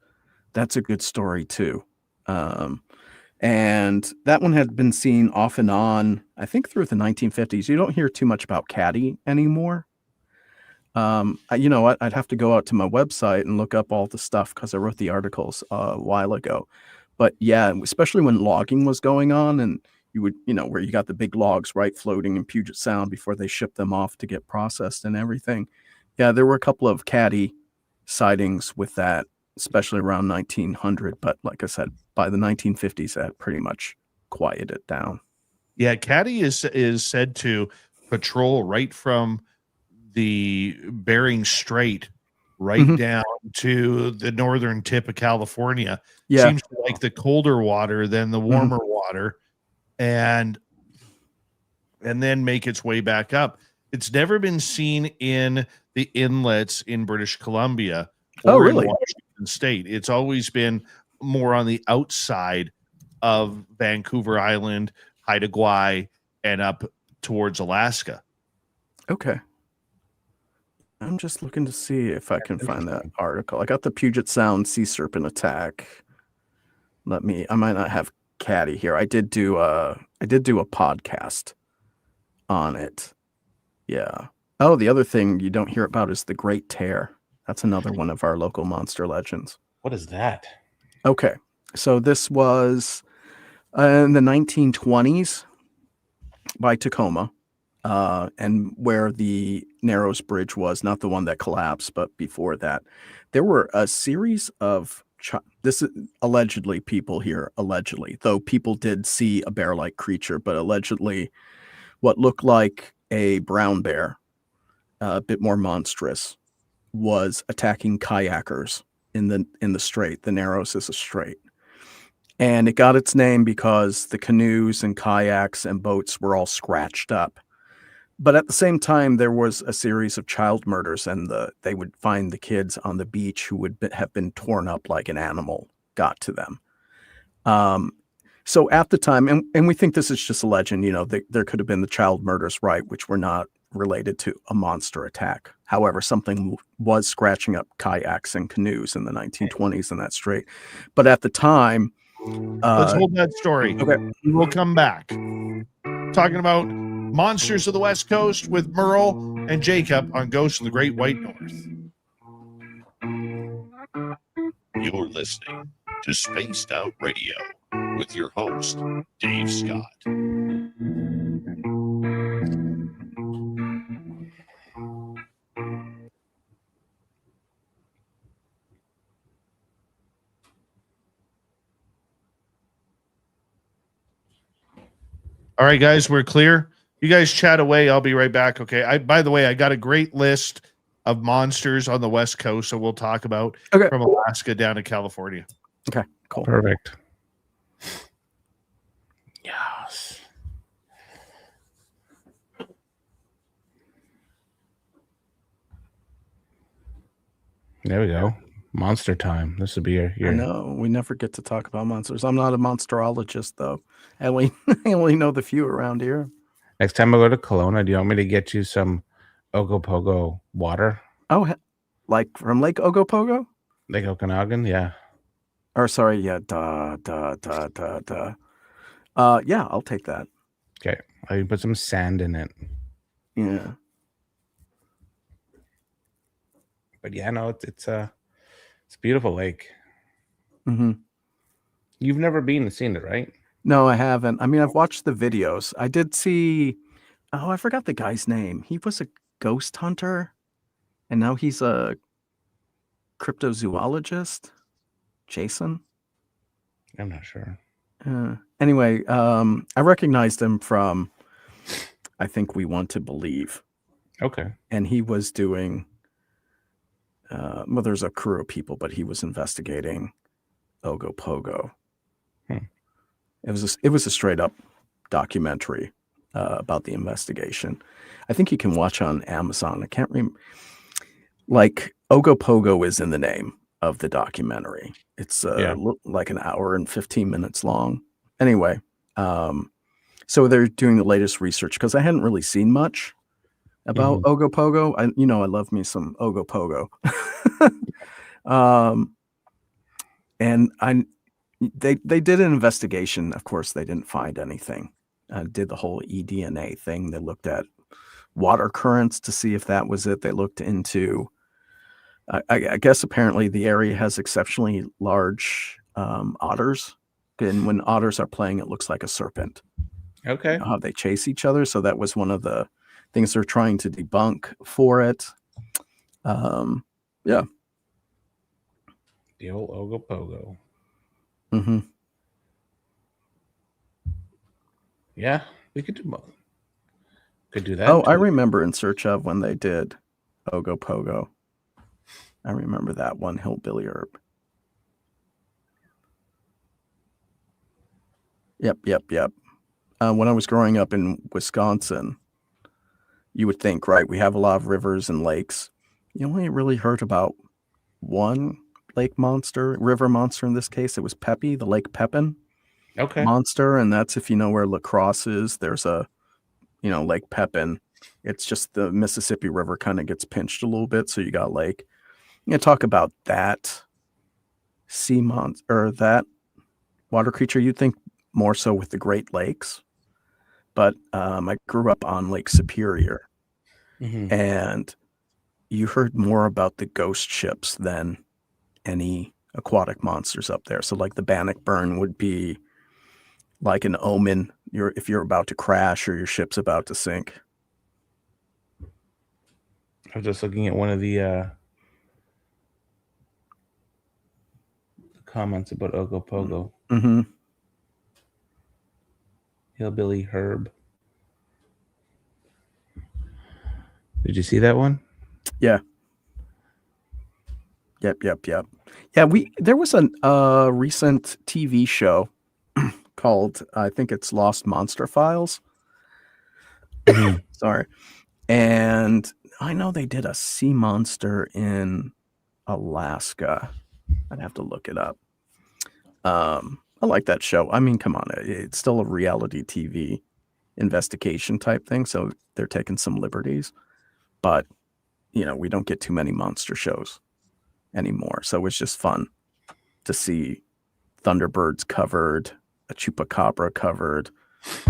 a good story, too. And that one had been seen off and on, I think, through the 1950s. You don't hear too much about Caddy anymore. You know what? I'd have to go out to my website and look up all the stuff because I wrote the articles a while ago. But yeah, especially when logging was going on, and you would, where you got the big logs, right, floating in Puget Sound before they shipped them off to get processed and everything. Yeah, there were a couple of Caddy sightings with that, especially around 1900. But like I said, by the 1950s, that pretty much quieted down. Yeah, Caddy is said to patrol right from the Bering Strait right down to the northern tip of California. Yeah. Seems to like the colder water than the warmer water, and then make its way back up. It's never been seen in the inlets in British Columbia or really? in Washington State. It's always been more on the outside of Vancouver Island, Haida Gwaii, and up towards Alaska. Okay. I'm just looking to see if I can find that article. I got the Puget Sound sea serpent attack. I might not have Caddy here. I did do a podcast on it. Yeah. Oh, the other thing you don't hear about is the Great Tear. That's another one of our local monster legends. What is that? Okay. So this was in the 1920s by Tacoma. And where the Narrows Bridge was, not the one that collapsed, but before that, there were a series of this is allegedly, people here, allegedly, though people did see a bear-like creature, but allegedly what looked like a brown bear, a bit more monstrous, was attacking kayakers in the strait. The Narrows is a strait. And it got its name because the canoes and kayaks and boats were all scratched up. But at the same time, there was a series of child murders, and they would find the kids on the beach who would have been torn up like an animal got to them. So at the time, and we think this is just a legend, there could have been the child murders, right, which were not related to a monster attack. However, something was scratching up kayaks and canoes in the 1920s in that strait. But at the time, Let's hold that story. Okay. We will come back. Talking about monsters of the West Coast with Merle and Jacob on Ghosts of the Great White North. You're listening to Spaced Out Radio with your host, Dave Scott. All right, guys, we're clear. You guys chat away. I'll be right back. Okay. By the way, I got a great list of monsters on the West Coast, so we'll talk about from Alaska down to California. Okay, cool. Perfect. Yes. There we go. Monster time. This would be your I know we never get to talk about monsters. I'm not a monsterologist, though. I only know the few around here. Next time I go to Kelowna, do you want me to get you some Ogopogo water? Oh, like from Lake Ogopogo? Lake Okanagan, yeah. Or sorry, yeah, yeah, I'll take that. Okay, I can put some sand in it. Yeah. But yeah, no, it's a beautiful lake. Mm-hmm. You've never been and seen it, right? No, I haven't. I mean, I've watched the videos. I did see. Oh, I forgot the guy's name. He was a ghost hunter, and now he's a cryptozoologist. Jason. I'm not sure. Anyway, I recognized him from, I think We Want to Believe. Okay. And he was doing. Well, there's a crew of people, but he was investigating Ogopogo. It was a straight up documentary about the investigation. I think you can watch on Amazon. I can't remember. Like Ogopogo is in the name of the documentary. It's like an hour and 15 minutes long. Anyway, so they're doing the latest research because I hadn't really seen much about Ogopogo. I love me some Ogopogo. And they did an investigation. Of course, they didn't find anything. Did the whole eDNA thing. They looked at water currents to see if that was it. They looked into, I guess apparently the area has exceptionally large otters. And when otters are playing, it looks like a serpent. Okay. You know how they chase each other. So that was one of the things they're trying to debunk for it. Yeah. The old Ogopogo. Mm-hmm. Yeah, we could do that. Oh, I too. remember In Search Of when they did Ogopogo. I remember that one, Hillbilly Herb. Yep. When I was growing up in Wisconsin, you would think, right, we have a lot of rivers and lakes. You only really heard about one lake monster, river monster in this case. It was Peppy, the Lake Pepin monster. And that's, if you know where La Crosse is, there's a, Lake Pepin. It's just the Mississippi River kind of gets pinched a little bit. So you got lake. You talk about that sea monster or that water creature. You'd think more so with the Great Lakes. But I grew up on Lake Superior. And you heard more about the ghost ships than any aquatic monsters up there. So like the Bannockburn would be like an omen if you're about to crash or your ship's about to sink. I was just looking at one of the comments about Ogopogo. Mm-hmm. Hillbilly Herb. Did you see that one? Yeah. Yep. Yeah, there was a recent TV show called, I think it's Lost Monster Files. Sorry. And I know they did a sea monster in Alaska. I'd have to look it up. I like that show. I mean, come on, it's still a reality TV investigation type thing, so they're taking some liberties. But, we don't get too many monster shows anymore. So it's just fun to see thunderbirds covered, a chupacabra covered.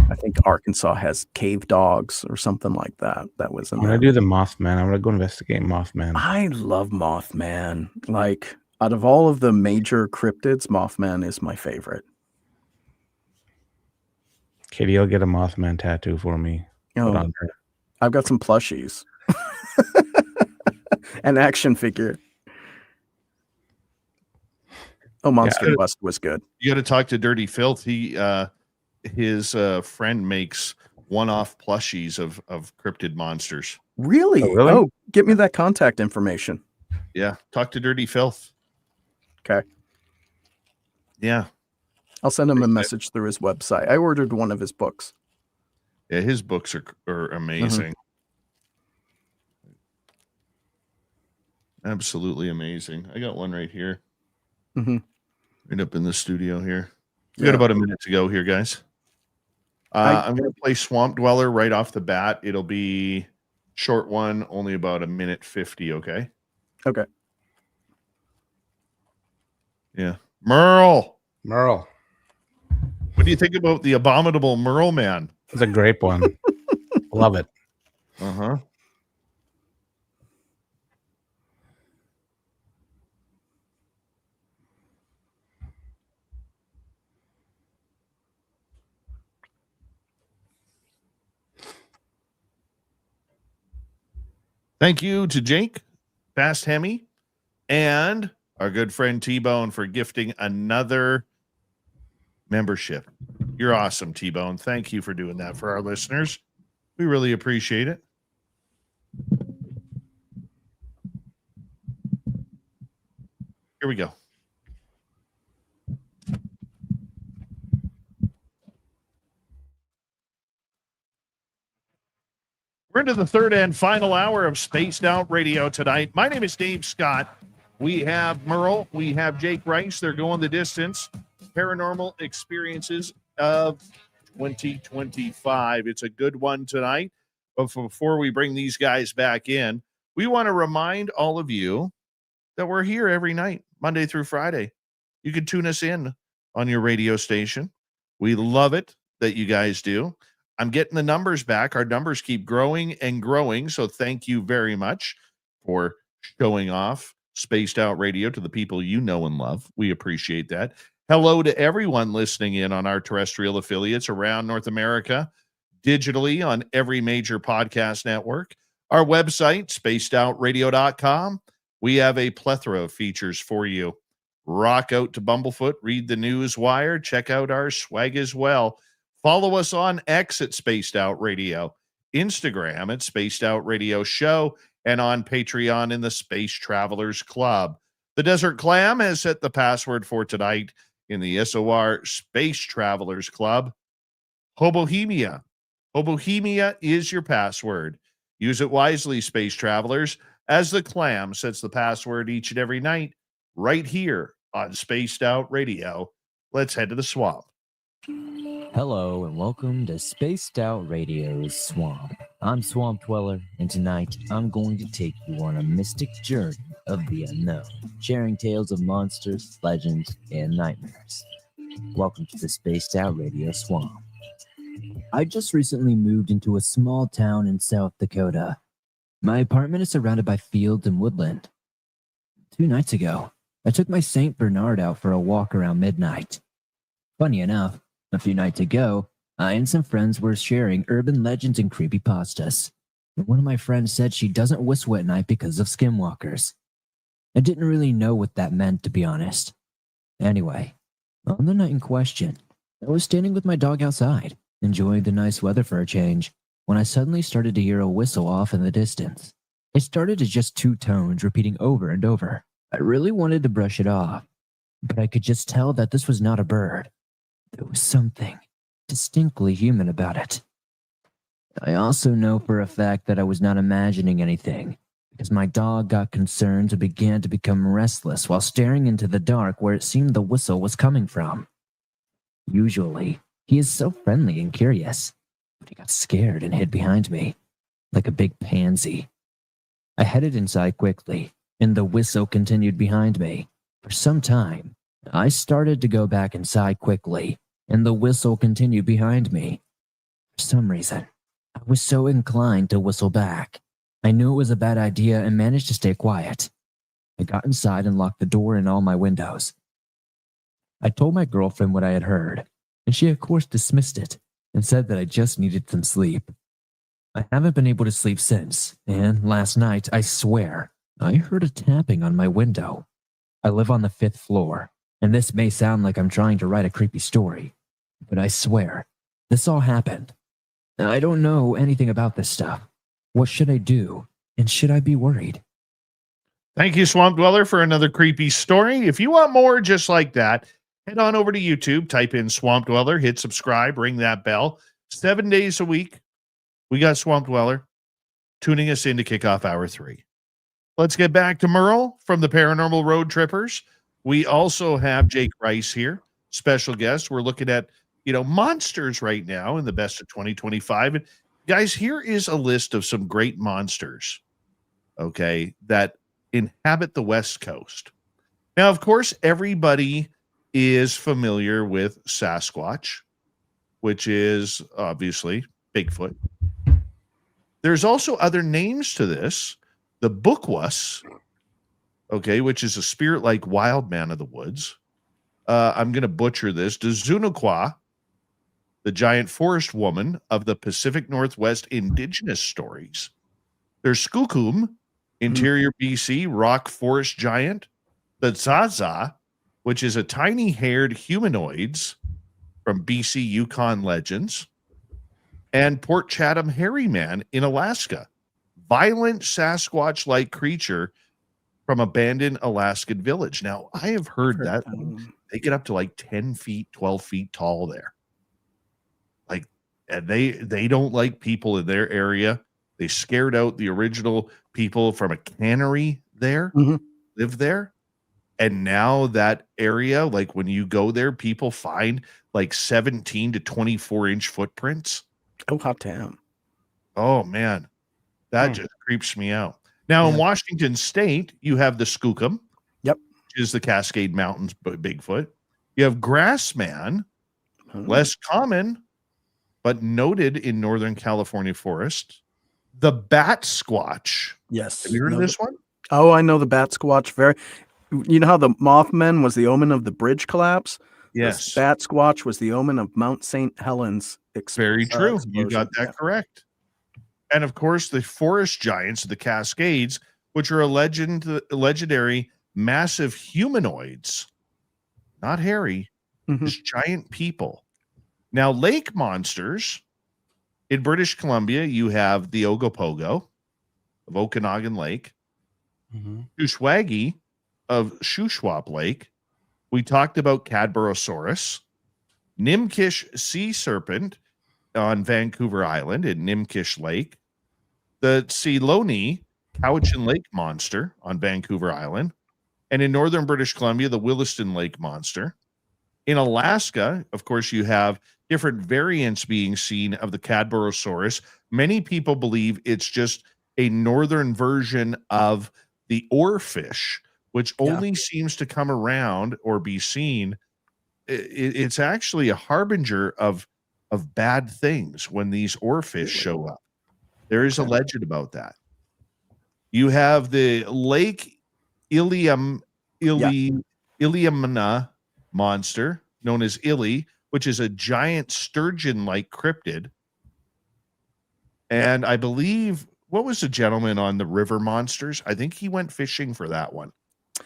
I think Arkansas has cave dogs or something like that. That was in I'm gonna there. do the Mothman. I'm gonna go investigate Mothman. I love Mothman. Like, out of all of the major cryptids, Mothman is my favorite. Katie, you'll get a Mothman tattoo for me. Put Oh, on her. I've got some plushies. An action figure. Oh, Monster Yeah. Bust was good. You got to talk to Dirty Filth. His friend makes one-off plushies of cryptid monsters. Really? Oh, really? Oh, get me that contact information. Yeah, talk to Dirty Filth. Okay. Yeah, I'll send him a message through his website. I ordered one of his books. yeah, his books are amazing. Absolutely amazing. I got one right here, Mhm. right up in the studio here. We Yeah. got about a minute to go here, guys. I'm going to play Swamp Dweller right off the bat. It'll be short one, only about a minute 50. Okay. Okay. Yeah. Merle. Merle. What do you think about the abominable Merle man? It's a great one. Love it. Uh-huh. Thank you to Jake, Fast Hemi, and our good friend T-Bone for gifting another membership. You're awesome, T-Bone. Thank you for doing that for our listeners. We really appreciate it. Here we go. We're into the third and final hour of Spaced Out Radio tonight. My name is Dave Scott. We have Merle. We have Jake Rice. They're going the distance. Paranormal Experiences of 2025. It's a good one tonight. But before we bring these guys back in, we want to remind all of you that we're here every night, Monday through Friday. You can tune us in on your radio station. We love it that you guys do. I'm getting the numbers back. Our numbers keep growing and growing. So thank you very much for showing off Spaced Out Radio to the people you know and love. We appreciate that. Hello to everyone listening in on our terrestrial affiliates around North America, digitally on every major podcast network. Our website, spacedoutradio.com. We have a plethora of features for you. Rock out to Bumblefoot, read the news wire, check out our swag as well. Follow us on X at Spaced Out Radio, Instagram at Spaced Out Radio Show, and on Patreon in the Space Travelers Club. The Desert Clam has set the password for tonight in the SOR Space Travelers Club. Hobohemia. Hobohemia is your password. Use it wisely, Space Travelers, as the Clam sets the password each and every night right here on Spaced Out Radio. Let's head to the swamp. Hello and welcome to Spaced Out Radio's Swamp. I'm Swamp Dweller, and tonight I'm going to take you on a mystic journey of the unknown, sharing tales of monsters, legends, and nightmares. Welcome to the Spaced Out Radio Swamp. I just recently moved into a small town in South Dakota. My apartment is surrounded by fields and woodland. 2 nights ago, I took my St. Bernard out for a walk around midnight. Funny enough, a few nights ago, I and some friends were sharing urban legends and creepypastas. One of my friends said she doesn't whistle at night because of skinwalkers. I didn't really know what that meant, to be honest. Anyway, on the night in question, I was standing with my dog outside, enjoying the nice weather for a change, when I suddenly started to hear a whistle off in the distance. It started as just 2 tones repeating over and over. I really wanted to brush it off, but I could just tell that this was not a bird. There was something distinctly human about it. I also know for a fact that I was not imagining anything, because my dog got concerned and began to become restless while staring into the dark where it seemed the whistle was coming from. Usually, he is so friendly and curious, but he got scared and hid behind me, like a big pansy. I headed inside quickly, and the whistle continued behind me. For some time, I started to go back inside quickly, and the whistle continued behind me. For some reason, I was so inclined to whistle back. I knew it was a bad idea and managed to stay quiet. I got inside and locked the door and all my windows. I told my girlfriend what I had heard, and she of course dismissed it and said that I just needed some sleep. I haven't been able to sleep since, and last night, I swear, I heard a tapping on my window. I live on the 5th floor, and this may sound like I'm trying to write a creepy story, but I swear, this all happened. I don't know anything about this stuff. What should I do, and should I be worried? Thank you, Swamp Dweller, for another creepy story. If you want more just like that, head on over to YouTube, type in Swamp Dweller, hit subscribe, ring that bell. 7 days a week, we got Swamp Dweller tuning us in to kick off hour 3. Let's get back to Merle from the Paranormal Road Trippers. We also have Jake Rice here, special guest. We're looking at, monsters right now in the best of 2025. And guys, here is a list of some great monsters, okay, that inhabit the West Coast. Now, of course, everybody is familiar with Sasquatch, which is obviously Bigfoot. There's also other names to this. The Bookwus, okay, which is a spirit-like wild man of the woods. I'm going to butcher this. The Zunaqua, the giant forest woman of the Pacific Northwest indigenous stories. There's Skookum, interior BC, rock forest giant. The Zaza, which is a tiny haired humanoids from BC Yukon legends. And Port Chatham hairy man in Alaska. Violent Sasquatch-like creature from abandoned Alaskan village. Now, I have heard that they get up to like 10 feet, 12 feet tall there. Like, and they don't like people in their area. They scared out the original people from a cannery there, live there. And now that area, like when you go there, people find like 17 to 24-inch footprints. Oh, hot damn. Oh, man. That just creeps me out. Now, in Washington State, you have the Skookum, which is the Cascade Mountains Bigfoot. You have Grassman, less common, but noted in Northern California forest. The Bat Squatch. Yes. Have you heard of this one? Oh, I know the Bat Squatch. You know how the Mothman was the omen of the bridge collapse? Yes. The Bat Squatch was the omen of Mount St. Helens. Very true. You got that Yeah. correct. And of course, the forest giants of the Cascades, which are legendary massive humanoids, not hairy, just giant people. Now, lake monsters in British Columbia, you have the Ogopogo of Okanagan Lake, Shuswagi of Shuswap Lake. We talked about Cadborosaurus, Nimkish sea serpent on Vancouver Island in Nimkish Lake, the Siloni Cowichan Lake monster on Vancouver Island, and in northern British Columbia, the Williston Lake monster. In Alaska, of course, you have different variants being seen of the Cadborosaurus. Many people believe it's just a northern version of the oarfish, which only seems to come around or be seen. It's actually a harbinger of bad things when these oarfish show up. There is a legend about that. You have the Lake Iliamna monster, known as Ili, which is a giant sturgeon-like cryptid. And I believe, what was the gentleman on the river monsters? I think he went fishing for that one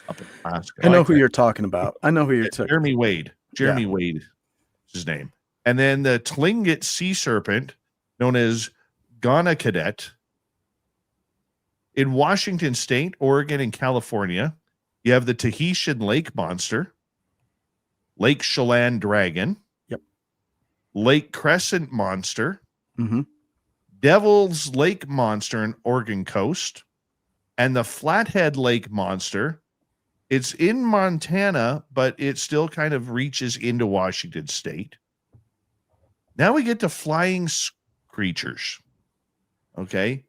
up in Alaska. I know who you're talking about. Jeremy Wade. Jeremy Wade is his name. And then the Tlingit sea serpent, known as Ghana Cadet. In Washington State, Oregon, and California, you have the Tahitian lake monster, Lake Chelan dragon, Lake Crescent monster, Devil's Lake monster in Oregon coast, and the Flathead Lake monster. It's in Montana, but it still kind of reaches into Washington State. Now we get to flying creatures. Okay.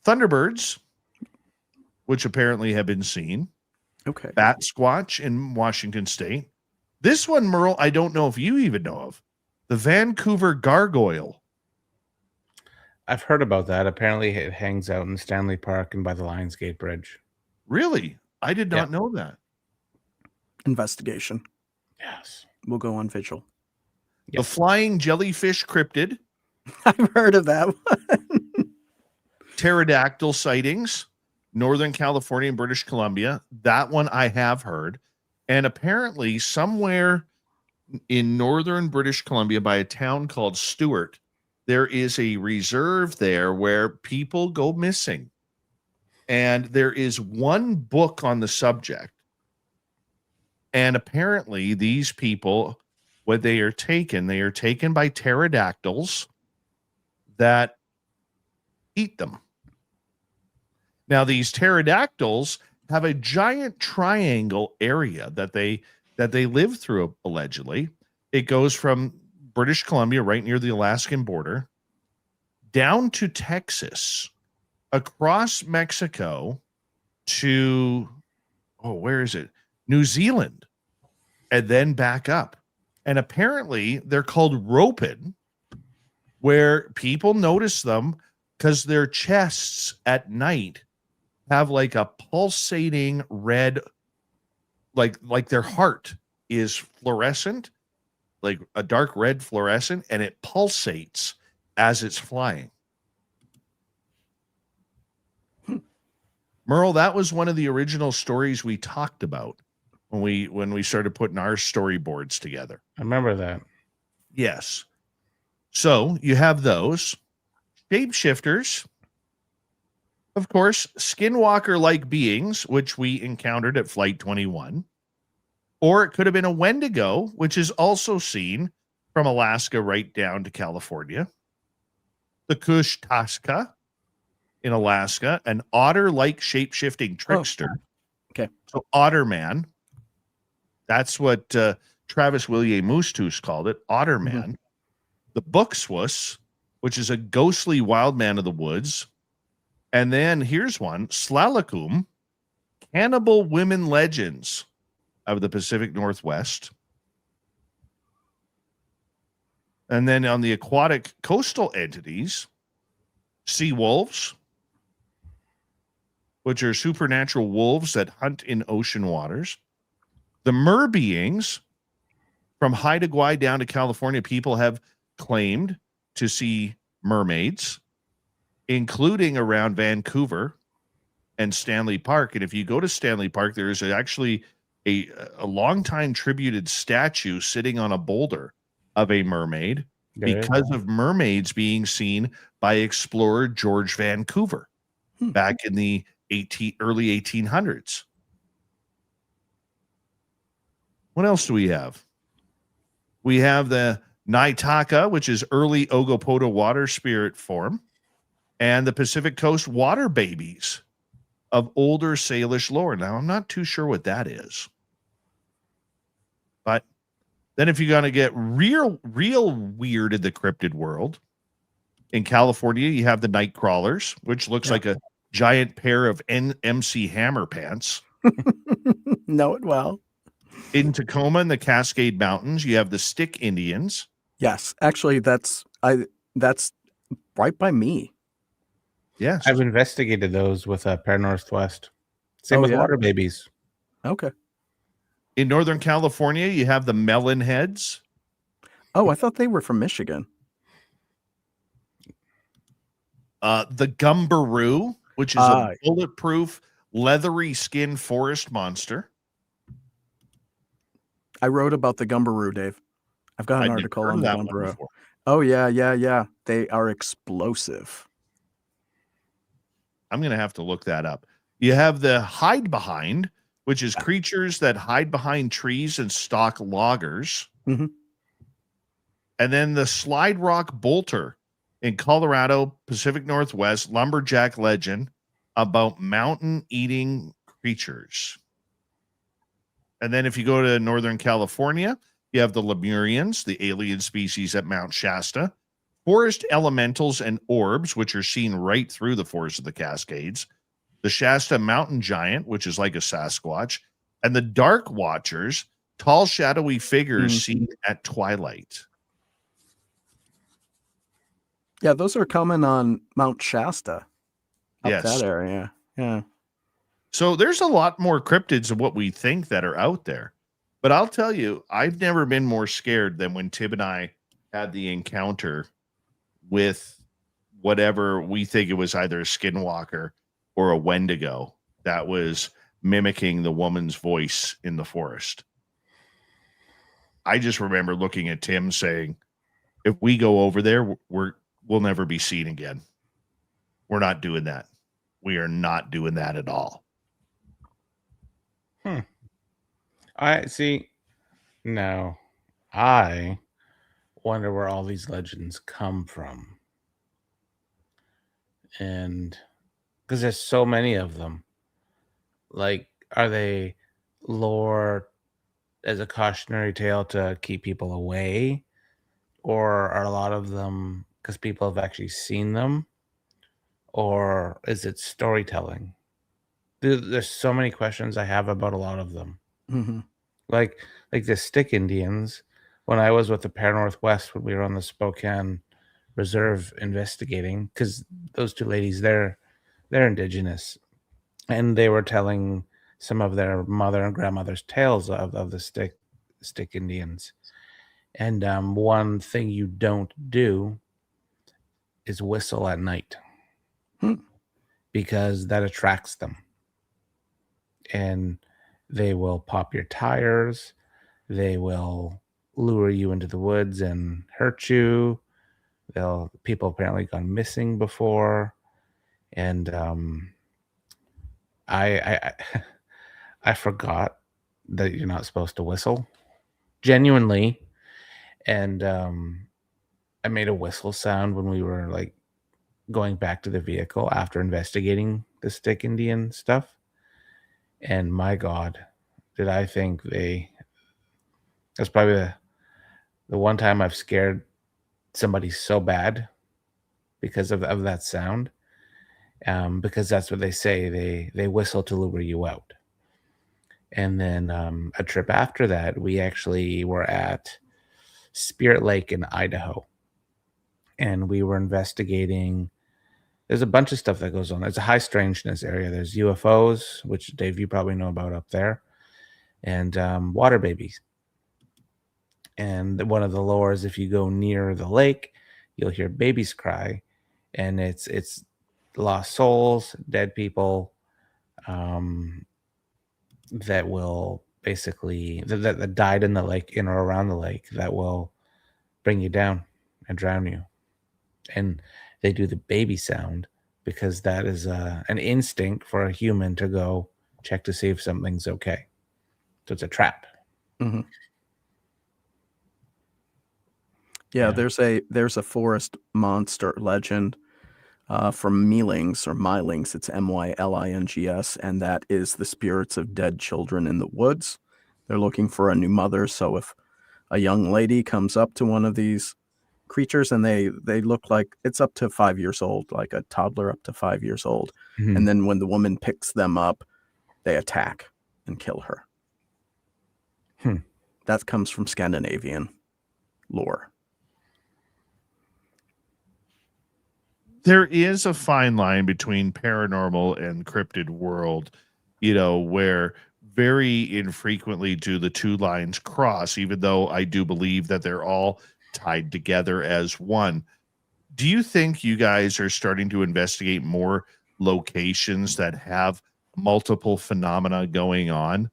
Thunderbirds, which apparently have been seen. Okay. Bat Squatch in Washington State. This one, Merle, I don't know if you even know of. The Vancouver Gargoyle. I've heard about that. Apparently, it hangs out in Stanley Park and by the Lionsgate Bridge. Really? I did not know that. Investigation. Yes. We'll go on vigil. The Flying Jellyfish Cryptid. I've heard of that one. Pterodactyl sightings. Northern California and British Columbia. That one I have heard. And apparently somewhere in northern British Columbia by a town called Stewart, there is a reserve there where people go missing. And there is one book on the subject. And apparently these people, when they are taken by pterodactyls that eat them. Now, these pterodactyls have a giant triangle area that they live through, allegedly. It goes from British Columbia, right near the Alaskan border, down to Texas, across Mexico to, where is it? New Zealand, and then back up. And apparently they're called ropin, where people notice them because their chests at night have like a pulsating red, like their heart is fluorescent, like a dark red fluorescent, and it pulsates as it's flying. Merle, that was one of the original stories we talked about when we started putting our storyboards together. I remember that. Yes. So you have those shapeshifters. Of course, skinwalker-like beings, which we encountered at Flight 21. Or it could have been a Wendigo, which is also seen from Alaska right down to California. The Kushtashka in Alaska, an otter-like shape-shifting trickster. Okay. So Otter Man. That's what Travis William Moosetoos called it, Otter Man. The Bookswuss, which is a ghostly wild man of the woods. And then here's one, Slalakum, cannibal women legends of the Pacific Northwest. And then on the aquatic coastal entities, sea wolves, which are supernatural wolves that hunt in ocean waters. The mer beings, from Haida Gwaii down to California, people have claimed to see mermaids, including around Vancouver and Stanley Park. And if you go to Stanley Park, there is actually a long-time tributed statue sitting on a boulder of a mermaid because of mermaids being seen by explorer George Vancouver back in the early 1800s. What else do we have? We have the Naitaka, which is early Ogopodo water spirit form, and the Pacific Coast water babies of older Salish lore. Now, I'm not too sure what that is. But then if you're going to get real weird in the cryptid world, in California, you have the night crawlers, which looks like a giant pair of MC Hammer pants. Know it well. In Tacoma and the Cascade Mountains, you have the Stick Indians. Yes, actually, that's right by me. Yes, I've investigated those with Paranormal Northwest. Same with water babies. Okay. In Northern California, you have the melon heads. Oh, I thought they were from Michigan. The Gumbaroo, which is a bulletproof, leathery skin forest monster. I wrote about the Gumbaroo, Dave. I've got an article on the Gumbaroo. Oh, yeah. They are explosive. I'm going to have to look that up. You have the hide behind, which is creatures that hide behind trees and stalk loggers. Mm-hmm. And then the slide rock bolter in Colorado, Pacific Northwest, lumberjack legend about mountain eating creatures. And then if you go to Northern California, you have the Lemurians, the alien species at Mount Shasta, forest elementals and orbs, which are seen right through the forest of the Cascades, the Shasta mountain giant, which is like a Sasquatch, And the dark watchers, tall, shadowy figures Mm. seen at twilight. Yeah, those are common on Mount Shasta, up Yes. that area. Yeah. So there's a lot more cryptids of what we think that are out there. But I'll tell you, I've never been more scared than when Tib and I had the encounter with whatever we think it was, either a skinwalker or a Wendigo that was mimicking the woman's voice in the forest. I just remember looking at Tim saying, if we go over there, we'll never be seen again. We're not doing that. We are not doing that at all. I see. No, I wonder where all these legends come from. And because there's so many of them. Like, are they lore as a cautionary tale to keep people away? Or are a lot of them because people have actually seen them? Or is it storytelling? There's so many questions I have about a lot of them. Mm-hmm. Like the Stick Indians, when I was with the Para Northwest, when we were on the Spokane Reserve investigating, because those two ladies, they're indigenous, and they were telling some of their mother and grandmother's tales of the Stick Indians. And one thing you don't do is whistle at night, because that attracts them, and they will pop your tires. They will lure you into the woods and hurt you. People apparently gone missing before, and I I forgot that you're not supposed to whistle, genuinely, and I made a whistle sound when we were like going back to the vehicle after investigating the Stick Indian stuff, and my God, did I think that's probably the one time I've scared somebody so bad because of that sound. Because that's what they say. They whistle to lure you out. And then a trip after that, we actually were at Spirit Lake in Idaho. And we were investigating. There's a bunch of stuff that goes on. There's a high strangeness area. There's UFOs, which Dave, you probably know about up there, and water babies. And one of the lores, if you go near the lake, you'll hear babies cry, and it's lost souls, dead people, that will basically that died in the lake, in or around the lake, that will bring you down and drown you. And they do the baby sound because that is an instinct for a human to go check to see if something's okay. So it's a trap. Mm-hmm. Yeah, there's a forest monster legend from Mealings or Mylings. It's Mylings, and that is the spirits of dead children in the woods. They're looking for a new mother. So if a young lady comes up to one of these creatures, and they look like it's up to 5 years old, like a toddler up to 5 years old, and then when the woman picks them up, they attack and kill her. That comes from Scandinavian lore. There is a fine line between paranormal and cryptid world, where very infrequently do the two lines cross, even though I do believe that they're all tied together as one. Do you think you guys are starting to investigate more locations that have multiple phenomena going on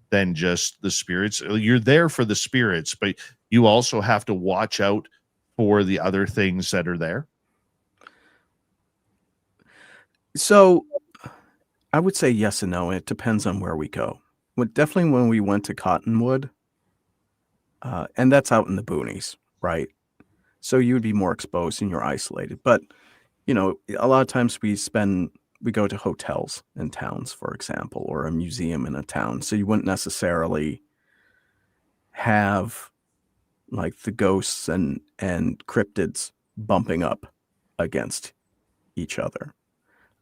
than just the spirits? You're there for the spirits, but you also have to watch out for the other things that are there. So I would say yes and no. It depends on where we go. Definitely when we went to Cottonwood, and that's out in the boonies, right? So you would be more exposed and you're isolated. But, a lot of times we go to hotels in towns, for example, or a museum in a town. So you wouldn't necessarily have like the ghosts and cryptids bumping up against each other.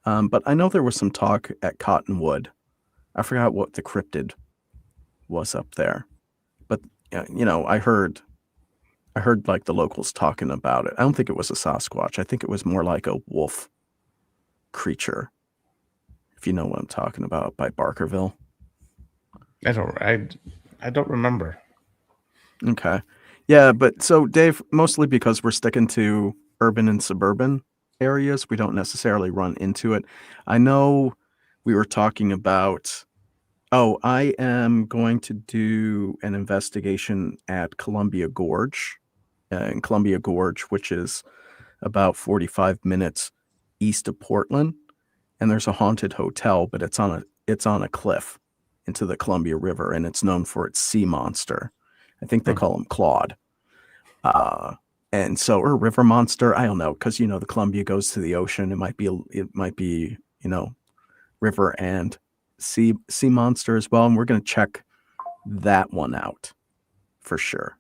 But I know there was some talk at Cottonwood. I forgot what the cryptid was up there. But I heard like the locals talking about it. I don't think it was a Sasquatch. I think it was more like a wolf creature, if you know what I'm talking about, by Barkerville. I don't remember. Okay. Yeah, but so Dave, mostly because we're sticking to urban and suburban areas, we don't necessarily run into it. I know we were talking about, I am going to do an investigation at Columbia Gorge, which is about 45 minutes east of Portland, and there's a haunted hotel, but it's on a cliff into the Columbia River, and it's known for its sea monster. I think they call him Claude. And so, or river monster, I don't know, because the Columbia goes to the ocean. It might be river and sea monster as well, and we're going to check that one out for sure.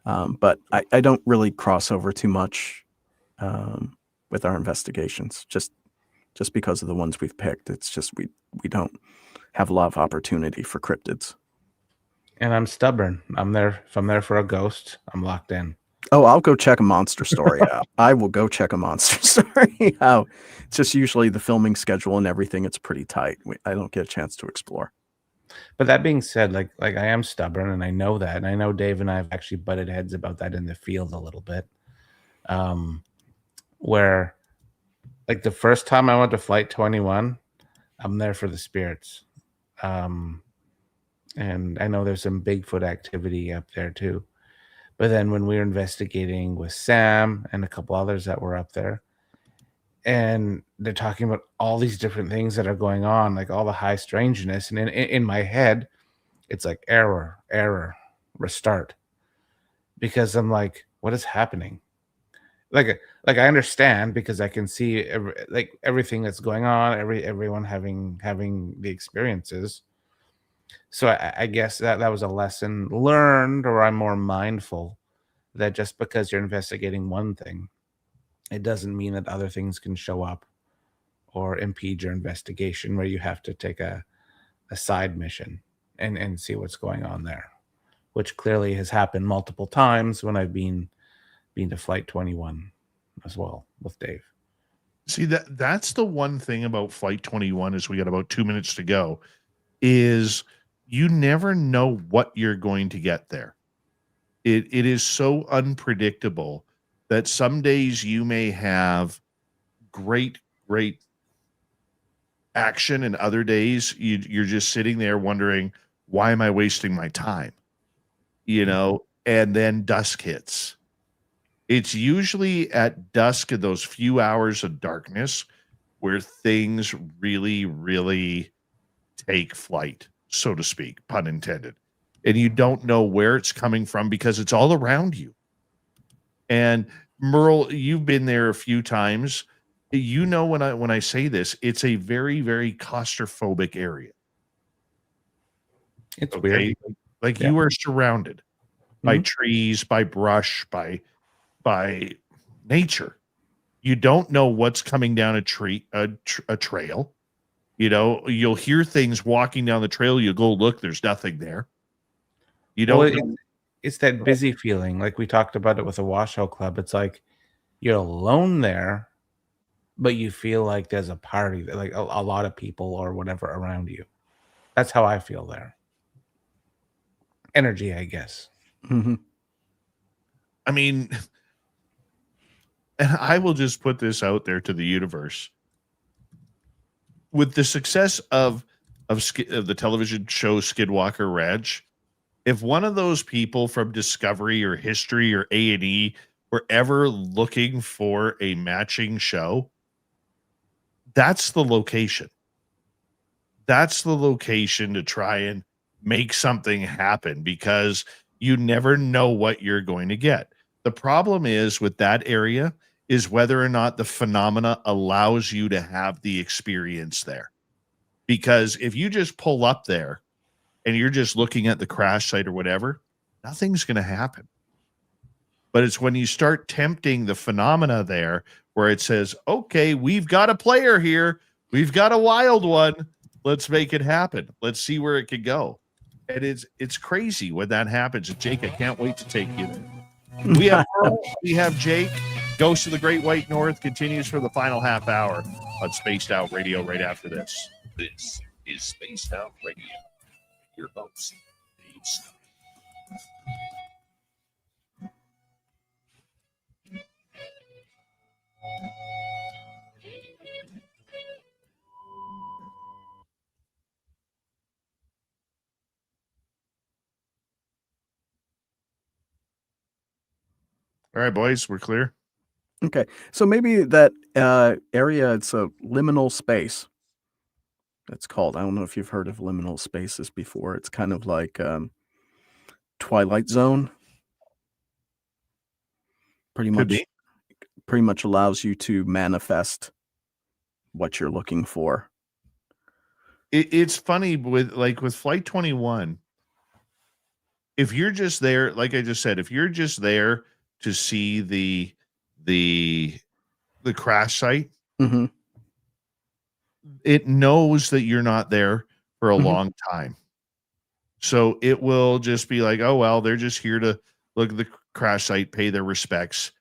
But I don't really cross over too much with our investigations, just because of the ones we've picked. It's just we don't have a lot of opportunity for cryptids. And I'm stubborn. I'm there. If I'm there for a ghost, I'm locked in. Oh, I'll go check a monster story out. I will go check a monster story out. It's just usually the filming schedule and everything, it's pretty tight. I don't get a chance to explore. But that being said, like I am stubborn, and I know that. And I know Dave and I have actually butted heads about that in the field a little bit. Where, like, the first time I went to Flight 21, I'm there for the spirits. And I know there's some Bigfoot activity up there too. But then when we were investigating with Sam and a couple others that were up there, and they're talking about all these different things that are going on, like all the high strangeness, and in my head, it's like error, restart. Because I'm like, what is happening? Like I understand, because I can see everything that's going on, everyone having the experiences. So I guess that was a lesson learned, or I'm more mindful that just because you're investigating one thing, it doesn't mean that other things can show up or impede your investigation, where you have to take a side mission and see what's going on there, which clearly has happened multiple times when I've been to Flight 21 as well with Dave. See, that's the one thing about Flight 21, is we got about 2 minutes to go, is you never know what you're going to get there. It is so unpredictable that some days you may have great action, and other days you're just sitting there wondering, why am I wasting my time? And then dusk hits. It's usually at dusk, in those few hours of darkness, where things really, really take flight, so to speak, pun intended. And you don't know where it's coming from, because it's all around you. And Merle, you've been there a few times. When I say this, it's a very, very claustrophobic area. It's weird. Like, you are surrounded by trees, by brush, by nature. You don't know what's coming down a trail. You'll hear things walking down the trail. You go look, there's nothing there. It's that busy feeling, like we talked about it with the Washoe Club. It's like you're alone there, but you feel like there's a party, like a lot of people or whatever around you. That's how I feel there. Energy, I guess. Mm-hmm. I mean, and I will just put this out there to the universe. With the success of the television show Skidwalker Ranch, if one of those people from Discovery or History or A&E were ever looking for a matching show, that's the location. That's the location to try and make something happen, because you never know what you're going to get. The problem is with that area is whether or not the phenomena allows you to have the experience there. Because if you just pull up there and you're just looking at the crash site or whatever, nothing's going to happen. But it's when you start tempting the phenomena there, where it says, okay, we've got a player here. We've got a wild one. Let's make it happen. Let's see where it could go. And it's crazy when that happens. And Jake, I can't wait to take you there. We have Merle, we have Jake. Ghost of the Great White North continues for the final half hour on Spaced Out Radio right after this. This is Spaced Out Radio. Your host, Dave Scott. All right, boys, we're clear. Okay, so maybe that area, it's a liminal space. It's called. I don't know if you've heard of liminal spaces before. It's kind of like Twilight Zone. Pretty much allows you to manifest what you're looking for. It's funny with Flight 21. If you're just there, like I just said, if you're just there to see the crash site, Mm-hmm. it knows that you're not there for a Mhm. long time. So it will just be like, oh, well, they're just here to look at the crash site, pay their respects,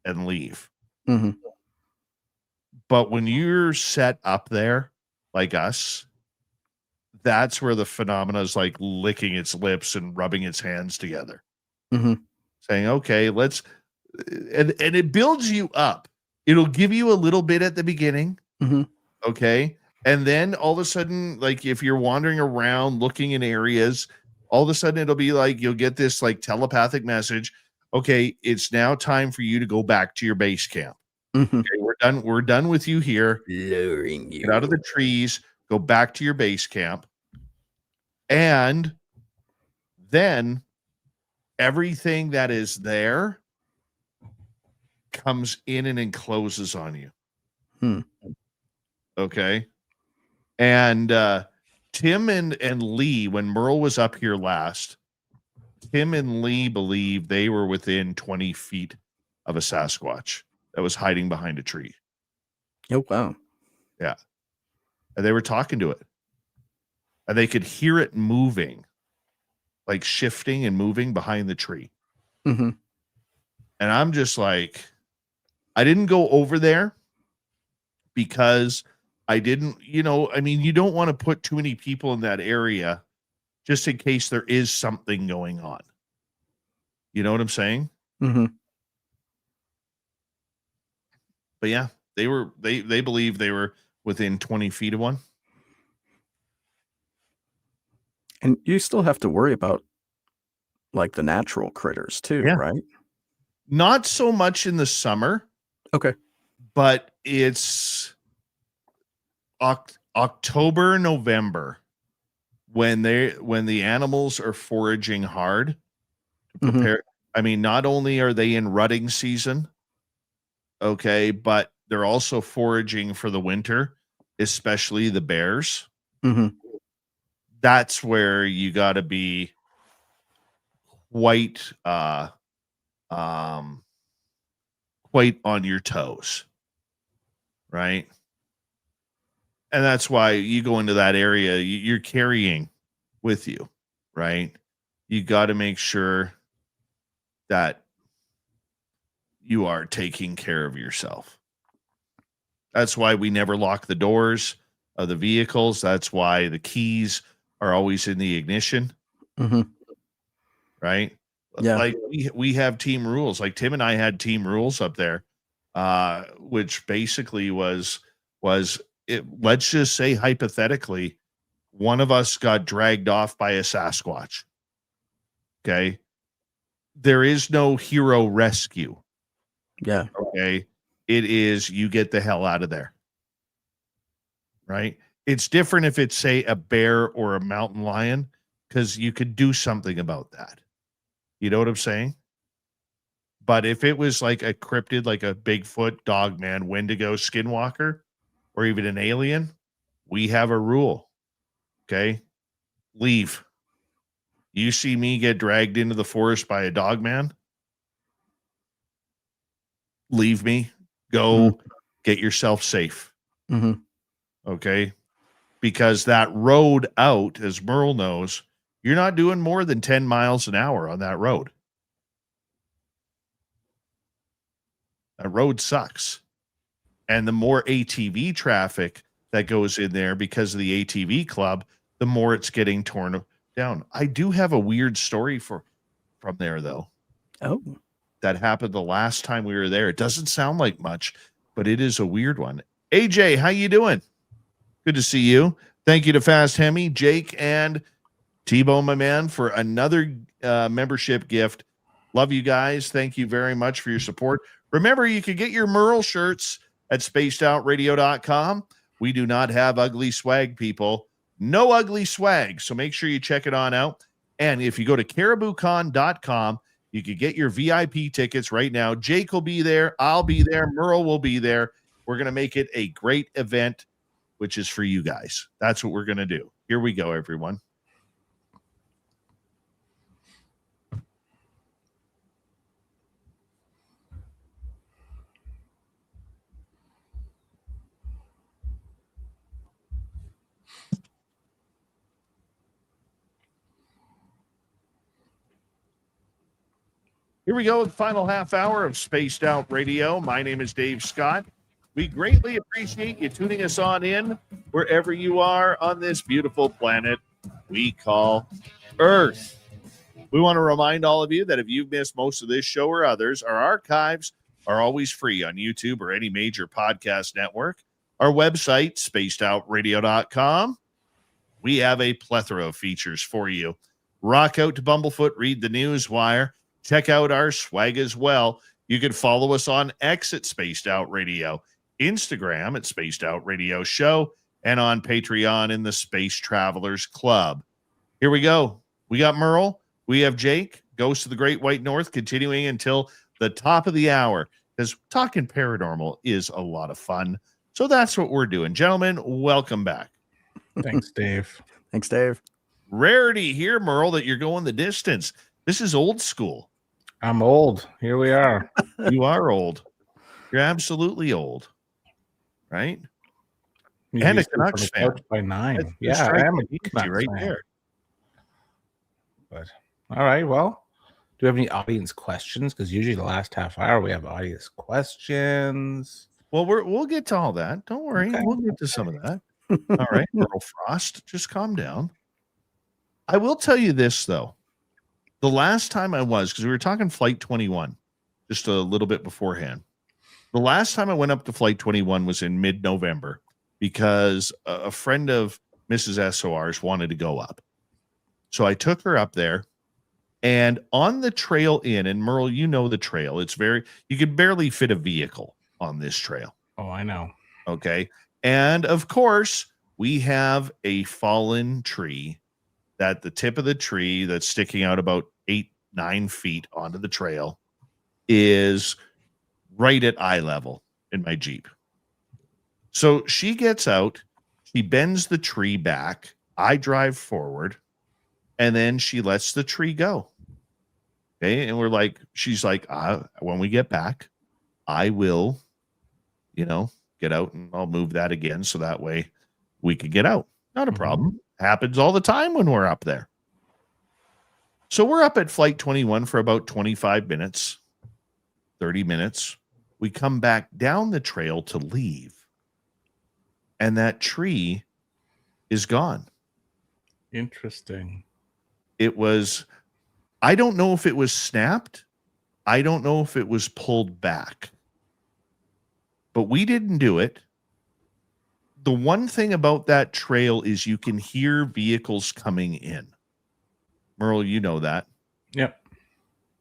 and leave. Mhm. But when you're set up there, like us, that's where the phenomena is like licking its lips and rubbing its hands together. Mhm. Saying, okay, let's, and it builds you up. It'll give you a little bit at the beginning. Mhm. Okay. And then all of a sudden, like if you're wandering around looking in areas, all of a sudden it'll be like you'll get this like telepathic message. Okay, it's now time for you to go back to your base camp. Mhm. Okay, we're done with you here. Luring you. Get out of the trees, go back to your base camp. And then everything that is there comes in and encloses on you. Okay. And Tim and Lee, when Merle was up here last, Tim and Lee believed they were within 20 feet of a Sasquatch that was hiding behind a tree. Oh, wow. Yeah. And they were talking to it. And they could hear it moving, like shifting and moving behind the tree. Mm-hmm. And I'm just like, I didn't go over there because I didn't, you don't want to put too many people in that area just in case there is something going on. You know what I'm saying? Mm-hmm. But yeah, they believe they were within 20 feet of one. And you still have to worry about like the natural critters too, Yeah. right? Not so much in the summer. Okay. But it's October, November when the animals are foraging hard to prepare. I mean, not only are they in rutting season, okay, but they're also foraging for the winter, especially the bears. Mm-hmm. That's where you got to be quite on your toes, right? And that's why you go into that area, you're carrying with you, right? You got to make sure that you are taking care of yourself. That's why we never lock the doors of the vehicles. That's why the keys are always in the ignition. Mm-hmm. Right? Yeah. Like we have team rules. Like Tim and I had team rules up there, which basically was it. Let's just say hypothetically, one of us got dragged off by a Sasquatch. Okay. There is no hero rescue. Yeah. Okay. It is you get the hell out of there. Right. It's different if it's, say, a bear or a mountain lion, because you could do something about that. You know what I'm saying? But if it was like a cryptid, like a Bigfoot, Dogman, Wendigo, Skinwalker, or even an alien, we have a rule. Okay. Leave. You see me get dragged into the forest by a Dogman, leave me. Go get yourself safe. Mm-hmm. Okay. Because that road out, as Merle knows, You're not doing more than 10 miles an hour on that road. That road sucks. And the more ATV traffic that goes in there because of the ATV club, the more it's getting torn down. I do have a weird story from there, though. Oh, That happened the last time we were there. It doesn't sound like much, but it is a weird one. AJ, how you doing? Good to see you. Thank you to Fast Hemi, Jake, and T-Bone, my man, for another membership gift. Love you guys. Thank you very much for your support. Remember, you can get your MERLE shirts at spacedoutradio.com. We do not have ugly swag, people. No ugly swag. So make sure you check it on out. And if you go to cariboucon.com, you can get your VIP tickets right now. Jake will be there. I'll be there. MERLE will be there. We're going to make it a great event, which is for you guys. That's what we're going to do. Here we go, everyone. Here we go, the final half hour of Spaced Out Radio. My name is Dave Scott. We greatly appreciate you tuning us on in wherever you are on this beautiful planet we call Earth. We want to remind all of you that if you've missed most of this show or others, our archives are always free on YouTube or any major podcast network. Our website, spacedoutradio.com. We have a plethora of features for you. Rock out to Bumblefoot, read the news wire. Check out our swag as well. You can follow us on X at Spaced Out Radio, Instagram at Spaced Out Radio Show, and on Patreon in the Space Travelers Club. Here we go. We got MERLE. We have Jake, Ghost of the Great White North, continuing until the top of the hour, because talking paranormal is a lot of fun. So that's what we're doing. Gentlemen, welcome back. Thanks, Dave. thanks, Dave. Rarity here, MERLE, that you're going the distance. This is old school. I'm old. Here we are. You are old. You're absolutely old. Right? You And a used to Canucks from the fan. couch by 9. That's Yeah, I striking am a easy Canucks right fan. there. But all right, well, do we have any audience questions? Because usually the last half hour we have audience questions. Well, we'll get to all that. Don't worry. Okay. We'll get to some of that. All right, Earl Frost, just calm down. I will tell you this, though. The last time I was, because we were talking Flight 21 just a little bit beforehand. The last time I went up to Flight 21 was in mid-November because a friend of Mrs. SOR's wanted to go up. So I took her up there, and on the trail in, and MERLE, you know the trail. It's you could barely fit a vehicle on this trail. Oh, I know. Okay. And of course, we have a fallen tree that the tip of the tree that's sticking out about 8-9 feet onto the trail is right at eye level in my Jeep. So she gets out, she bends the tree back, I drive forward, and then she lets the tree go. Okay. And she's like, when we get back, I will, get out and I'll move that again. So that way we could get out. Not a problem. Happens all the time when we're up there. So we're up at Flight 21 for about 25 minutes, 30 minutes. We come back down the trail to leave. And that tree is gone. Interesting. I don't know if it was snapped. I don't know if it was pulled back. But we didn't do it. The one thing about that trail is you can hear vehicles coming in. MERLE, you know that. Yep.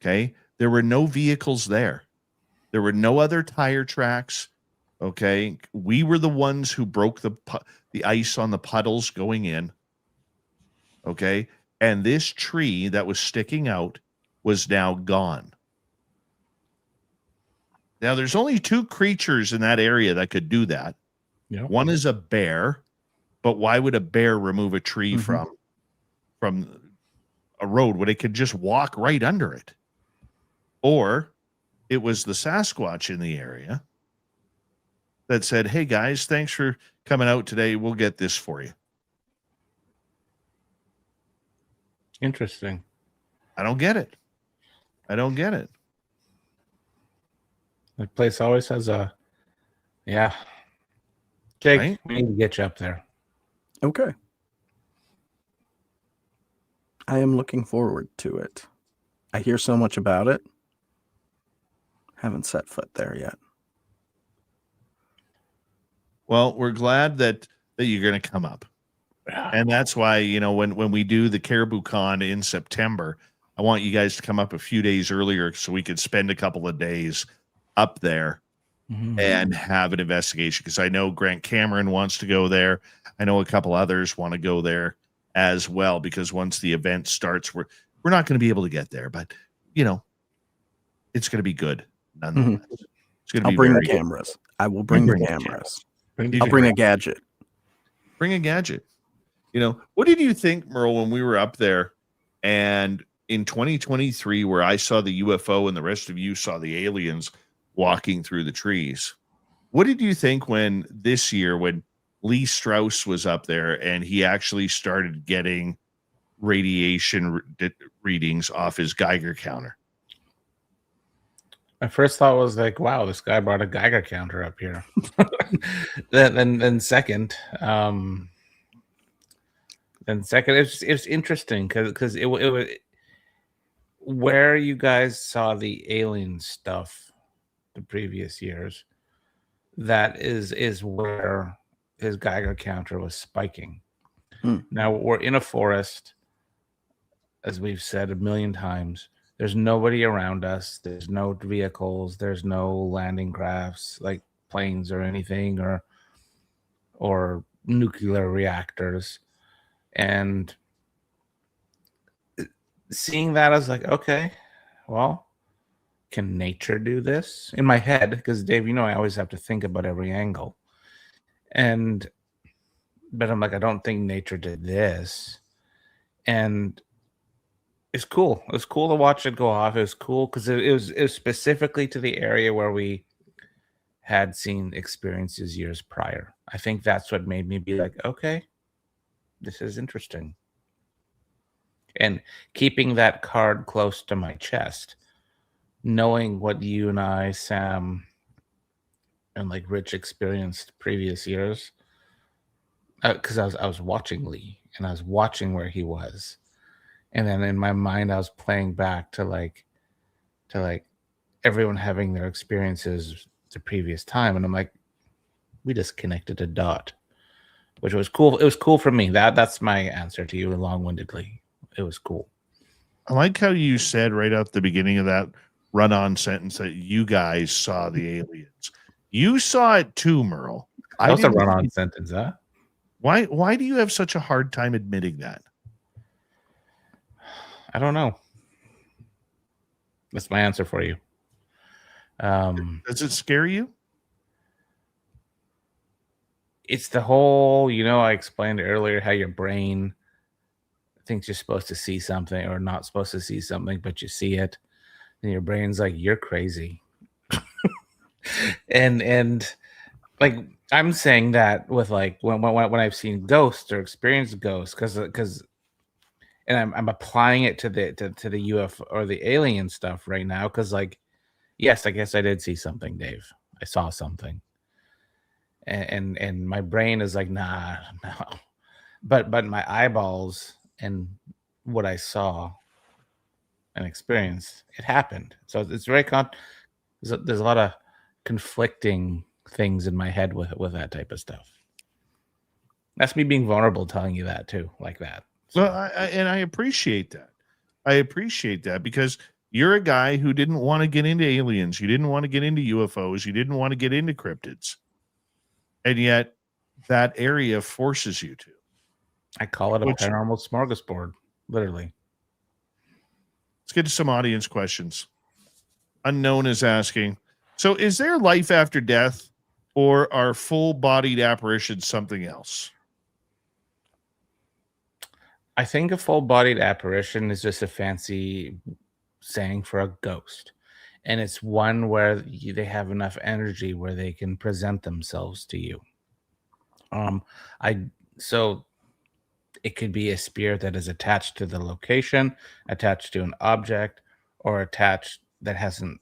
Okay. There were no vehicles there. There were no other tire tracks. Okay. We were the ones who broke the ice on the puddles going in. Okay. And this tree that was sticking out was now gone. Now, there's only 2 creatures in that area that could do that. Yep. One is a bear, but why would a bear remove a tree from a road when it could just walk right under it? Or it was the Sasquatch in the area that said, hey, guys, thanks for coming out today. We'll get this for you. Interesting. I don't get it. I don't get it. The place always has a, yeah. Jake, Right? we need to get you up there. Okay. I am looking forward to it. I hear so much about it. Haven't set foot there yet. Well, we're glad that you're going to come up. And that's why, you know, when we do the Caribou Con in September, I want you guys to come up a few days earlier so we could spend a couple of days up there and have an investigation. Because I know Grant Cameron wants to go there. I know a couple others want to go there as well. Because once the event starts, we're not going to be able to get there. But, you know, it's going to be good nonetheless. It's going to I'll be bring the very cameras. I will bring the bring the cameras. You I'll can bring a gadget. bring a gadget. You know, what did you think, Merle, when we were up there and in 2023, where I saw the UFO and the rest of you saw the aliens walking through the trees? What did you think when this year, when Lee Strauss was up there and he actually started getting radiation readings off his Geiger counter? My first thought was like, wow, this guy brought a Geiger counter up here. then second, it's interesting because it was where you guys saw the alien stuff the previous years. That is where his Geiger counter was spiking. Now we're in a forest, as we've said a million times. There's nobody around us. There's no vehicles. There's no landing crafts like planes or anything, or nuclear reactors. And seeing that, I was like, okay, well, can nature do this? In my head, because Dave, you know, I always have to think about every angle. But I'm like, I don't think nature did this. And it's cool. It was cool to watch it go off. It was cool because it was specifically to the area where we had seen experiences years prior. I think that's what made me be like, okay, this is interesting. And keeping that card close to my chest, knowing what you and I, Sam, and like Rich experienced previous years, because I was watching Lee and I was watching where he was, and then in my mind I was playing back to like everyone having their experiences the previous time, and I'm like, we just connected a dot, which was cool. It was cool for me. That's my answer to you long-windedly. It was cool. I like how you said right at the beginning of that run-on sentence that you guys saw the aliens. You saw it too, Merle. That was a run-on sentence, huh? Why do you have such a hard time admitting that? I don't know. That's my answer for you. Does it scare you? It's the whole, you know, I explained earlier how your brain thinks you're supposed to see something or not supposed to see something, but you see it, and your brain's like, you're crazy. and like I'm saying that with like when I've seen ghosts or experienced ghosts, because and I'm applying it to the UFO or the alien stuff right now, because like, yes, I guess I did see something, Dave. I saw something, and my brain is like, nah, no, but my eyeballs and what I saw and experienced, it happened. So it's very there's a lot of conflicting things in my head with that type of stuff. That's me being vulnerable, telling you that too, like that. So. Well, I appreciate that. I appreciate that because you're a guy who didn't want to get into aliens. You didn't want to get into UFOs. You didn't want to get into cryptids. And yet that area forces you to. I call it a paranormal smorgasbord, literally. Let's get to some audience questions. Unknown is asking, so is there life after death, or are full-bodied apparitions something else? I think a full-bodied apparition is just a fancy saying for a ghost. And it's one where they have enough energy where they can present themselves to you. So it could be a spirit that is attached to the location, attached to an object, or attached that hasn't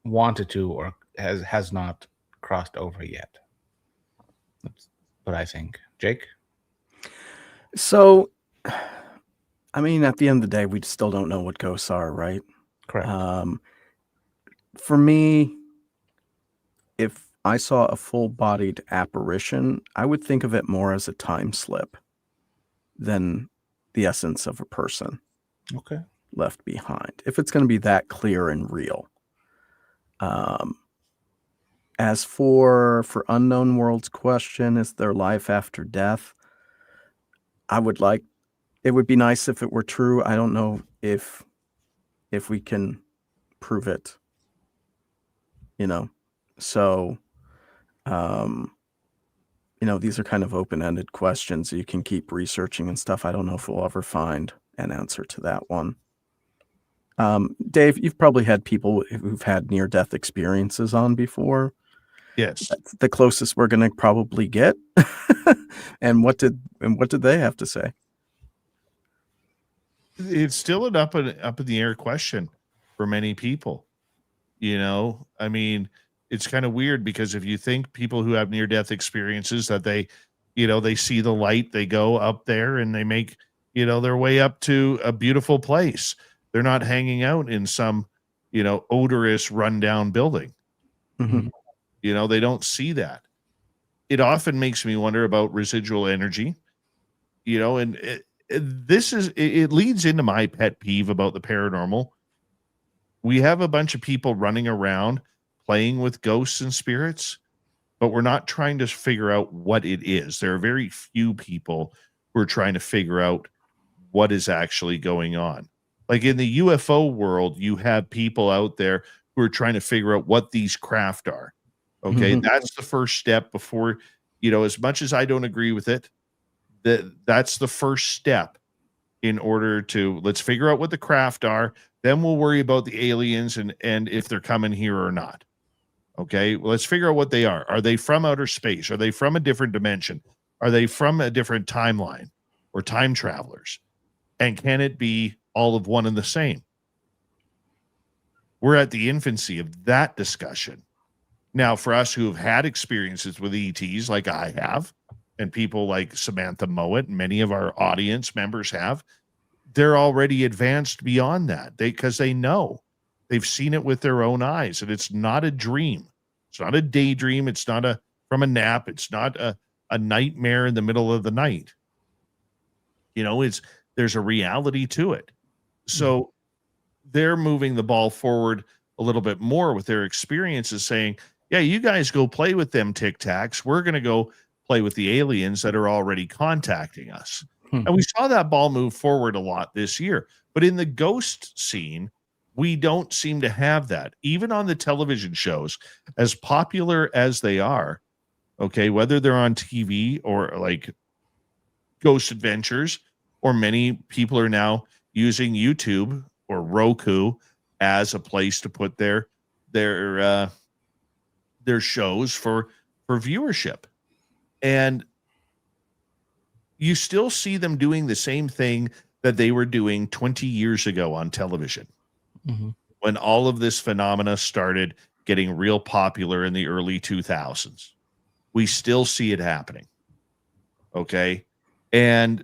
wanted to or has not crossed over yet. That's what I think. Jake? So, I mean, at the end of the day, we still don't know what ghosts are, right? Correct. For me, if I saw a full-bodied apparition, I would think of it more as a time slip than the essence of a person Okay. left behind. If it's going to be that clear and real. As for Unknown World's question, is there life after death? It would be nice if it were true. I don't know if we can prove it, so these are kind of open-ended questions. You can keep researching and stuff. I don't know if we'll ever find an answer to that one. Dave, you've probably had people who've had near-death experiences on before. Yes. That's the closest we're going to probably get. And what did they have to say? It's still an up in the air question for many people. I mean, it's kind of weird because if you think people who have near death experiences that they see the light, they go up there and they make, their way up to a beautiful place. They're not hanging out in some, odorous rundown building. Mhm. They don't see that. It often makes me wonder about residual energy, and it leads into my pet peeve about the paranormal. We have a bunch of people running around playing with ghosts and spirits, but we're not trying to figure out what it is. There are very few people who are trying to figure out what is actually going on. Like in the UFO world, you have people out there who are trying to figure out what these craft are. Okay, that's the first step before, as much as I don't agree with it, that's the first step in order to let's figure out what the craft are. Then we'll worry about the aliens and if they're coming here or not. Okay, well, let's figure out what they are. Are they from outer space? Are they from a different dimension? Are they from a different timeline or time travelers? And can it be all of one and the same? We're at the infancy of that discussion. Now, for us who have had experiences with ETs like I have, and people like Samantha Mowat and many of our audience members have, they're already advanced beyond that. Because they know they've seen it with their own eyes, and it's not a dream. It's not a daydream. It's not from a nap. It's not a nightmare in the middle of the night. There's a reality to it. So they're moving the ball forward a little bit more with their experiences, saying, yeah, you guys go play with them Tic Tacs. We're going to go play with the aliens that are already contacting us. And we saw that ball move forward a lot this year. But in the ghost scene, we don't seem to have that. Even on the television shows, as popular as they are, okay, whether they're on TV or like Ghost Adventures, or many people are now using YouTube or Roku as a place to put their shows for viewership. And you still see them doing the same thing that they were doing 20 years ago on television. When all of this phenomena started getting real popular in the early 2000s. We still see it happening. Okay. And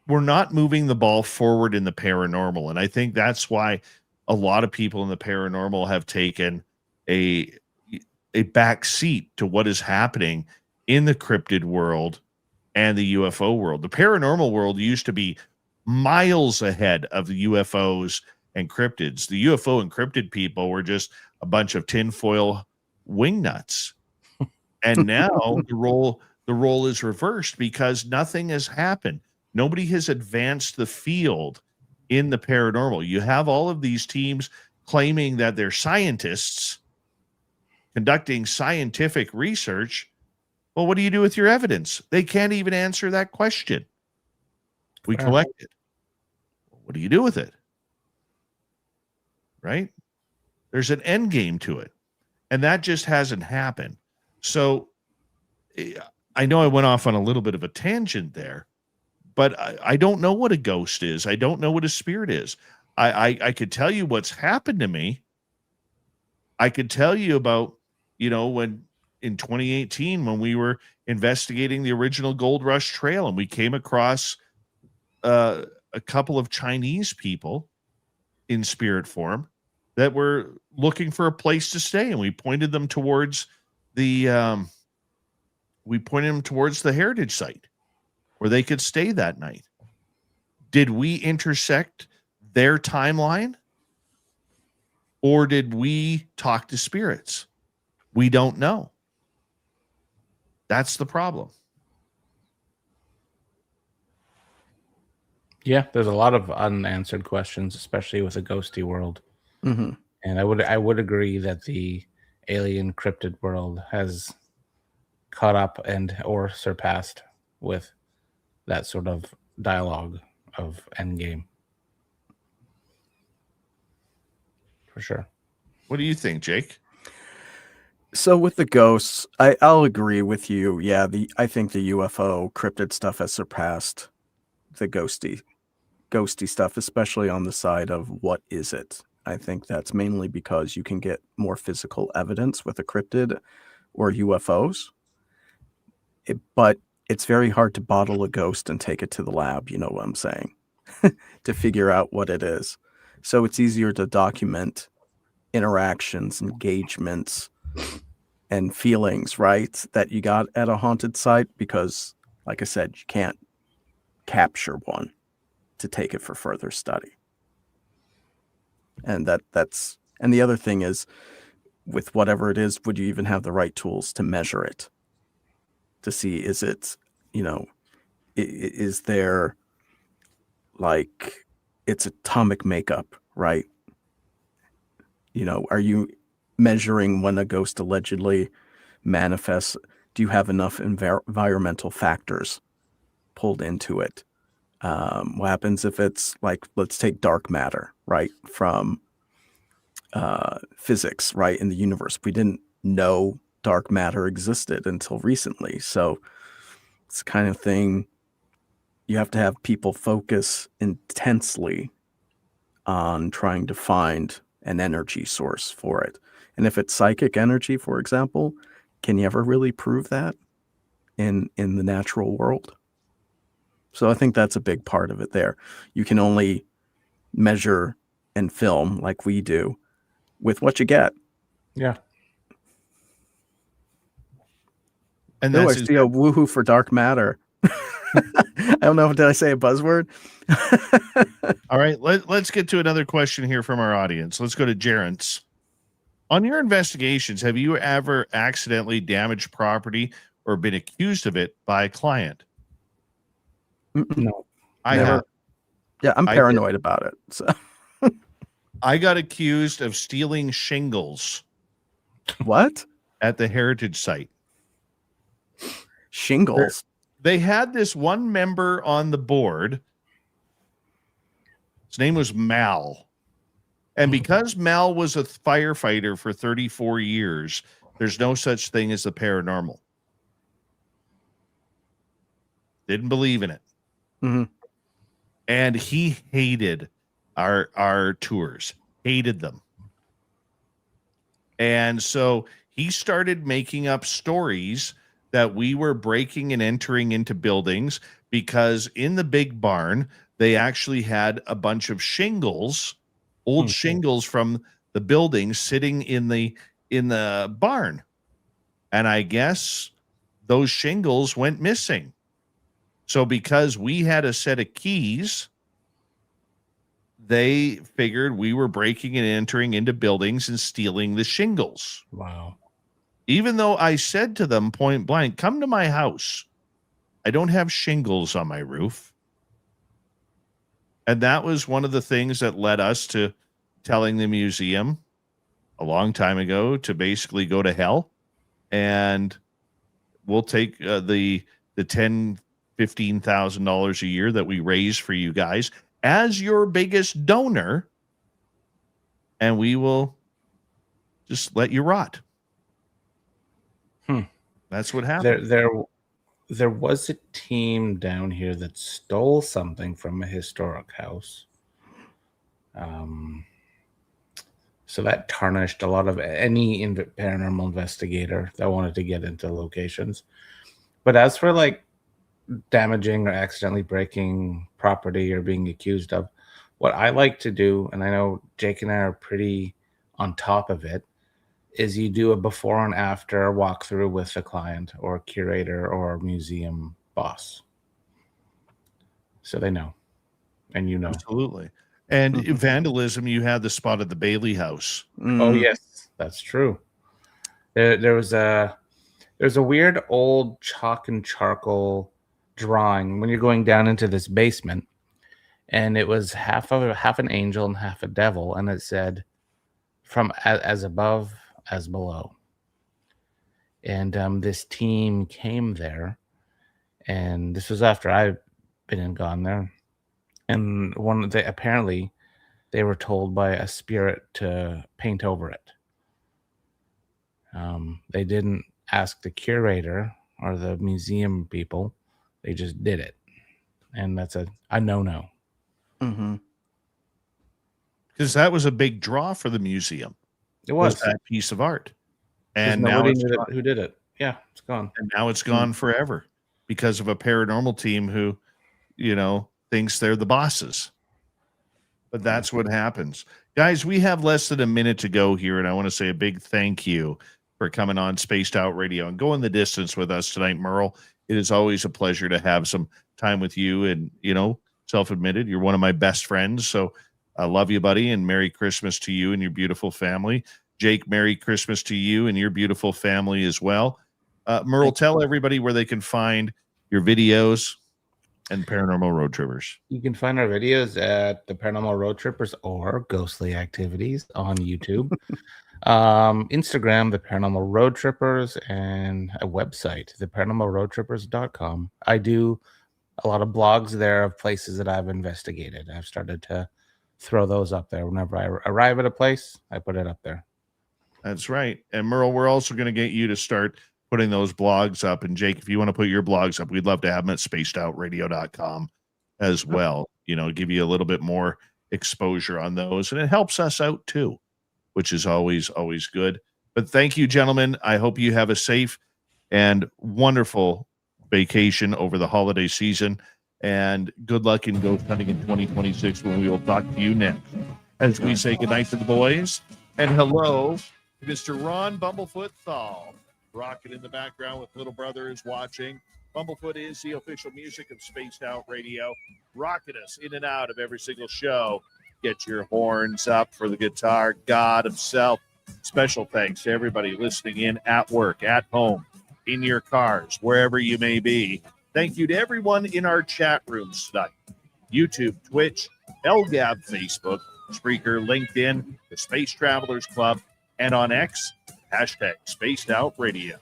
we're not moving the ball forward in the paranormal. And I think that's why a lot of people in the paranormal have taken a back seat to what is happening in the cryptid world and the UFO world. The paranormal world used to be miles ahead of the UFOs and cryptids. The UFO and cryptid people were just a bunch of tinfoil wingnuts. And now the role is reversed because nothing has happened. Nobody has advanced the field in the paranormal. You have all of these teams claiming that they're scientists conducting scientific research. Well, what do you do with your evidence? They can't even answer that question. We collect it. What do you do with it? Right? There's an end game to it. And that just hasn't happened. So I know I went off on a little bit of a tangent there, but I don't know what a ghost is. I don't know what a spirit is. I could tell you what's happened to me. I could tell you about, when in 2018, when we were investigating the original Gold Rush Trail and we came across a couple of Chinese people in spirit form that were looking for a place to stay. And we pointed them towards the heritage site where they could stay that night. Did we intersect their timeline? Or did we talk to spirits? We don't know. That's the problem. Yeah, there's a lot of unanswered questions, especially with a ghosty world. Mm-hmm. And I would agree that the alien cryptid world has caught up or surpassed with that sort of dialogue of Endgame. For sure. What do you think, Jake? So with the ghosts, I'll agree with you. Yeah, I think the UFO cryptid stuff has surpassed the ghosty stuff, especially on the side of what is it. I think that's mainly because you can get more physical evidence with a cryptid or UFOs. But it's very hard to bottle a ghost and take it to the lab, you know what I'm saying, to figure out what it is. So it's easier to document interactions, engagements, and feelings, right, that you got at a haunted site because, like I said, you can't capture one to take it for further study. And and the other thing is, with whatever it is, would you even have the right tools to measure it? To see, is it, is there like its atomic makeup, right? Are you measuring when a ghost allegedly manifests? Do you have enough environmental factors pulled into it? What happens if it's like, let's take dark matter, right, from physics, right, in the universe? We didn't know dark matter existed until recently. So it's the kind of thing you have to have people focus intensely on trying to find an energy source for it. And if it's psychic energy, for example, can you ever really prove that in the natural world? So I think that's a big part of it there. You can only measure and film like we do with what you get. Yeah. And I that's see a woohoo for dark matter. I don't know. Did I say a buzzword? All right. Let's get to another question here from our audience. Let's go to Jarence. On your investigations, have you ever accidentally damaged property or been accused of it by a client? No. I Never. have. Yeah, I'm paranoid about it. So I got accused of stealing shingles. What? At the heritage site. Shingles? They had this one member on the board. His name was Mal. And because Mal was a firefighter for 34 years, there's no such thing as the paranormal. Didn't believe in it. Mm-hmm. And he hated our tours, hated them. And so he started making up stories that we were breaking and entering into buildings because in the big barn, they actually had a bunch of shingles, old shingles from the building sitting in the barn. And I guess those shingles went missing. So because we had a set of keys, they figured we were breaking and entering into buildings and stealing the shingles. Wow. Even though I said to them point blank, come to my house. I don't have shingles on my roof. And that was one of the things that led us to telling the museum a long time ago to basically go to hell. And we'll take the $10,000-$15,000 a year that we raise for you guys as your biggest donor, and we will just let you rot. That's what happened. there was a team down here that stole something from a historic house. So that tarnished a lot of any paranormal investigator that wanted to get into locations. But as for like damaging or accidentally breaking property or being accused of, what I like to do, and I know Jake and I are pretty on top of it, is you do a before and after walkthrough with the client or curator or museum boss. So they know, and you know. Absolutely. And vandalism, you had the spot at the Bailey House. Oh yes, that's true. There was a weird old chalk and charcoal drawing when you're going down into this basement, and it was half an angel and half a devil, and it said, "From as above as below." And this team came there, and this was after I've been and gone there. And apparently they were told by a spirit to paint over it. They didn't ask the curator or the museum people; they just did it, and that's a no-no. Because that was a big draw for the museum. It was that piece of art, and now nobody it's knew gone. who did it. Yeah, it's gone. And now it's gone forever because of a paranormal team who, thinks they're the bosses. But that's what happens. Guys, we have less than a minute to go here, and I want to say a big thank you for coming on Spaced Out Radio and going the distance with us tonight, Merle. It is always a pleasure to have some time with you, and, self-admitted, you're one of my best friends, so I love you, buddy, and Merry Christmas to you and your beautiful family. Jake, Merry Christmas to you and your beautiful family as well. Merle, tell everybody where they can find your videos and Paranormal Road Trippers. You can find our videos at the Paranormal Road Trippers or Ghostly Activities on YouTube. Instagram, the Paranormal Road Trippers, and a website, theparanormalroadtrippers.com. I do a lot of blogs there of places that I've investigated. I've started to throw those up there. Whenever I arrive at a place, I put it up there. That's right. And Merle, we're also going to get you to start putting those blogs up. And Jake, if you want to put your blogs up, we'd love to have them at spacedoutradio.com as well. Give you a little bit more exposure on those. And it helps us out too, which is always, always good. But thank you, gentlemen. I hope you have a safe and wonderful vacation over the holiday season. And good luck in ghost hunting in 2026 when we will talk to you next. As we say goodnight to the boys. And hello to Mr. Ron Bumblefoot Thal. Rocket in the background with Little Brother is watching. Bumblefoot is the official music of Spaced Out Radio. Rocket us in and out of every single show. Get your horns up for the guitar god himself. Special thanks to everybody listening in at work, at home, in your cars, wherever you may be. Thank you to everyone in our chat rooms tonight. YouTube, Twitch, LGAB, Facebook, Spreaker, LinkedIn, the Space Travelers Club, and on X, hashtag Spaced Out Radio.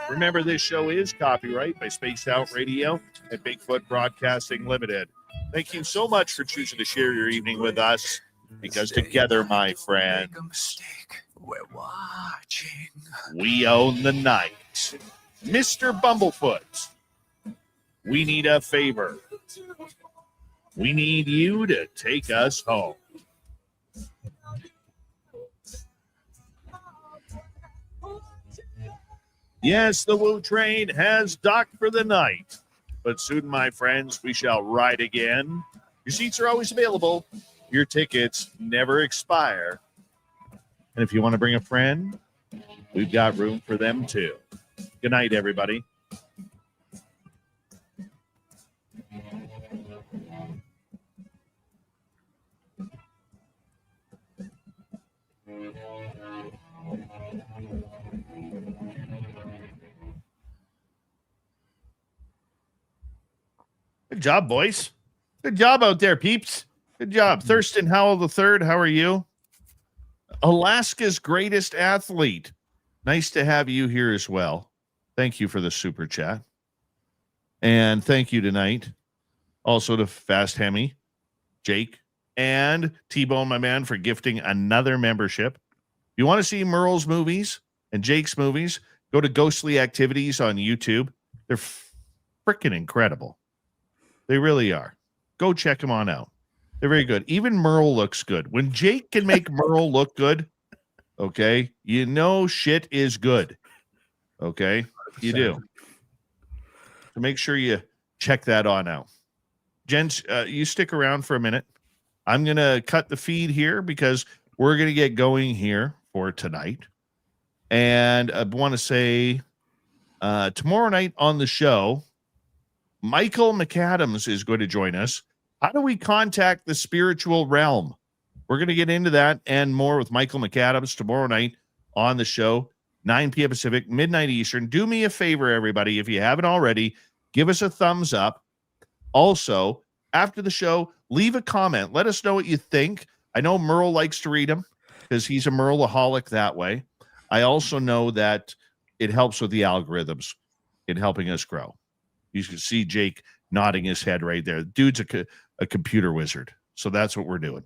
Remember, this show is copyright by Spaced Out Radio and Bigfoot Broadcasting Limited. Thank you so much for choosing to share your evening with us, because together, my friends, we're watching. We own the night. Mr. Bumblefoot, we need a favor. We need you to take us home. Yes, the Woo train has docked for the night, but soon, my friends, we shall ride again. Your seats are always available. Your tickets never expire. And if you want to bring a friend, we've got room for them too. Good night, everybody. Good job, boys. Good job out there, peeps. Good job. Thurston Howell III, how are you? Alaska's greatest athlete. Nice to have you here as well. Thank you for the super chat. And thank you tonight also to Fast Hemi, Jake, and T-Bone, my man, for gifting another membership. you want to see Merle's movies and Jake's movies, go to Ghostly Activities on YouTube. They're freaking incredible. They really are. Go check them on out. They're very good. Even Merle looks good. When Jake can make Merle look good, okay, you know shit is good. Okay, you do. So make sure you check that on out. Gents, you stick around for a minute. I'm going to cut the feed here because we're going to get going here for tonight. And I want to say tomorrow night on the show, Michael McAdams is going to join us. How do we contact the spiritual realm? We're going to get into that and more with Michael McAdams tomorrow night on the show, 9 p.m. Pacific, midnight Eastern. Do me a favor, everybody. If you haven't already, give us a thumbs up. Also, after the show, leave a comment. Let us know what you think. I know Merle likes to read them because he's a Merleaholic that way. I also know that it helps with the algorithms in helping us grow. You can see Jake nodding his head right there. Dude's a computer wizard. So that's what we're doing.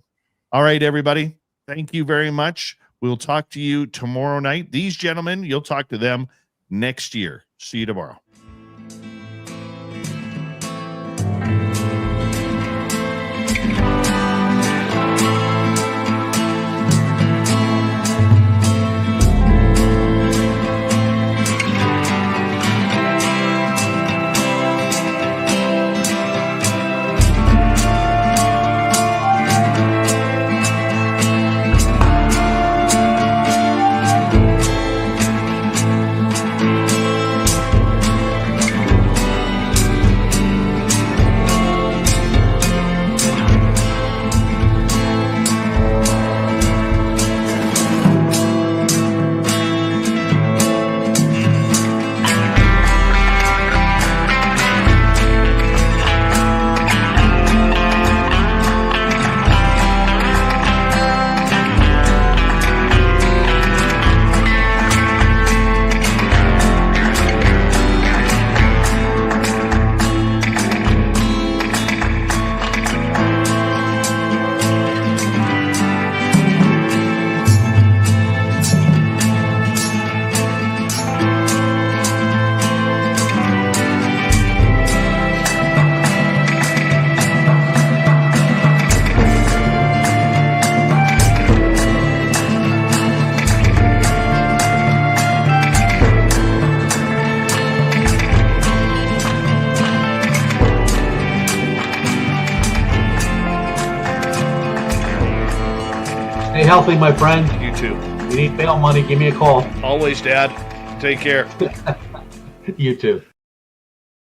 All right, everybody. Thank you very much. We'll talk to you tomorrow night. These gentlemen, you'll talk to them next year. See you tomorrow. Stay healthy, my friend. You too. You need bail money, give me a call. Always, Dad. Take care. You too.